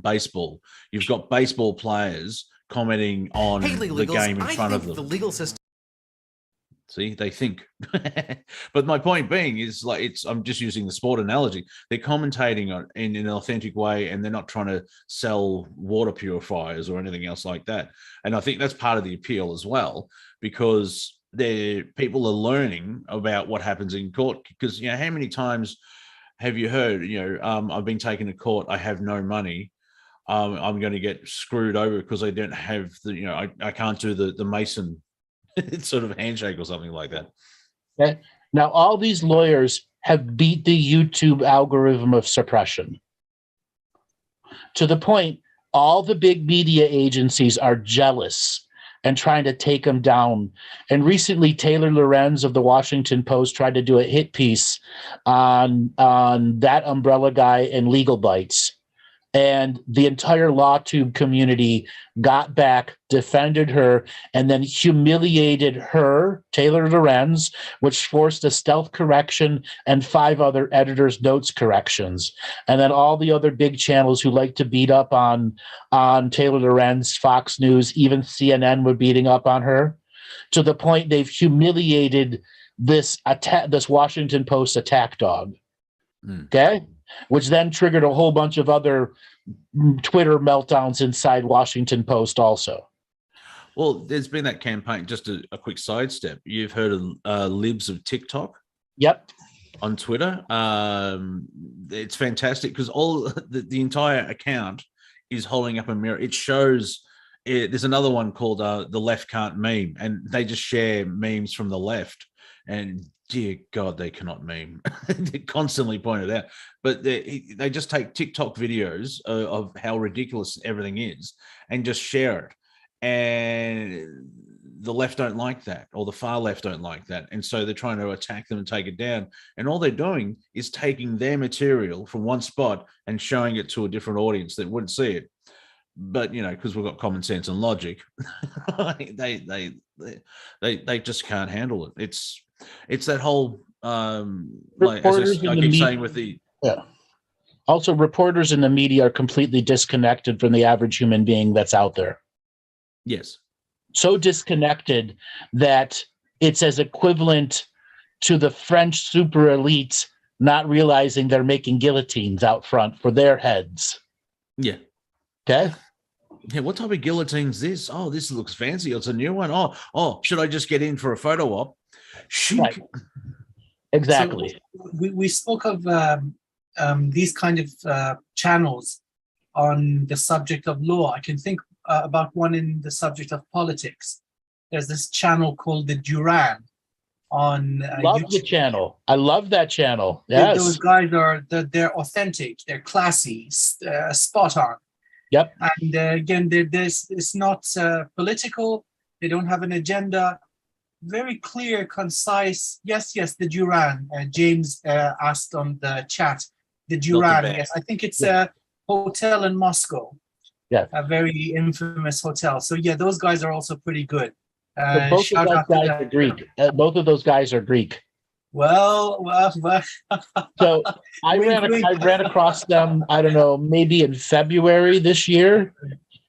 baseball. You've got baseball players commenting on the game in front of them. The legal system. See, they think. But my point being is, I'm just using the sport analogy. They're commentating on in an authentic way, and they're not trying to sell water purifiers or anything else like that. And I think that's part of the appeal as well, because people are learning about what happens in court. Because how many times have you heard, I've been taken to court, I have no money. I'm going to get screwed over because I don't have I can't do the Mason sort of handshake or something like that. Okay. Now, all these lawyers have beat the YouTube algorithm of suppression to the point all the big media agencies are jealous and trying to take them down. And recently, Taylor Lorenz of the Washington Post tried to do a hit piece on that umbrella guy and Legal Bites. And the entire LawTube community got back, defended her, and then humiliated her, Taylor Lorenz, which forced a stealth correction and 5 other editors' notes corrections. And then all the other big channels who like to beat up on Taylor Lorenz, Fox News, even CNN were beating up on her, to the point they've humiliated this Washington Post attack dog. Okay? Which then triggered a whole bunch of other Twitter meltdowns inside Washington Post also. Well, there's been that campaign, just a quick sidestep. You've heard of Libs of TikTok? Yep. On Twitter. It's fantastic because all the entire account is holding up a mirror. It shows, there's another one called The Left Can't Meme, and they just share memes from the left. And dear God, they cannot meme. They constantly point it out. But they just take TikTok videos of how ridiculous everything is and just share it. And the left don't like that, or the far left don't like that. And so they're trying to attack them and take it down. And all they're doing is taking their material from one spot and showing it to a different audience that wouldn't see it. But, because we've got common sense and logic, they just can't handle it. It's that whole like as I keep saying with the Also, reporters in the media are completely disconnected from the average human being that's out there. Yes. So disconnected that it's as equivalent to the French super elites not realizing they're making guillotines out front for their heads. Yeah. Okay. Yeah, what type of guillotine's this? Oh, this looks fancy. It's a new one. Oh, should I just get in for a photo op? Right. Exactly. So we spoke of these kind of channels on the subject of law. I can think about one in the subject of politics. there's this channel called the Duran on Love YouTube. the channel. I love that channel. Those Yes. guys they're authentic, they're classy, spot on. Yep. And again, it's not political. They don't have an agenda. Very clear, concise. Yes, the Duran. James asked on the chat. The Duran. bad. Yes, I think it's a hotel in Moscow. Yeah. A very infamous hotel. So yeah, those guys are also pretty good. So both Shout of those out to guys them. are Greek. Both of those guys are Greek. Well. So I ran across them, I don't know, maybe in February this year.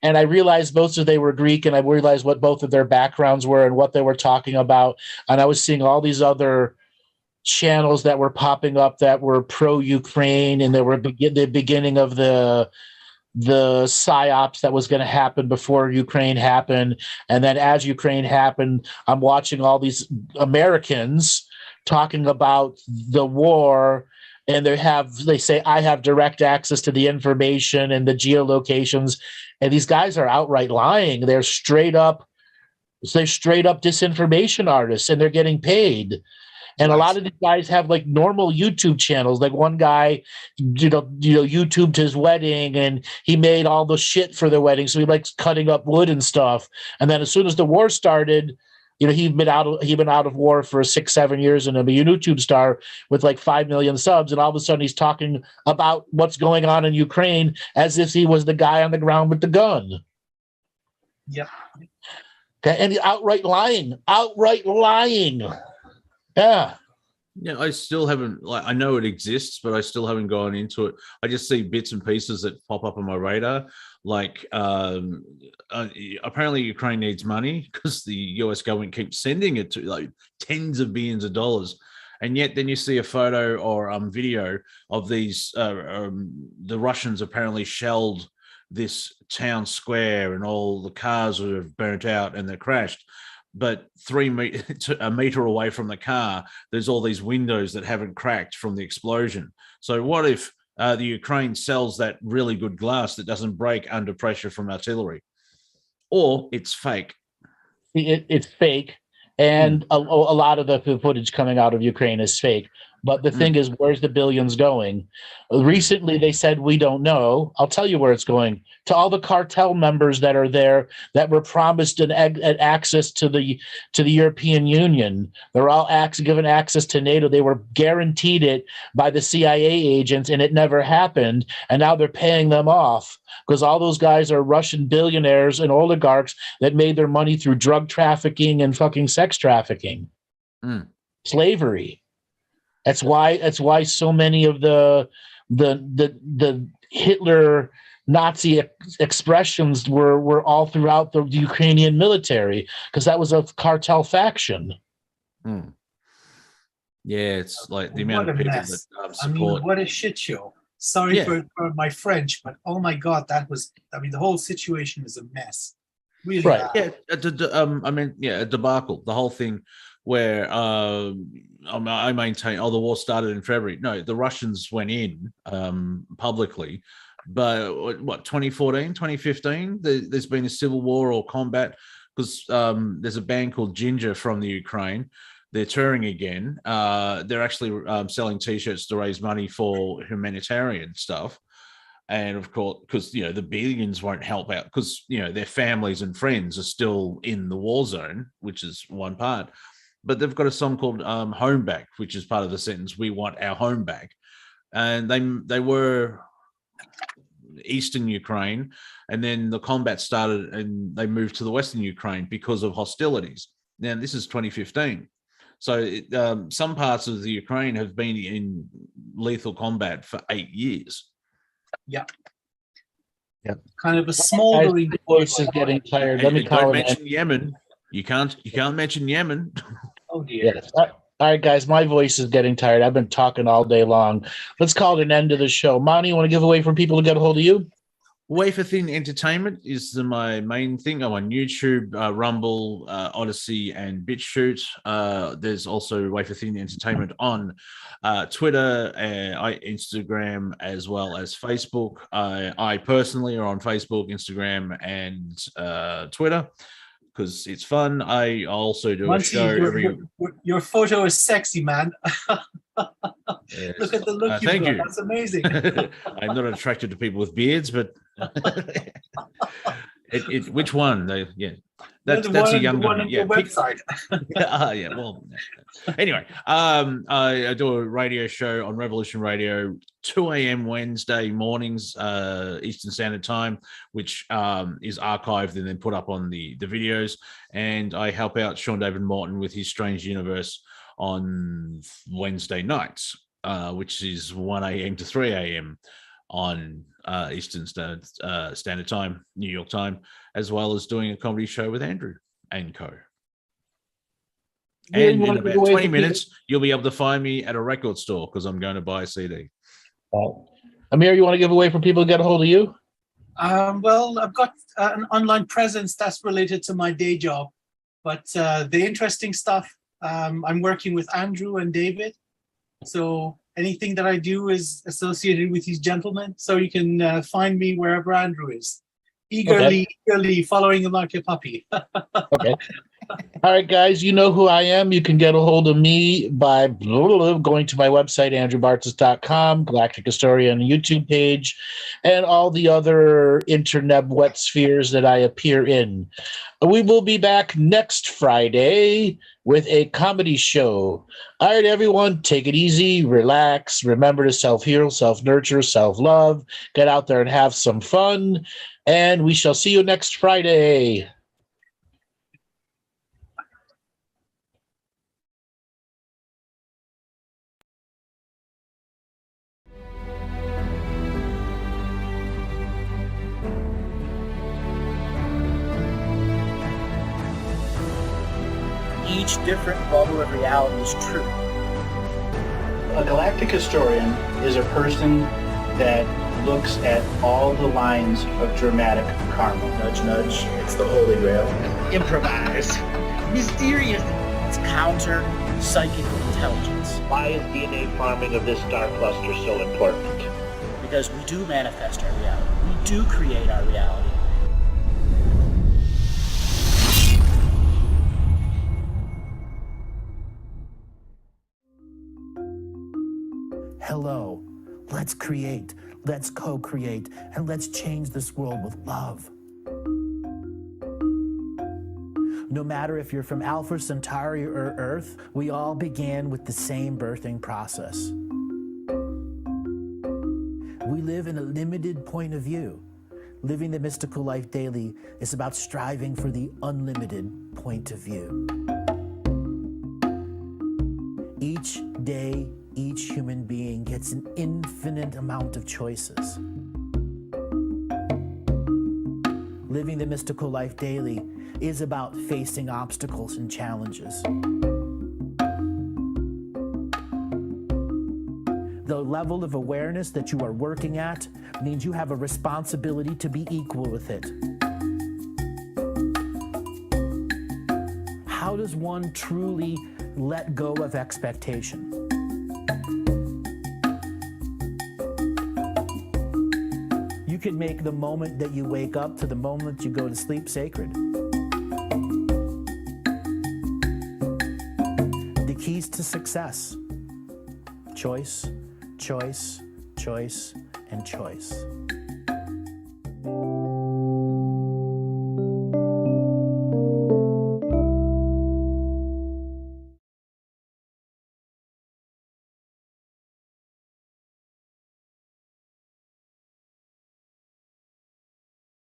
And I realized both of they were Greek, and I realized what both of their backgrounds were and what they were talking about. And I was seeing all these other channels that were popping up that were pro-Ukraine, and they were the beginning of the psyops that was going to happen before Ukraine happened. And then as Ukraine happened, I'm watching all these Americans talking about the war, and they say, I have direct access to the information and the geolocations. And these guys are outright lying. They're straight up disinformation artists, and they're getting paid. And a lot of these guys have like normal YouTube channels. Like one guy, YouTubed his wedding, and he made all the shit for the wedding. So he likes cutting up wood and stuff. And then as soon as the war started, he'd been out of war for 6-7 years, and a YouTube star with like 5 million subs. And all of a sudden he's talking about what's going on in Ukraine as if he was the guy on the ground with the gun. Yep. Okay, and he's outright lying. Yeah. Yeah, I still haven't, I know it exists, but I still haven't gone into it. I just see bits and pieces that pop up on my radar. Like, apparently Ukraine needs money because the US government keeps sending it to like tens of billions of dollars. And yet then you see a photo or video of these, the Russians apparently shelled this town square and all the cars are burnt out and they're crashed. But a meter away from the car, there's all these windows that haven't cracked from the explosion. So what if the Ukraine sells that really good glass that doesn't break under pressure from artillery? Or it's fake. It's fake. And a lot of the footage coming out of Ukraine is fake. But the thing is, where's the billions going? Recently, they said, we don't know. I'll tell you where it's going. To all the cartel members that are there that were promised an access to the European Union. They're all given access to NATO. They were guaranteed it by the CIA agents, and it never happened. And now they're paying them off because all those guys are Russian billionaires and oligarchs that made their money through drug trafficking and fucking sex trafficking. Slavery. That's why so many of the Hitler Nazi expressions were all throughout the Ukrainian military, because that was a cartel faction. Yeah, it's like the amount What of a people mess. that support. What a shit show. Sorry Yeah. for my French, but oh my God, the whole situation is a mess. Really Right. bad. Yeah, a debacle. The whole thing where I maintain, the war started in February. No, the Russians went in publicly, but what, 2014, 2015, there's been a civil war or combat because there's a band called Ginger from the Ukraine. They're touring again. They're actually selling T-shirts to raise money for humanitarian stuff. And of course, because, the billions won't help out because, their families and friends are still in the war zone, which is one part. But they've got a song called Home Back, which is part of the sentence, we want our home back. And they were Eastern Ukraine, and then the combat started and they moved to the Western Ukraine because of hostilities. Now, this is 2015. So some parts of the Ukraine have been in lethal combat for 8 years. Yeah. Yep. Kind of a smoldering. My voice is getting tired. Let me call Don't mention Yemen. You can't mention Yemen. Oh dear. Yes. All right, guys, my voice is getting tired. I've been talking all day long. Let's call it an end to the show. Monty, you want to give away for people to get a hold of you? Wif Hof Entertainment is my main thing. I'm on YouTube, Rumble, Odyssey, and BitChute. There's also Wif Hof Entertainment on Twitter, Instagram, as well as Facebook. I personally are on Facebook, Instagram, and Twitter. because it's fun. I also do Muncie, a show every. your photo is sexy, man. Yes. Look at the look you've Thank got. you. That's amazing. I'm not attracted to people with beards, but which one? That's a younger one on your website. yeah. Well, anyway, I do a radio show on Revolution Radio, 2 a.m. Wednesday mornings, Eastern Standard Time, which is archived and then put up on the videos. And I help out Sean David Morton with his Strange Universe on Wednesday nights, which is 1 a.m. to 3 a.m. on Eastern Standard Time, New York time, as well as doing a comedy show with Andrew and co. And in about 20 minutes, you'll be able to find me at a record store because I'm going to buy a CD. Amir, you want to give away for people to get a hold of you? Well, I've got an online presence that's related to my day job, but the interesting stuff, I'm working with Andrew and David. So anything that I do is associated with these gentlemen. So you can find me wherever Andrew is. Eagerly following him like a puppy. Okay. All right, guys, you know who I am. You can get a hold of me by going to my website, andrewbartzis.com, Galactic Historian YouTube page, and all the other internet wet spheres that I appear in. We will be back next Friday with a comedy show. All right, everyone, take it easy, relax, remember to self-heal, self-nurture, self-love, get out there and have some fun, and we shall see you next Friday. Each different bubble of reality is true. A galactic historian is a person that looks at all the lines of dramatic karma. Nudge, nudge. It's the Holy Grail. Improvise. Mysterious. It's counter psychic intelligence. Why is DNA farming of this star cluster so important? Because we do manifest our reality. We do create our reality. Hello, let's create, let's co-create, and let's change this world with love. No matter if you're from Alpha Centauri or Earth, we all began with the same birthing process. We live in a limited point of view. Living the mystical life daily is about striving for the unlimited point of view. Each day, each human being gets an infinite amount of choices. Living the mystical life daily is about facing obstacles and challenges. The level of awareness that you are working at means you have a responsibility to be equal with it. How does one truly let go of expectation? You can make the moment that you wake up to the moment you go to sleep sacred. The keys to success: choice, choice, choice, and choice.